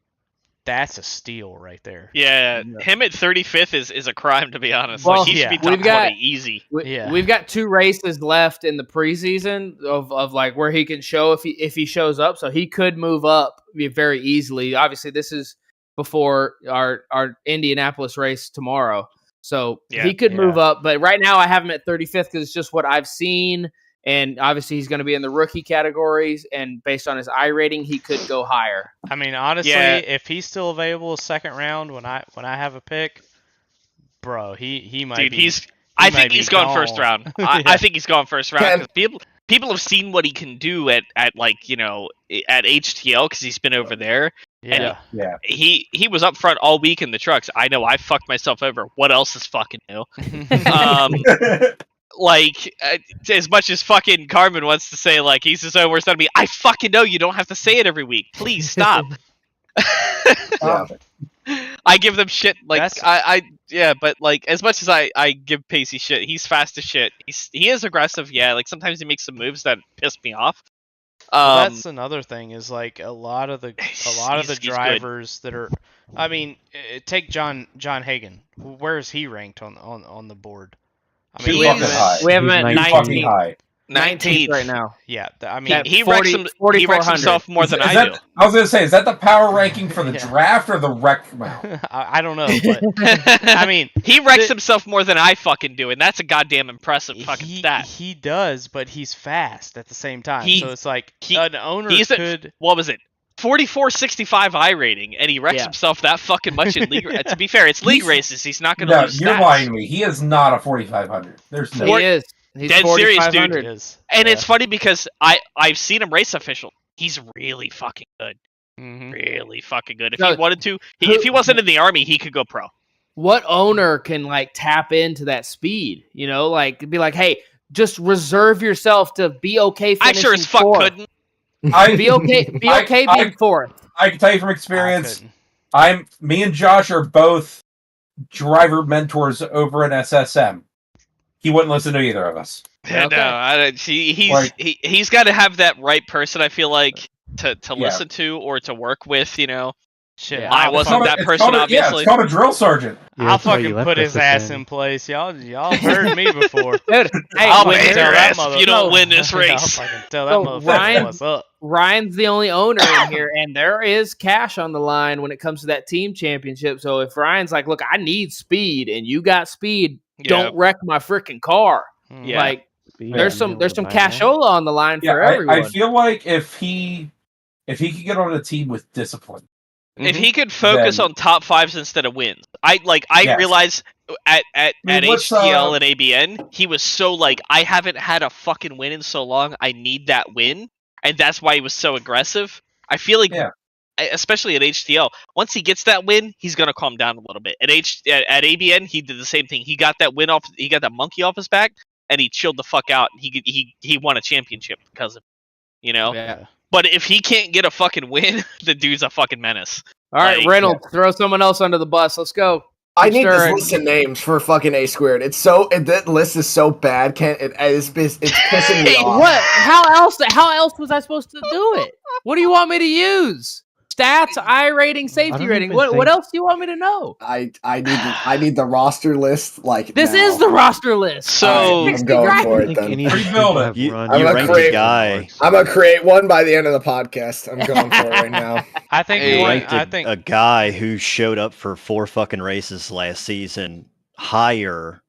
that's a steal right there. Yeah, him at 35th is a crime, to be honest. Well, Like, he should be yeah. top We've got- 20 easy. Yeah. We've got 2 races left in the preseason of like where he can show if he shows up. So he could move up very easily. Obviously, this is before our Indianapolis race tomorrow. So Yeah. he could move up. But right now I have him at 35th because it's just what I've seen. And obviously he's going to be in the rookie categories. And based on his I rating, he could go higher. I mean, honestly, Yeah. if he's still available second round when I have a pick, bro, he might Dude, be. I might think be he's going first gone. round. Yeah. I think he's going first round Ken- because people have seen what he can do at like, you know, at HTL because he's been over there. Yeah. Yeah. He was up front all week in the trucks. I know I fucked myself over. What else is fucking new? Um, like as much as fucking Carmen wants to say like he's his own worst enemy, I fucking know you don't have to say it every week. Please stop. Yeah. I give them shit like That's- yeah, but like as much as I give Pacey shit, he's fast as shit. He is aggressive, yeah. Like sometimes he makes some moves that piss me off. Well, that's another thing is like a lot of the he's good. drivers that are. I mean, take John Hagen. Where is he ranked on the board? I Too mean, fucking high. We have him He's at nice. Too fucking 19th. high. 19th right now. yeah. I mean, At He 40 wrecks 4,400. himself more than Is I that, do. I was gonna say, is that the power ranking for the Yeah. draft or the rec mount? I don't know, but I mean, he wrecks the- himself more than I fucking do, and that's a goddamn impressive fucking stat. he does, but he's fast at the same time. He- so it's like he- an owner he's at- could. What was it? 44.65 I rating, and he wrecks Yeah. himself that fucking much in league. To be fair, it's league races. He's not gonna No, lose you're stats. lying to me. He is not a 4,500. There's no. He is. He's Dead serious, dude. 4,500. Is. And Yeah. it's funny because I've seen him race official. He's really fucking good. Mhm. Really fucking good. If No, he wanted to, if he wasn't in the army, he could go pro. What owner can like tap into that speed? You know, like be like, hey, just reserve yourself to be okay I finishing sure as fuck fourth. couldn't. Be okay. Be okay being fourth. I can tell you from I experience. couldn't. Me and Josh are both driver mentors over in SSM. He wouldn't listen to either of us. Okay. No, he's got to have that right person. I feel like to listen to or to work with. You know, Shit, Yeah. I I'll wasn't fuck- that It's person, called obviously. it's called a drill sergeant. Yeah, I'll that's why you fucking left put us his ass then. in place. Y'all heard me before. Dude, hey, I'll when beat they're- your that ass if you don't No. win this I'll race. fucking tell that So, motherfucker Ryan- what's up. Ryan's the only owner in here, and there is cash on the line when it comes to that team championship. So if Ryan's like, look, I need speed, and you got speed, don't wreck my freaking car. Yeah. Like Speed, there's you some know, there's some by now. cashola on the line for Yeah, everyone. I feel like if he could get on a team with discipline. If he could focus Then- on top fives instead of wins, I Yes. realized at mean, what's, HTL and ABN, he was so like, I haven't had a fucking win in so long. I need that win, and that's why he was so aggressive. I feel like, Yeah. especially at HTL, once he gets that win, he's gonna calm down a little bit. At ABN, he did the same thing. He got that win off. He got that monkey off his back, and he chilled the fuck out. He won a championship because of it, you know. Yeah. But if he can't get a fucking win, the dude's a fucking menace. All right, Like- Reynolds, throw someone else under the bus. Let's go. I need Sure. this list of names for fucking A squared. That list is so bad. It's pissing me off. What? How else was I supposed to do it? What do you want me to use? Stats, I rating, safety don't rating. even What think- else do you want me to know? I need the roster list. Like This now. is the roster list. So- I'm 60 going grand. for I it think then. any of these Rebuild people it. have You, run I'm you gonna ranked create- a guy. I'm gonna create one by the end of the podcast. I'm going for it right now. I think Hey, You one- ranked I think a guy who showed up for 4 fucking races last season higher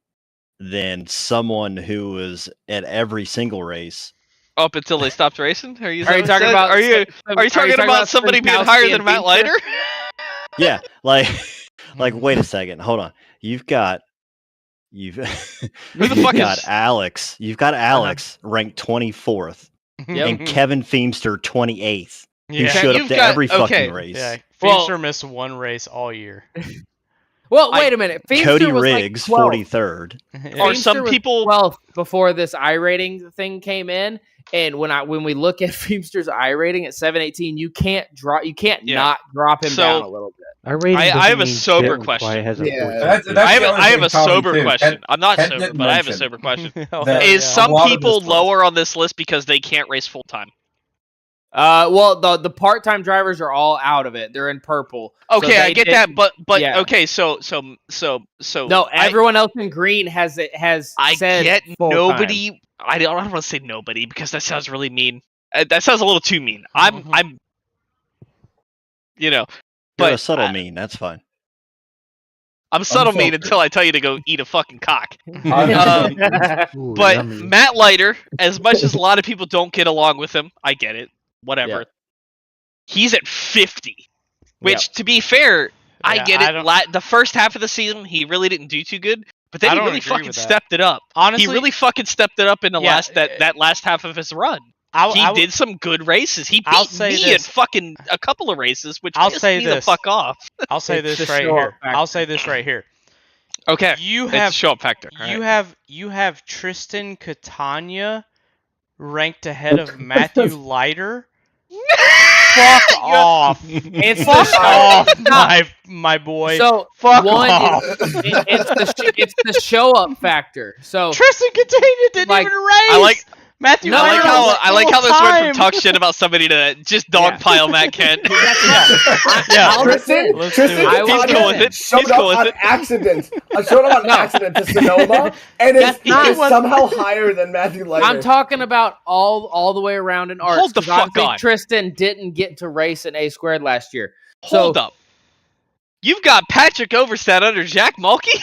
than someone who was at every single race. Up until they stopped racing? Are you Are you talking about? Are you talking about somebody being higher than Matt Leiter? Yeah, like Like, wait a second, hold on. Who the you've fuck got is? Alex. You've got Alex ranked 24th, and Kevin Feemster 28th. Who Yeah. showed up You've to got- every okay. fucking race. Yeah. Well- Feemster missed one race all year. Well, wait a minute. Feemster Cody was Riggs, like 12th. 43rd. Or some Feemster was people- 12th before this iRating thing came in, and when we look at Feemster's iRating at 718, you can't Yeah. not drop him So- down a little bit. I have a sober question. That's I have the a only thing sober too. question. I'm not Ken sober, didn't but I have a mention sober question. that Is a some lot of people this lower on this list because they can't race full time? Well, the part-time drivers are all out of it. They're in purple. So Okay, I they get didn't- that, but yeah. okay, so No, everyone else in green has I said get full-time. nobody. I don't want to say nobody because that sounds really mean. That sounds a little too mean. I'm, you know, You're but a subtle mean. That's fine. I'm subtle mean Unfiltered. until I tell you to go eat a fucking cock. Unfiltered. Ooh, But yummy. Matt Leiter, as much as a lot of people don't get along with him, I get it. Whatever. Yeah. He's at 50, which, to be fair, I Yeah, get I it. don't- The first half of the season, he really didn't do too good, but then I he don't really agree fucking with that. stepped it up. Honestly, He really fucking stepped it up in the Yeah, that last half of his run. He did some good races. He I'll beat say me this. at fucking a couple of races, which I'll pissed say me the this. fuck off. I'll say It's this the right show-up here. factor. I'll say this right here. Okay, You it's a have show up factor. you have Tristan Catania ranked ahead of Matthew Leiter. Fuck off! It's Fuck the off, my boy. So Fuck one, off. it's the show up factor. So Tristan Catania didn't Like, even race. I like- Matthew. No, Leiter was I like how this went full-time. from talk shit about somebody to just dogpile Matt Kent. Yeah. Tristan, Let's Tristan do it. I will He's cool with it. showed He's up cool with on it. accident. I showed up on No. accident to Sonoma, and is That's not what- somehow higher than Matthew Leiter. I'm talking about all the way around in arts. Hold the 'cause fuck obviously on. Tristan didn't get to race in A squared last year. Hold So- up. You've got Patrick Overstat under Jack Mulkey?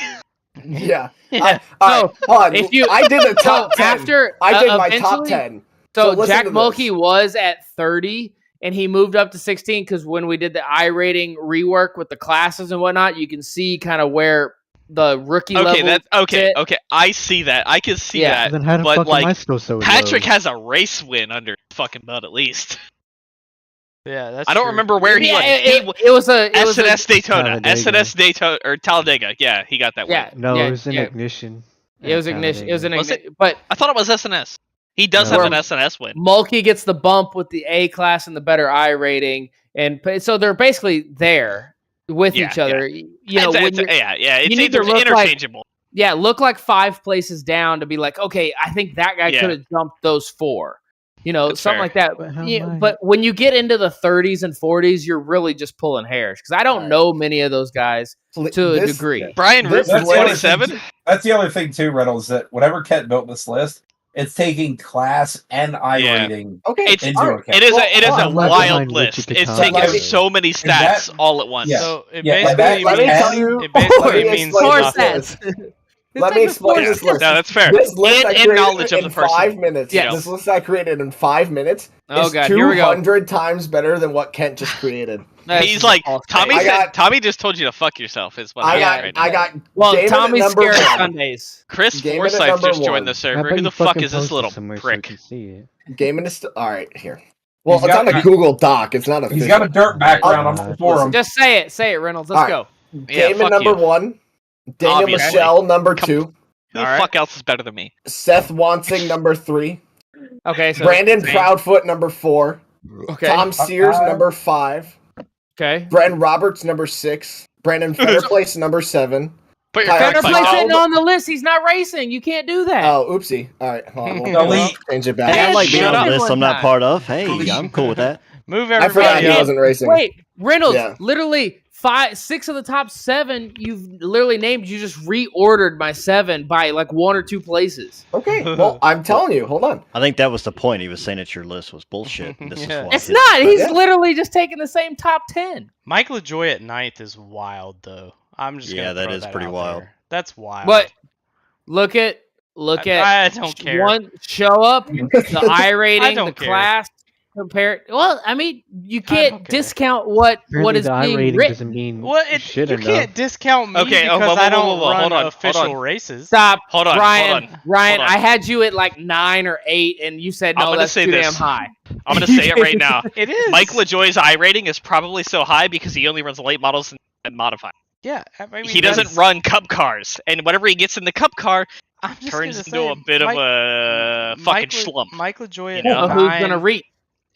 Yeah. Yeah. Hold on. if you- I did the top 10. after I did my top eventually- 10. So listen Jack to this. Mulkey was at 30, and he moved up to 16 because when we did the iRating rework with the classes and whatnot, you can see kind of where the rookie Okay, level. okay. fit. I see that. I can see Yeah. that. Then how the but fuck am I like still so Patrick low? has a race win under his fucking belt at least. Yeah, that's I don't true. remember where he Yeah, went. it was a it was a- SNS Daytona, Talladega. SNS Daytona or Talladega. Yeah, he got that yeah, win. No, yeah, it was an yeah. ignition. It was ignition. It was an Was it? ignition. But I thought it was SNS. He does No. have an SNS win. Mulkey gets the bump with the A class and the better I rating, and so they're basically there with Yeah, each other. You know, It's- when it's- you're- yeah, it's you need to either look like- interchangeable. yeah, look like 5 places down to be like, okay, I think that guy Yeah. could have jumped those 4. You know, That's something fair. like that. But how Yeah, am I- but when you get into the 30s and 40s, you're really just pulling hairs because I don't Right. know many of those guys to a This- degree. Brian Root This for is what I 27. That's the other thing too, Reynolds. That whenever Kent built this list, it's taking class and I Yeah. rating Okay. It's into all right. account. it is Well, a hold on, wild behind list. Richie It's Catania. taking Let me- so many and that- stats all at once. Yeah. So it Yeah, basically let me means tell you- it basically let me means explain Four this nothing. list. Let me explain Yeah. this list. No, that's fair. This list I And created knowledge of in the person. 5 minutes. Yeah. This list I created in 5 minutes Oh is god, here we go. 200 times better than what Kent just created. That's He's like false Tommy take. I said. got- Tommy just told you to fuck yourself. Is what I I got, right now. I got. Well, Damon at Tommy's number scared of 1. Sundays. Chris Game minute Forsyth number just joined 1. the How server. about Who you the fuck fucking is this post it little somewhere so I prick? can see it? Game in the all right here. Well, He's it's on got- a Google Doc. It's not a. He's got a dirt background on Oh, the forum. Just say it, Reynolds. Let's All right. go. Yeah, Damon fuck number you. 1. Daniel Obviously. Michelle number Come- 2. Who the All right. fuck else is better than me? Seth Wansing number 3. Okay, so Brandon same. Proudfoot number 4. Okay, Tom Sears Okay. number 5. okay. Bren Roberts number 6. Brandon Fetterplace number 7. Put your Tyler crack Fetterplace pipe Cloud. isn't on the list. He's not racing. You can't do that. Oh, oopsie. All right, hold on. Delete. Change it Hey, back. I like being shut on up. the list I'm not One part of. Hey, Delete. I'm cool with that. Move I forgot everybody he up. wasn't racing. Wait, Reynolds, Yeah. literally 6 of the top 7 you've literally named. You just reordered my 7 by like 1 or 2 places. Okay, well, I'm telling you. Hold on. I think that was the point. He was saying that your list was bullshit. And this is Yeah. why It's his- not. He's Yeah. literally just taking the same top 10. Mike LaJoy at 9th is wild, though. I'm just Yeah, gonna that throw is pretty out wild. there. That's wild. But look at I don't care. one show up, the I rating, don't the care. class. compare. Well, I mean, you can't okay. discount what Apparently is the I being rating written. doesn't mean Well, shit you enough. can't discount me Okay, because I don't run hold on. official races. Stop, Hold on, Ryan. hold on, Ryan, hold on. I had you at like 9 or 8, and you said I'm no, gonna that's say too this. damn high. I'm gonna say it right now. It is. Mike LaJoy's I rating is probably so high because he only runs late models and modified. Yeah, I mean, He doesn't run cup cars, and whenever he gets in the cup car, I'm just turns gonna into say, a bit Mike, of a fucking schlump. Mike LaJoy you at know? Well, who's gonna 9 reach?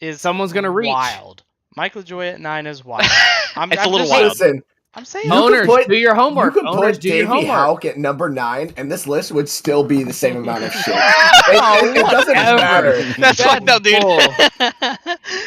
is Someone's gonna reach. wild. Mike LaJoy at 9 is wild. It's a little just- wild. Listen, I'm saying You Owners, could put- do your homework. you could Owners, put do your Davey homework. Hauk at number 9, and this list would still be the same amount of shit. It doesn't Whatever. matter. That's what, no, dude.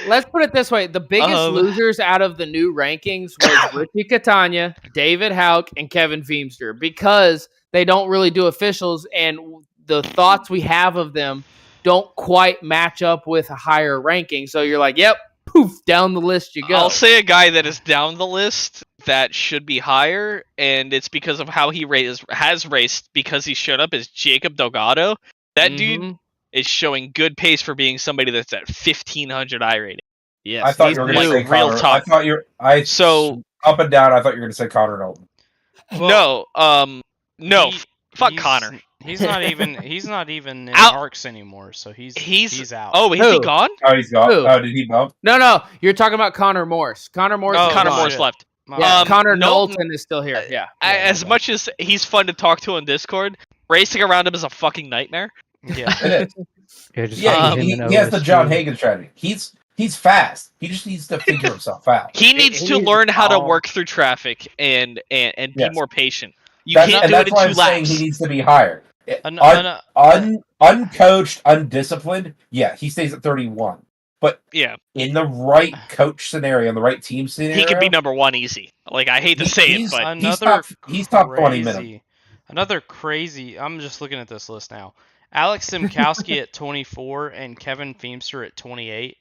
Let's put it this way: the biggest losers out of the new rankings was Ricky Catania, David Hauk, and Kevin Feemster because they don't really do officials, and the thoughts we have of them don't quite match up with a higher ranking. So you're like, "Yep, poof, down the list you go." I'll say a guy that is down the list that should be higher, and it's because of how he has raced because he showed up, is Jacob Delgado. That dude is showing good pace for being somebody that's at 1500 I rating. Yes, I thought he's you were going to new. say real Connor. talk. I thought you. Up and down. I thought you were going to say Connor Knowlton. No, fuck Connor. He's not even in Out. ARCs anymore, so he's out. Oh, is he Who? gone? Oh, he's gone. Who? Oh, did he bump? No, you're talking about Connor Morse. Connor Morse. Oh, is Connor gone. Morse shit. left. Yeah, Connor Knowlton- Knowlton is still here. Yeah. As much as he's fun to talk to on Discord, racing around him is a fucking nightmare. Yeah. It is. Yeah, just Yeah, put him he in has the John OSU. Hagen strategy. He's fast. He just needs to figure himself out. He needs he to needs learn how to calm. work through traffic and be Yes. more patient. You That's, can't and do that's it in why 2 I'm saying laps. he needs to be higher. Uncoached, undisciplined, yeah, he stays at 31. But Yeah, in the right coach scenario, in the right team scenario, he could be number 1 easy. Like, I hate to say it, he's- but he's top 20 minimum. Another crazy. I'm just looking at this list now. Alex Simkowski at 24 and Kevin Feemster at 28.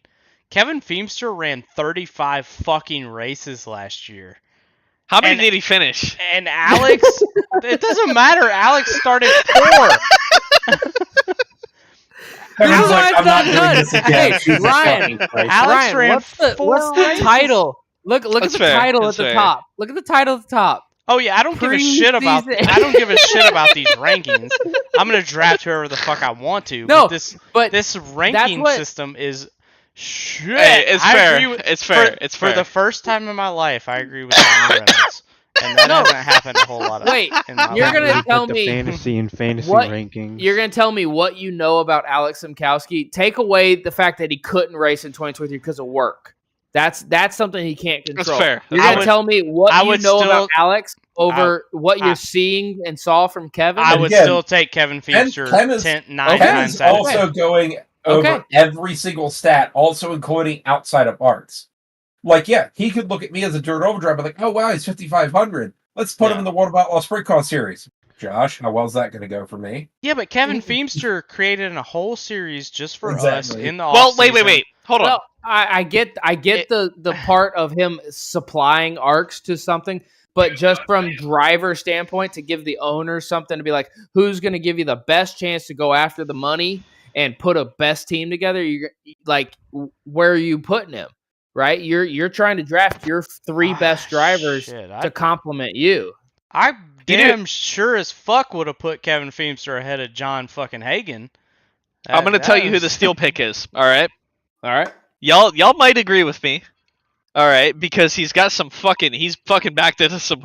Kevin Feemster ran 35 fucking races last year. how many and- did he finish? And Alex, it doesn't matter. Alex started 4. Kevin's like, I'm not done. doing this again. Hey, Jesus Ryan, fucking Christ. Alex Ryan, ran what's the 4 races. title? Look at That's the fair, title that's at the fair. top. Look at the title at the top. Oh yeah, I don't give a shit about. Preseason. I don't give a shit about these rankings. I'm gonna draft whoever the fuck I want to. No, but this ranking what- system is shit. Hey, it's I fair. agree with- It's fair. It's For fair. the first time in my life, I agree with Johnny Reynolds, and that hasn't happened a whole lot. Wait, in my you're life. gonna Really tell put me the fantasy and fantasy what- rankings. You're gonna tell me what you know about Alex Simkowski. Take away the fact that he couldn't race in 2023 because of work. That's something he can't That's control. fair. You're I gonna would- tell me what I you would know still- about Alex over what I- you're seeing and saw from Kevin. I would Again, still take Kevin Feemster Ken is- 9 Ken times is out of also 10. going over Okay. every single stat, also including outside of arts. Like, yeah, he could look at me as a dirt overdrive, but like, oh wow, he's 5,500. Let's put him in the World About Lost Sprint Car series. Josh, how well's that going to go for me? Yeah, but Kevin Feemster created a whole series just for us Exactly. in the Well, wait. offseason. Hold on. Well, I get the part of him supplying arcs to something, but just from driver standpoint, to give the owner something to be like, who's going to give you the best chance to go after the money and put a best team together? You're like, where are you putting him? Right? You're trying to draft your 3 best drivers Shit, to complement you. I You damn sure as fuck would have put Kevin Feemster ahead of John fucking Hagen. I'm gonna tell you who the steal pick is. All right, All right. y'all might agree with me. All right, because he's fucking backed into some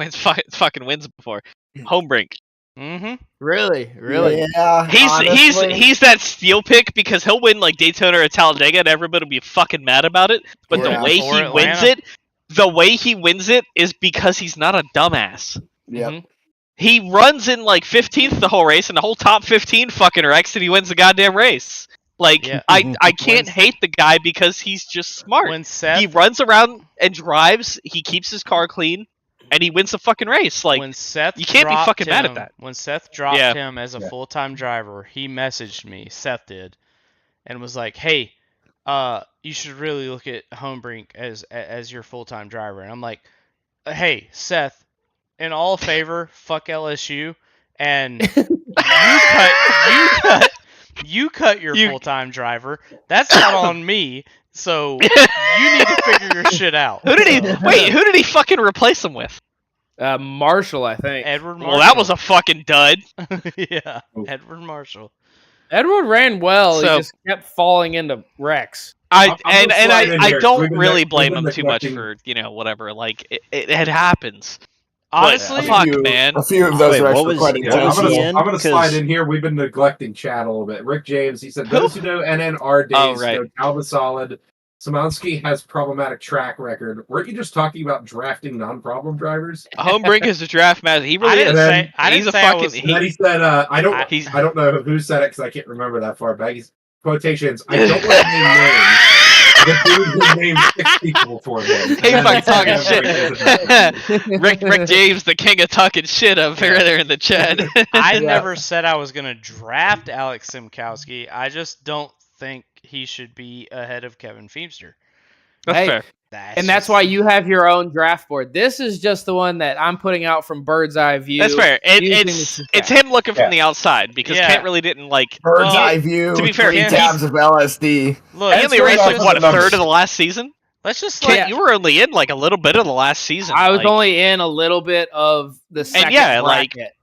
fucking wins before. Homebrink. Mm-hmm. Really? Yeah. honestly. He's that steal pick because he'll win like Daytona or Talladega and everybody will be fucking mad about it. But Yeah. the way Or he Atlanta. wins it is because he's not a dumbass. Yep. He runs in like 15th the whole race, and the whole top 15 fucking wrecks, and he wins the goddamn race. Like, Yeah. I can't hate the guy because he's just smart. When Seth He runs around and drives, he keeps his car clean, and he wins the fucking race. Like, when Seth you can't be dropped fucking mad at him- that. When Seth dropped Yeah. him as a full-time driver, he messaged me, Seth did, and was like, "Hey, you should really look at Homebrink as your full-time driver." And I'm like, "Hey, Seth, in all favor, fuck LSU, and you cut your full-time driver. That's not on me." So you need to figure your shit out. Who did he? Wait, who did he fucking replace him with? Marshall, I think. Edward Marshall. Well, that was a fucking dud. Yeah, Edward Marshall. Edward ran well. So- he just kept falling into wrecks. I'm gonna slide in I here. don't We've been really neg- blame we've him been too much neglecting- for whatever. Like it happens. Honestly, fuck, man. A few of those Wait, wrecks what were was- quite what I'm was intense. he gonna, in? I'm gonna slide 'Cause- in here. We've been neglecting chat a little bit. Rick James, he said, those who know NNR days Oh, right. know Talbot solid. Szymanski has problematic track record. Weren't you just talking about drafting non-problem drivers? Homebrink is a draft master. He really didn't is. say- I He's didn't a say I fucking. was- And then he said, I don't know who said it because I can't remember that far back. He's quotations. I don't want to name names. The dude who named 6 people for him. He And then fucking he talking said, shit. Rick James, the king of talking shit up here there in the chat. I never said I was gonna draft Alex Simkowski. I just don't think he should be ahead of Kevin Feemster. That's Hey, fair. And that's why you have your own draft board. This is just the one that I'm putting out from bird's eye view. That's fair. using It's him looking from the outside because Yeah. Kent really didn't like. Bird's Well, eye view. to be fair, 3 Kent- tabs of LSD. Look, He only Let's raced go like off what the a third numbers. of the last season. let's just Kent, like you were only in like a little bit of the last season. I was like, only in a little bit of the second yeah, like- bracket.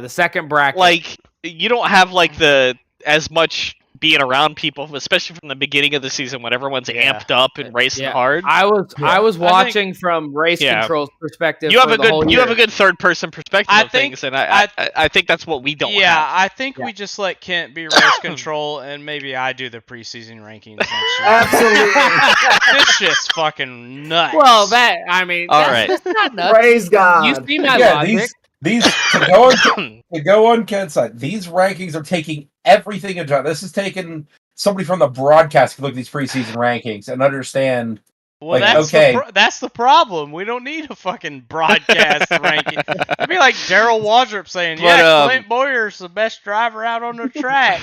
The second bracket. like you don't have like the as much being around people, especially from the beginning of the season when everyone's Yeah. amped up and racing Yeah. hard. I was I watching from race Yeah. control's perspective. You have for a the whole good you have a year. good third person perspective I of think- things, and I think that's what we don't yeah, have. I think Yeah. we just let Kent be race control, and maybe I do the preseason rankings next year. Absolutely. This shit's fucking nuts. Well, that's All right. that's not nuts. Praise God. You see my Yeah, logic. these to go on Ken's side, these rankings are taking everything into account. This is taking somebody from the broadcast to look at these preseason rankings and understand. Well, Like, that's okay. that's the problem. We don't need a fucking broadcast ranking. It'd be like Daryl Wadrup saying, But, Clint Boyer's the best driver out on the track.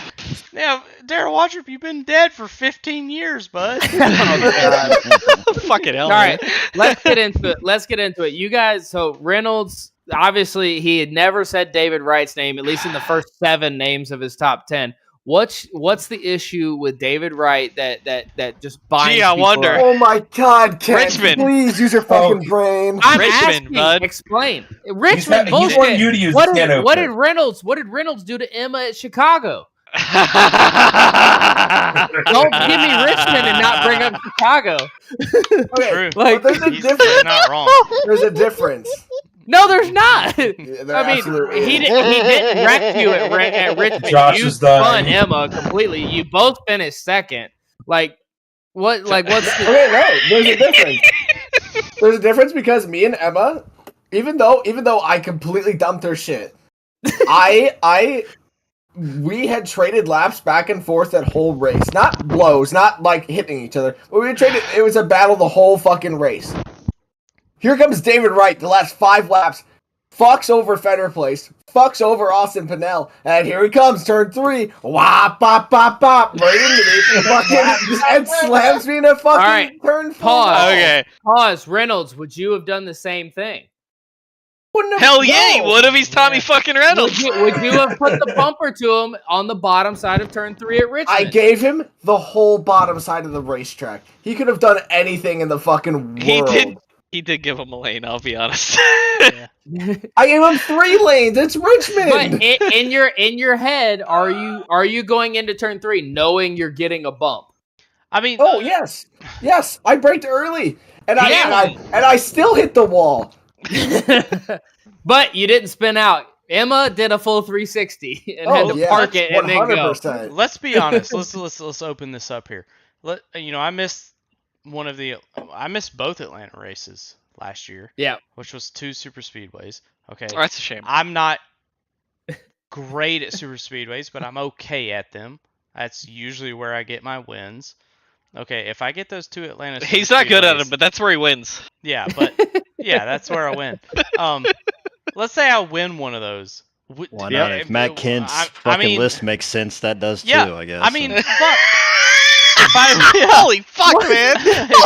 Yeah, Daryl Wadrup, you've been dead for 15 years, bud. Fucking hell. All man. right, let's get into it. You guys, so Reynolds, obviously, he had never said David Wright's name, at least in the first 7 names of his top 10. What's the issue with David Wright that just binds Gee, I people wonder. up? Oh my God, Ken. Richmond. Please use your fucking brain. I'm Richmond, asking, bud. explain. He's Richmond, wanting bullshit. you to use What the did, can what opener. did Reynolds do to Emma at Chicago? Don't give me Richmond and not bring up Chicago. Okay, True. Like, but there's a He's difference. not wrong. There's a difference. No, there's not. Yeah, there I mean, absolutely he is. didn't wreck you at Richmond. Josh You is done. spun Emma completely. You both finished second. Like, what? Like, what's the? Okay, no, there's a difference. There's a difference because me and Emma, even though I completely dumped her shit, we had traded laps back and forth that whole race. Not blows, not like hitting each other. But we traded. It was a battle the whole fucking race. Here comes David Wright. The last 5 laps, fucks over Federer Place, fucks over Austin Pinnell, and here he comes, turn 3. Wah, pop, pop, pop, right into me, fucking, and slams me in a fucking All right, turn 4. pause. Okay. Pause. Reynolds, would you have done the same thing? Wouldn't have- Hell yeah, he no. would have. He's Tommy fucking Reynolds. Would you have put the bumper to him on the bottom side of turn 3 at Richmond? I gave him the whole bottom side of the racetrack. He could have done anything in the fucking world. He did give him a lane, I'll be honest. Yeah. I gave him 3 lanes. It's Richmond. But in your head, are you going into turn 3 knowing you're getting a bump? I mean, Oh yes, I braked early, and Yeah. I still hit the wall. But you didn't spin out. Emma did a full 360 and had to park it and then go. 100%. let's be honest. Let's open this up here. I missed both Atlanta races last year. Yeah. Which was 2 super speedways. Okay. Oh, that's a shame. I'm not great at super speedways, but I'm okay at them. That's usually where I get my wins. Okay, if I get those 2 Atlanta He's super not good at speedways- it, but that's where he wins. Yeah, but yeah, that's where I win. Let's say I win one of those. Why not? If Matt Kent's fucking list makes sense, that does too, Yeah, I guess. I mean, so. fuck. If I, Holy fuck, man!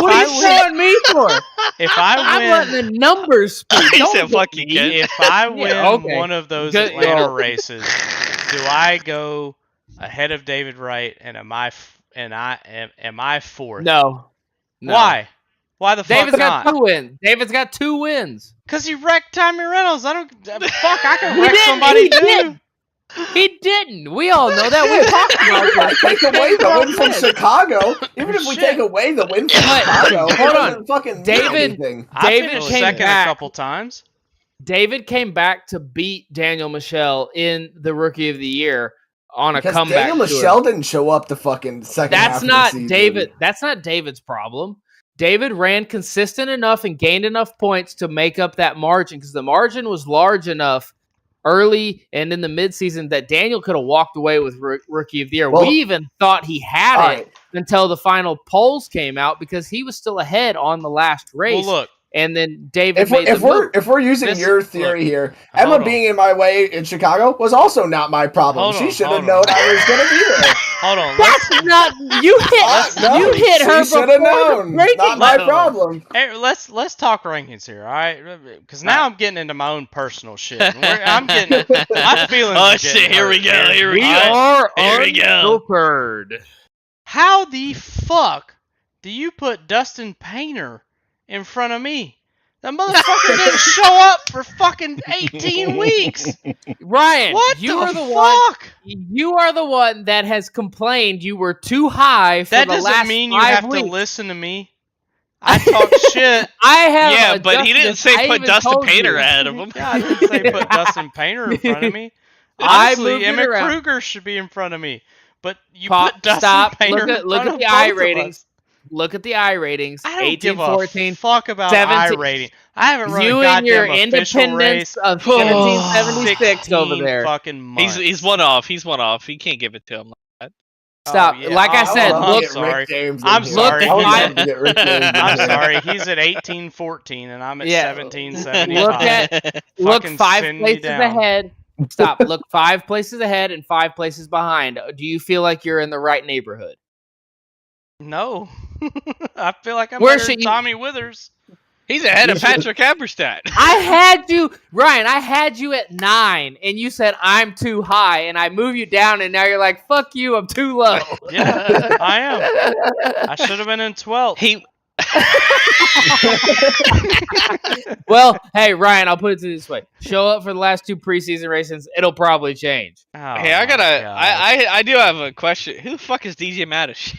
What are you showing me for? if I I'm win, letting the numbers speak. He Don't said, get "Fuck you, me. kid." if I win okay. one of those Good- Atlanta well- races, do I go ahead of David Wright, and am I 4th? No. No. Why? Why the fuck David's got not? 2 wins. David's got 2 wins. Because he wrecked Tommy Reynolds. I don't. Fuck, I can He wreck didn't, somebody he too. didn't. He didn't. We all know that. We talked about that. Take away the win from Chicago. Even if we Shit. take away the win from But, Chicago, hold it on. doesn't fucking David- mean anything. I David finished came second back. a couple times. David came back to beat Daniel Michelle in the Rookie of the Year on a Because comeback. Daniel tour. Michelle didn't show up the fucking second half That's of not the season. David. That's not David's problem. David ran consistent enough and gained enough points to make up that margin because the margin was large enough early and in the midseason that Daniel could have walked away with Rookie of the Year. Well, we even thought he had all it right. until the final polls came out because he was still ahead on the last race. Well, look. And then David If we're, made if the we're move. if we're using This- your theory look, here, hold Emma on. being in my way in Chicago was also not my problem. Hold She on, should have hold known on. I was going to be there. Hold on. That's not you hit. No, you hit her she should before have the known. breaking. Not my Let- problem. Hey, let's talk rankings here, all right? Because now I'm getting into my own personal shit. I'm getting my feelings. Oh are shit! getting Here hurt we go. Here we We go. are Here we go. unfiltered. How the fuck do you put Dustin Painter in front of me? That motherfucker didn't show up for fucking 18 weeks. Ryan, What you the are the one. fuck? You are the one that has complained you were too high for That the last doesn't mean you 5 have weeks. to listen to me. I talk shit. I have. Yeah, but he adjusted didn't this. say I put even Dustin told Painter you. ahead of him. Yeah, I didn't say put Dustin Painter in front of me. I Honestly, moved it Emmett around. Kruger should be in front of me. But you Pop, put Dustin stop. Painter Look in at front the of I both of ratings. us. Look at the I ratings. I don't 18, give 14. a fuck about 17. I rating. I haven't run You a and your goddamn official independence race of in 1776 over 16 there. fucking months. He's one off. He's one off. He can't give it to him. Stop. Oh, yeah. Like I Oh, said, I'm look. sorry. James I'm in here. sorry. I would Look, love to get Rick James in I'm here. sorry. He's at 18-14 and I'm at Yeah. 17-75. Look Fucking 5 send me places down. ahead. Stop. Look 5 places ahead and 5 places behind. Do you feel like you're in the right neighborhood? No. I feel like I'm Where better should than you- Tommy Withers. He's ahead of Patrick Amberstadt. I had you, Ryan. I had you at 9, and you said I'm too high, and I move you down, and now you're like, "Fuck you, I'm too low." Yeah, I am. I should have been in 12th. He Well, hey, Ryan, I'll put it to you this way: show up for the last 2 preseason races, it'll probably change. Oh, Hey, I my gotta. God. I do have a question. Who the fuck is DJ Madish?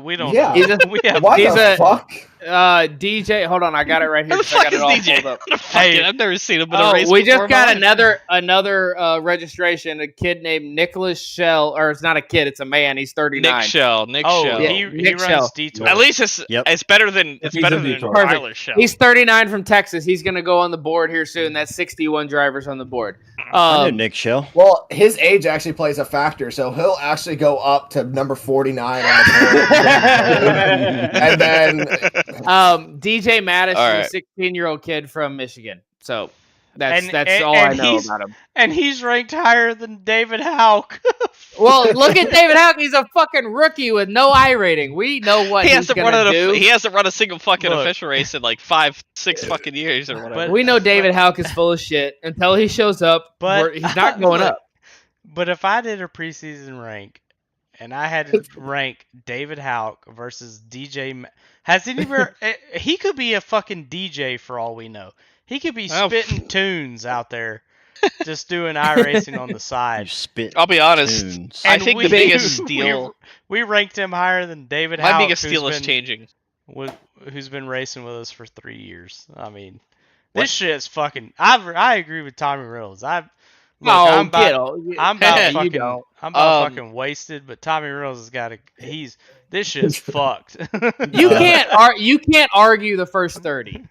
We don't Yeah. know. He's a- We have Why He's the a- fuck? DJ, hold on, I got it right here. Who the 'cause I fuck got is it all DJ? pulled up. What the fuck? Hey. I've never seen him in a Oh, race. we before just in my got life. another registration. A kid named Nicholas Shell, or it's not a kid, it's a man. He's 39. Nick Shell. Nick Oh, Shell. Yeah. he Nick runs Shell. detour. At least it's Yep. it's better than it's He's better a than detour. Perfect. Tyler Shell. He's 39 from Texas. He's going to go on the board here soon. That's 61 drivers on the board. I knew Nick Shell. Well, his age actually plays a factor, so he'll actually go up to number 49 on the board. And then DJ Mattis All is right. a 16-year-old kid from Michigan. So that's And- all I and know he's- about him. And he's ranked higher than David Houck. Well, look at David Houck. He's a fucking rookie with no I rating. We know what he he's hasn't going to do. he hasn't run a single fucking Look. official race in like 5-6 fucking years or whatever. But- We know David Houck is full of shit. Until he shows up, But he's not going look, up. But if I did a preseason rank and I had to rank David Houck versus DJ, has anywhere he could be a fucking DJ for all we know. He could be Oh. spitting tunes out there, just doing iRacing on the You side. spit. I'll be honest. tunes. I And think we- the biggest steal. We ranked him higher than David My Houck, biggest steal is been, changing. who's been racing with us for 3 years. I mean, this shit's fucking. I agree with Tommy Reynolds. I'm Oh, about, I'm about You fucking. don't. I'm about Um, fucking wasted. But Tommy Reynolds has got to. This shit's fucked. You can't argue the first 30.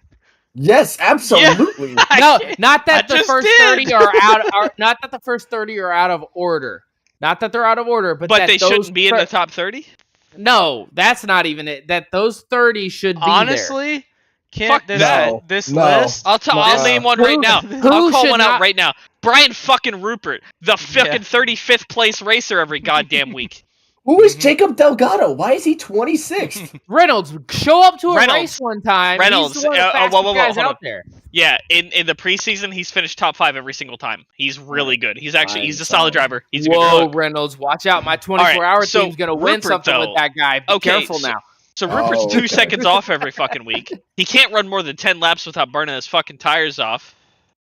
yes, absolutely. No, not that I the just first did. 30 are not that the first 30 are out of order. Not that they're out of order, but But that they those shouldn't be in thir- the top 30? No, that's not even it. That those 30 should be Honestly, Fuck this no. this No. list. I'll No. name one right now. Who I'll call should one out not- right now. Brian fucking Rupert, the fucking 35th place racer every goddamn week. Who is Jacob Delgado? Why is he 26th? there. Reynolds, show up to a Reynolds. race one time. Reynolds, He's the one of the whoa, fastest whoa, guys hold out on. there. Yeah, in the preseason, he's finished top 5 every single time. He's really good. He's a solid driver. He's a good Whoa, cook. Reynolds, watch out! My 24-hour so team's gonna win Rupert, something though. with that guy. Be Okay, careful so- now. So Rupert's 2 seconds off every fucking week. He can't run more than 10 laps without burning his fucking tires off.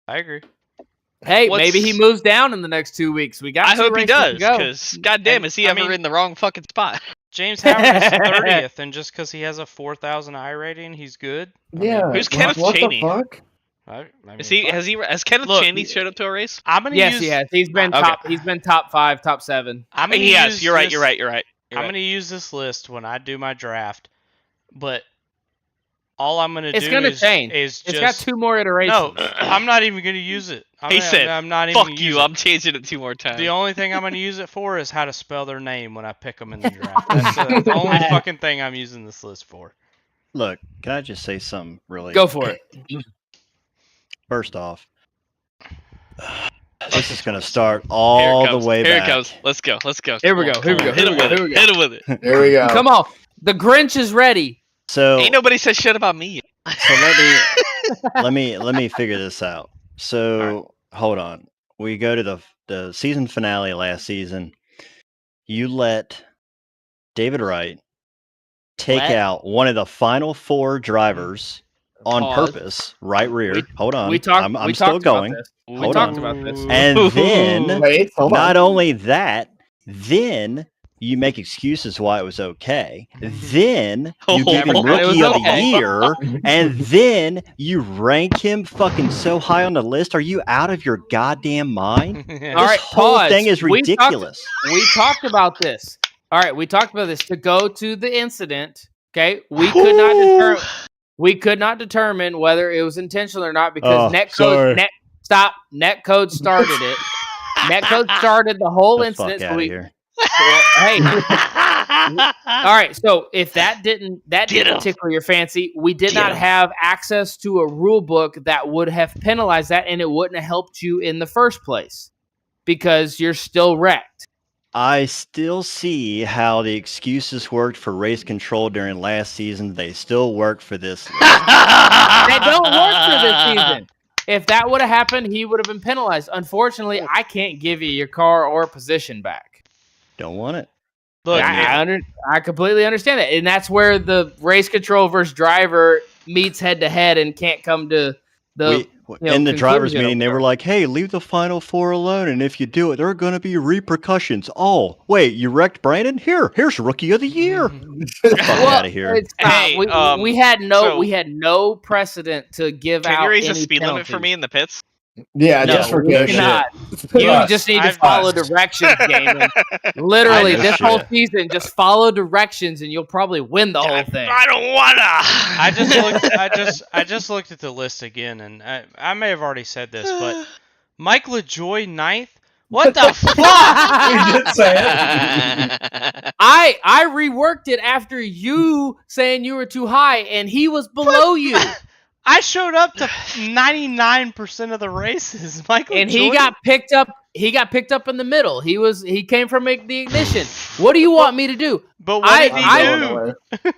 I agree. Hey, maybe he moves down in the next 2 weeks. We got. I hope he does, to go. because goddamn, is he ever in the wrong fucking spot? James Howard is 30th, and just because he has a 4,000 I rating, he's good. Who's Kenneth Chaney? What the fuck? Has Kenneth Chaney showed up to a race? Yes, he has. He's been top. He's been top 5, top 7. He has. You're right. You're right. I'm going to use this list when I do my draft, but all I'm going to do It's going to change. It's got 2 more iterations. No, I'm not even going to use it. I'm not even fuck you, I'm changing it 2 more times. The only thing I'm going to use it for is how to spell their name when I pick them in the draft. That's the only fucking thing I'm using this list for. Look, can I just say something really? Go for it. First off, this is going to start all the way back. Here it goes. Let's go. Here we go. Hit him with it. Here we go. Come on. The Grinch is ready. So ain't nobody said shit about me. So let me figure this out. So hold on. We go to the season finale last season. You let David Wright take out one of the final 4 drivers on purpose, right rear. Hold on. I'm still going. We talked about this. And then not only that, then you make excuses why it was okay. Then you give him Rookie of the Year, and then you rank him fucking so high on the list. Are you out of your goddamn mind? This whole thing is ridiculous. We talked about this. All right, we talked about this. To go to the incident, okay, we could not determine whether it was intentional or not because Netcode started it. Netcode started the whole incident. Fuck out of here. Hey. All right, so if that didn't tickle your fancy, we did not have access to a rule book that would have penalized that, and it wouldn't have helped you in the first place because you're still wrecked. I still see how the excuses worked for race control during last season. They still work for this. They don't work for this season. If that would have happened, he would have been penalized. Unfortunately, I can't give you your car or position back. Don't want it. Look, I completely understand that, and that's where the race control versus driver meets head to head and can't come to the. In the drivers' meeting, they were like, "Hey, leave the final 4 alone, and if you do it, there are going to be repercussions." Oh, wait, you wrecked Brandon? Here's Rookie of the Year. Get the fuck out of here. We had no precedent to give out. Can you raise any the speed penalty. limit for me in the pits? Yeah, just for good shit. You just need to follow directions, Game. Literally, this whole season, just follow directions, and you'll probably win the whole thing. I don't wanna. I just looked at the list again, and I may have already said this, but Mike LaJoy 9th. What the fuck? We did say it. I reworked it after you saying you were too high, and he was below you. I showed up to 99% of the races, Michael. And he got picked up. He got picked up in the middle. He came from the ignition. What do you want me to do? But what did he do?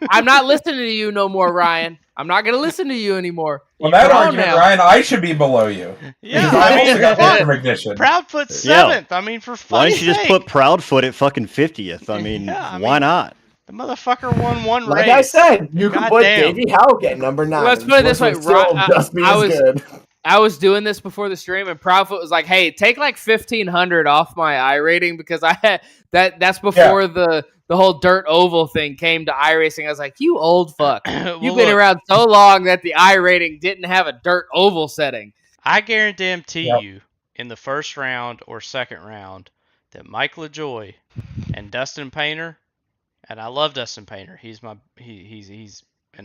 I'm not listening to you no more, Ryan. I'm not going to listen to you anymore. Well, that argument, Ryan, I should be below you. Yeah, I also got picked from ignition. Proudfoot 7th. I mean, for why fuck's sake. don't you just put Proudfoot at fucking 50th? I mean, why not? The motherfucker won one race. Like I said, you can put Davey Howell at number 9. Let's put it this way. Good. I was doing this before the stream, and Proudfoot was like, "Hey, take like 1,500 off my I rating because I had that's before the whole dirt oval thing came to iRacing." I was like, "You old fuck, you've been around so long that the I rating didn't have a dirt oval setting." I guarantee you, in the first round or second round, that Mike LaJoy and Dustin Painter. And I love Dustin Painter. He's an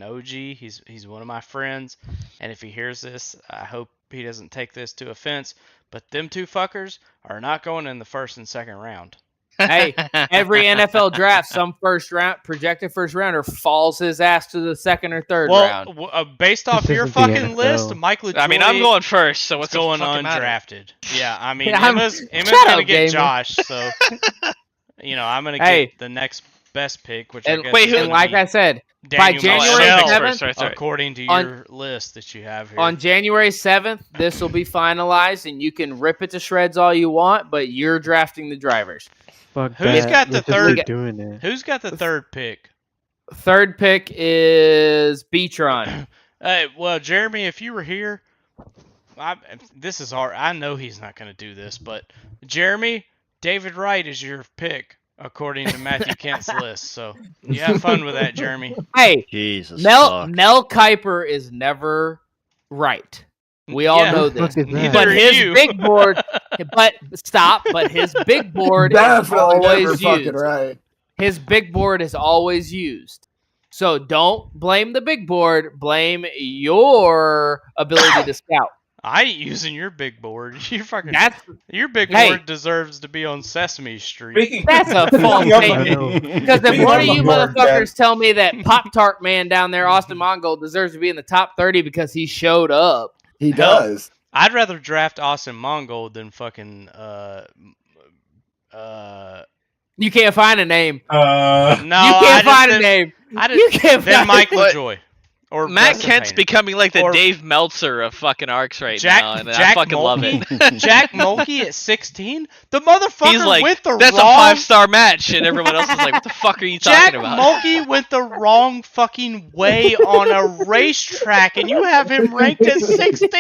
OG. He's one of my friends. And if he hears this, I hope he doesn't take this to offense. But them two fuckers are not going in the first and second round. Hey, every NFL draft, some projected first rounder falls his ass to the second or third round. Based off your fucking list, Mike LaJoy. I mean, I'm going first, so what's going undrafted? Matter? Yeah, I mean, Emma's gonna get Josh, so I'm gonna get the next best pick, which I guess like I said, Daniel by January 7th, according to your list that you have here. On January 7th, this will be finalized, and you can rip it to shreds all you want, but you're drafting the drivers. Fuck Who's got the third? Doing it. Who's got the third pick? Third pick is Beatron. Hey, well, Jeremy, if you were here, this is hard. I know he's not going to do this, but Jeremy, David Wright is your pick according to Matthew Kent's list. So you have fun with that, Jeremy. Hey, Jesus. Mel fuck. Kiper is never right. We all know this. Neither But are his you. big board, but his big board is Definitely never always fucking used. right. His big board is always used. So don't blame the big board. Blame your ability to scout. I ain't using your big board. Your big Hey. board deserves to be on Sesame Street. That's a false statement. Because if one of you motherfuckers tell me that Pop-Tart man down there, Austin Mongold, deserves to be in the top 30 because he showed up. He Hell, does. I'd rather draft Austin Mongold than fucking You can't find a name. no. You can't find a name. You can't Then find Mike What? LaJoy. Or Matt Preston Kent's Painter. becoming like the Or- Dave Meltzer of fucking arcs right now, and I Jack fucking love it. Mulkey? Jack Mulkey at 16? The motherfucker He's like, went the that's wrong... a 5-star match, and everyone else is like, what the fuck are you Jack talking about? Mulkey went the wrong fucking way on a racetrack, and you have him ranked at 16.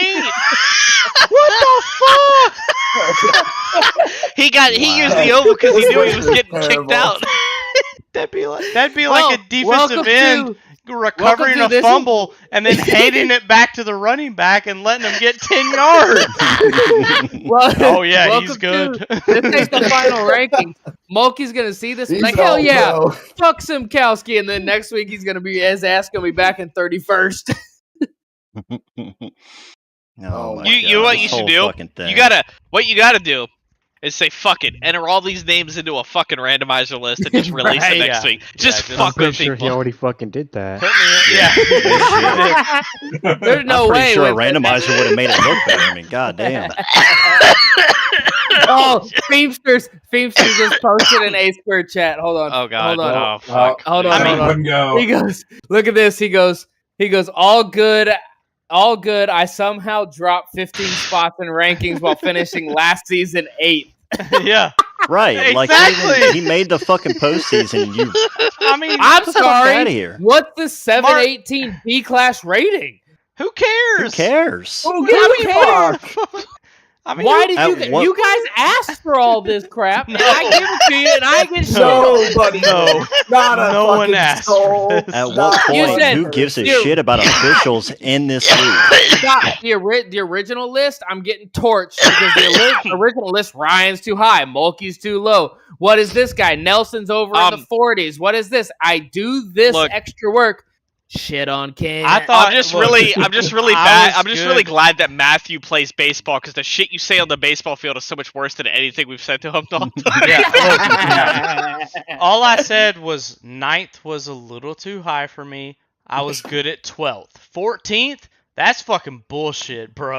What the fuck? He used the oval because he knew he was getting kicked Terrible. out. That'd be like a defensive welcome end recovering welcome to a this- fumble and then handing it back to the running back and letting him get 10 yards. Well, Oh yeah, welcome he's good. This is the final ranking. Mulkey's gonna see this and be He's like, hell all yeah, pro. fuck Simkowski, and then next week his ass gonna be back in 31st. Oh my You God, know what this you should whole do? fucking thing. What you gotta do is say fuck it, enter all these names into a fucking randomizer list and just release Right, it next yeah. week. Just Yeah, I'm fuck pretty with sure people. he already fucking did that. Yeah. There's no I'm pretty way. sure a with- randomizer would have made it look better. I mean, goddamn. Oh, Feemsters just posted an A squared chat. Hold on. Oh god. Hold on. Oh fuck. Hold on, I mean, hold on. go. He goes, look at this. He goes, all good. I somehow dropped 15 spots in rankings while finishing last season 8th. Yeah. Right. Like, Exactly. he made the fucking postseason. You I mean, I'm Get the fuck sorry. outta here. What's the 718 B class rating? who cares? who cares? Who Who gives a cares? fuck? I mean, Why did At what- you guys asked for all this crap? And No. I give it to you, and I get shit. Nobody. No. Not a No one fucking asked soul. for this. At Not what You point, said- who gives a you- shit about officials in this league? Got the original list, I'm getting torched because the original list, Ryan's too high, Mulkey's too low. What is this guy? Nelson's over in the 40s. What is this? I do this Look. extra work. Shit on Ken. I thought- I'm just look, really I bad. was I'm just good. really glad that Matthew plays baseball because the shit you say on the baseball field is so much worse than anything we've said to him. All I said was 9th was a little too high for me. I was good at 12th. 14th? That's fucking bullshit, bro.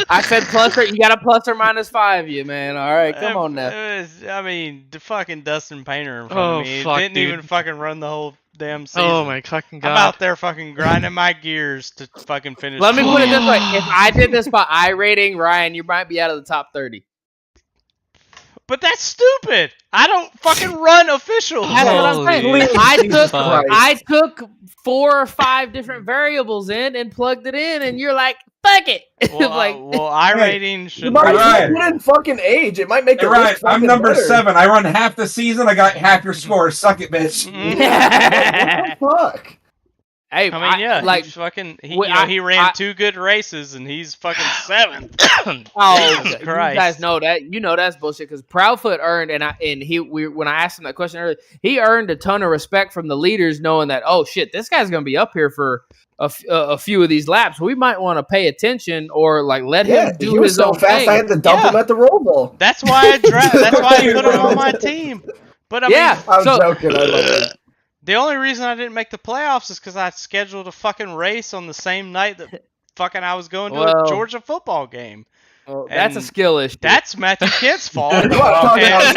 I said you got a plus or minus 5, you man. All right, come on now. I mean, the fucking Dustin Painter in front Oh, of me fuck, didn't dude. even fucking run the whole damn season. Oh my fucking god! I'm out there fucking grinding my gears to fucking finish. Let me put it this way: if I did this by I rating, Ryan, you might be out of the top 30. But that's stupid. I don't fucking run officials. That's what I'm saying. Holy fuck. I took 4 or 5 different variables in and plugged it in, and you're like, fuck it. Well, I rating You should. might Right. put in fucking age. It might make You're it right. look I'm fucking number better. 7. I run half the season. I got half your score. Suck it, bitch. Mhm. What the fuck? Hey, I mean, yeah, like, he's fucking. He, we- you know, he ran I- 2 good races, and he's fucking 7th. oh, Jesus you Christ. guys know that. You know that's bullshit because Proudfoot earned, when I asked him that question earlier, he earned a ton of respect from the leaders, knowing that, oh shit, this guy's gonna be up here for a few of these laps. We might want to pay attention or like let Yeah, him do he was his so own fast. thing. I had to dump Yeah. him at the Roval. That's why That's why I put him on my team. But I Yeah. mean, I'm So- joking. I love it. the only reason I didn't make the playoffs is because I scheduled a fucking race on the same night that fucking I was going to Well, a Georgia football game. Well, that's a And skill issue. That's Matthew Kent's fault. What, talking about-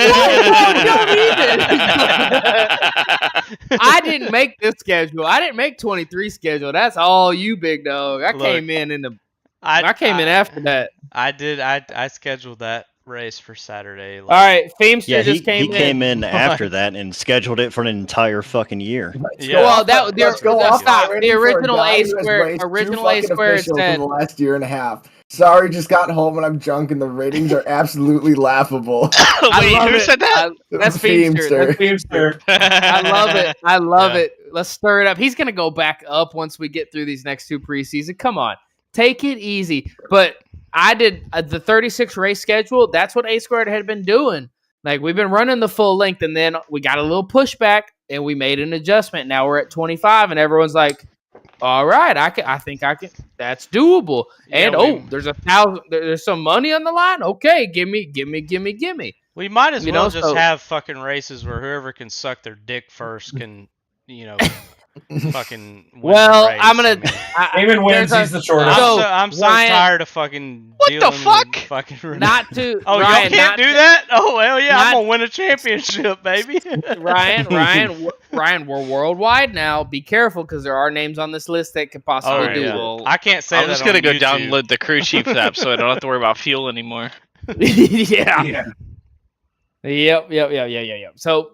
I didn't make this schedule. I didn't make 23 schedule. That's all you, big dog. I Look, came in I came in after that. I scheduled that race for Saturday. All right, Feemster Yeah, just he came came in. in after that and scheduled it for an entire fucking year. Yeah. Well, let's go off stop. already The for a original guy A who has square. raced two Original A fucking square officials said. in the last year and a half. Sorry, just got home and I'm drunk and the ratings are absolutely laughable. Wait, who said that? That's Feemster. That's Feemster. I love it. I love it. Let's stir it up. He's gonna go back up once we get through these next two preseason. Come on, take it easy. But I did the 36 race schedule. That's what A squared had been doing. Like we've been running the full length, and then we got a little pushback, and we made an adjustment. Now we're at 25, and everyone's like, "All right, I think I can. That's doable." And there's there's some money on the line. Okay, gimme. We might as well just have fucking races where whoever can suck their dick first can, fucking win well, the race. I'm gonna. Damon wins. He's the shortest. I'm so tired of fucking. What the fuck? With fucking. Not to. Oh, Ryan, y'all can't do that. Oh well, yeah, not, I'm gonna win a championship, baby. Ryan, we're worldwide now. Be careful because there are names on this list that could possibly do it. Well, I can't say I'm that. just gonna go YouTube. download the Crew Chiefs app so I don't have to worry about fuel anymore. Yeah. Yep. So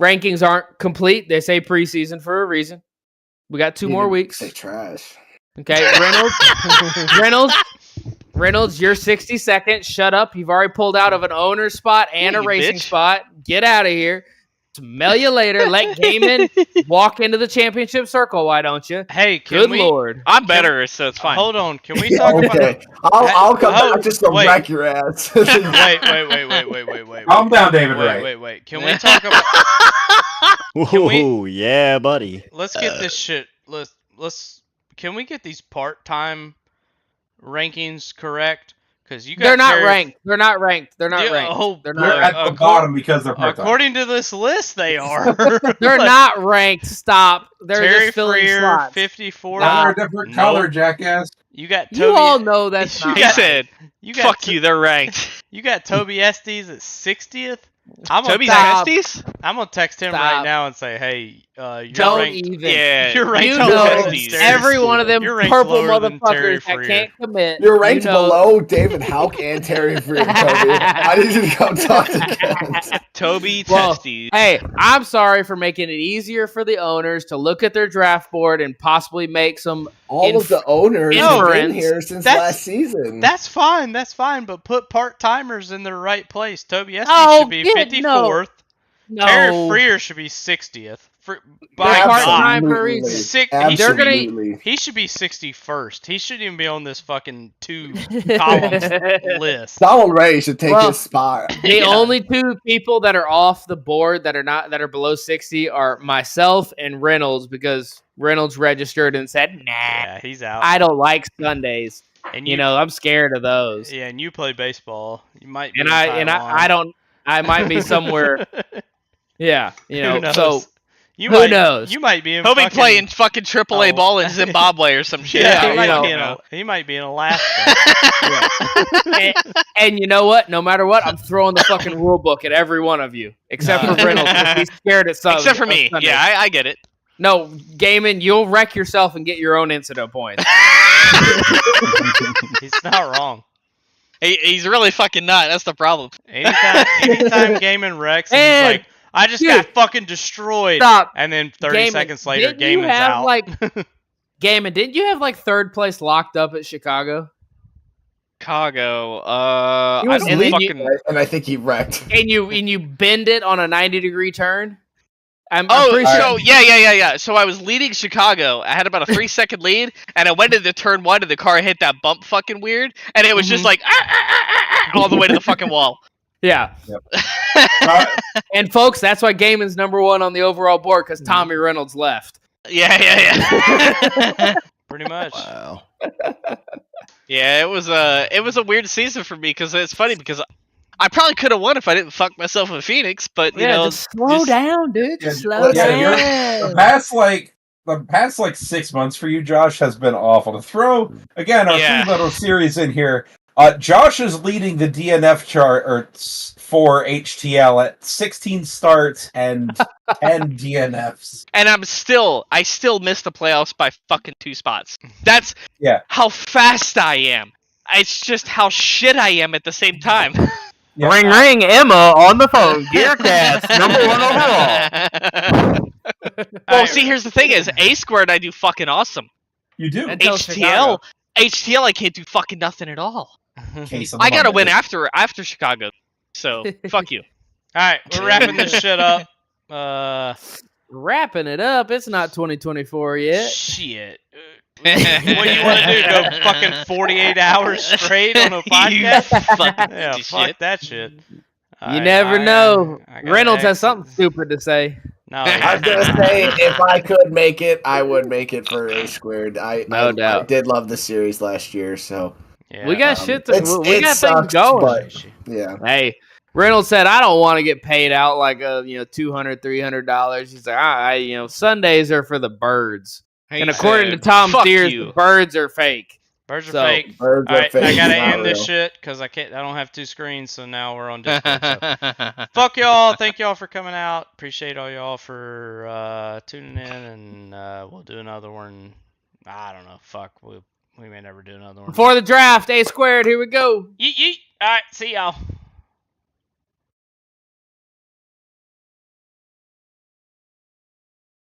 rankings aren't complete. They say preseason for a reason. We got 2 more weeks. Say trash. Okay, Reynolds, you're 62nd. Shut up. You've already pulled out of an owner spot and a racing spot. Get out of here. Smell you later. Let Gaiman walk into the championship circle. Why don't you? Hey, good lord. I'm better, so it's fine. Hold on. Can we talk Okay, I'll come back just to wreck your ass. Wait. Calm down, David. Wait. Can we talk about? Ooh, yeah, buddy. Let's get this shit. Let's. Can we get these part-time rankings correct? Because you guys. They're not ranked. They're not ranked. Oh, they're not They're ranked. at the bottom because they're part-time. According to this list, they are. They're not ranked. Stop. They're Terry just filling Freer, slots. 54. They're a different color, jackass. You got Toby. You all know that's not. He said, "Fuck you." They're ranked. You got Toby Estes at 60th. Toby's Estes? I'm gonna text him right now and say, "Hey, you're don't ranked, even. Yeah, you're ranked You lower know than Terry every one of them You're ranked purple lower than Terry motherfuckers that Freer. can't commit. You're ranked below David Houck and Terry Freer, Toby. I need you to come talk to Kent. Toby Testes. Hey, I'm sorry for making it easier for the owners to look at their draft board and possibly make some. All of the owners have been inference. here since last season. That's fine. But put part-timers in their right place. Toby Estes should be 54th. No. Terry Freer should be 60th. By God. for a reason. He should be 61st. He shouldn't even be on this fucking 2 columns list. Donald Ray should take his spot. The only 2 people that are off the board that are below 60 are myself and Reynolds because Reynolds registered and said, "Nah, yeah, he's out. I don't like Sundays." And you I'm scared of those. Yeah, and you play baseball. You might be I don't. I might be somewhere. Yeah, Who knows? So who knows? You might be in He'll be playing fucking AAA ball in Zimbabwe or some shit. Yeah, he might be in Alaska. and you know what? No matter what, I'm throwing the fucking rule book at every one of you, except for Reynolds. He's scared at some. Except for me. Yeah, I get it. No, Gaiman, you'll wreck yourself and get your own incident points. He's not wrong. He's really fucking not. That's the problem. Anytime Gaiman wrecks, and he's like, I just got fucking destroyed. Stop. And then 30 seconds later, Gaiman's out. Gaiman, didn't you have 3rd place locked up at Chicago? Chicago. He was leading, and I think he wrecked. And you bend it on a 90-degree turn. I'm pretty sure. Yeah. So I was leading Chicago. I had about a 3-second lead, and I went into turn 1, and the car hit that bump fucking weird, and it was just like all the way to the fucking wall. Yeah. Yep. And folks, that's why Gaiman's number 1 on the overall board because Tommy Reynolds left. Yeah. Pretty much. Wow. Yeah, it was a weird season for me because it's funny because I probably could have won if I didn't fuck myself in Phoenix, but just slow down, dude. Just slow down. The past 6 months for you, Josh, has been awful. To throw again our 3-letter series in here. Josh is leading the DNF chart for HTL at 16 starts and 10 DNFs. And I still missed the playoffs by fucking 2 spots. That's how fast I am. It's just how shit I am at the same time. Yeah, Ring, ring, Emma on the phone. Gearcast, number 1 overall. Well, see, here's the thing: is A squared I do fucking awesome. You do. Until Chicago. HTL I can't do fucking nothing at all. Case of the I gotta win Mondays. after Chicago. So fuck you. All right, we're wrapping this shit up. Wrapping it up. It's not 2024 yet. Shit. What do you want to do? Go fucking 48 hours straight on a podcast? Yeah, fuck shit. that shit. You never know. Reynolds has something stupid to say. No, I was gonna say if I could make it, I would make it for A squared. No doubt. I did love the series last year, so yeah, We got shit to. We it got sucks, things going. but yeah. Hey, Reynolds said, "I don't want to get paid out like $200, $300." He's like, Sundays are for the birds. And according to Tom Steers, the birds are fake. Birds are So, fake. Birds All are right, fake, I gotta not end this real. shit because I don't have 2 screens, so now we're on Discord. So. Fuck y'all. Thank y'all for coming out. Appreciate all y'all for tuning in, and we'll do another one. I don't know. Fuck. We may never do another one. Before the draft, A squared. Here we go. Yeet yeet. All right. See y'all.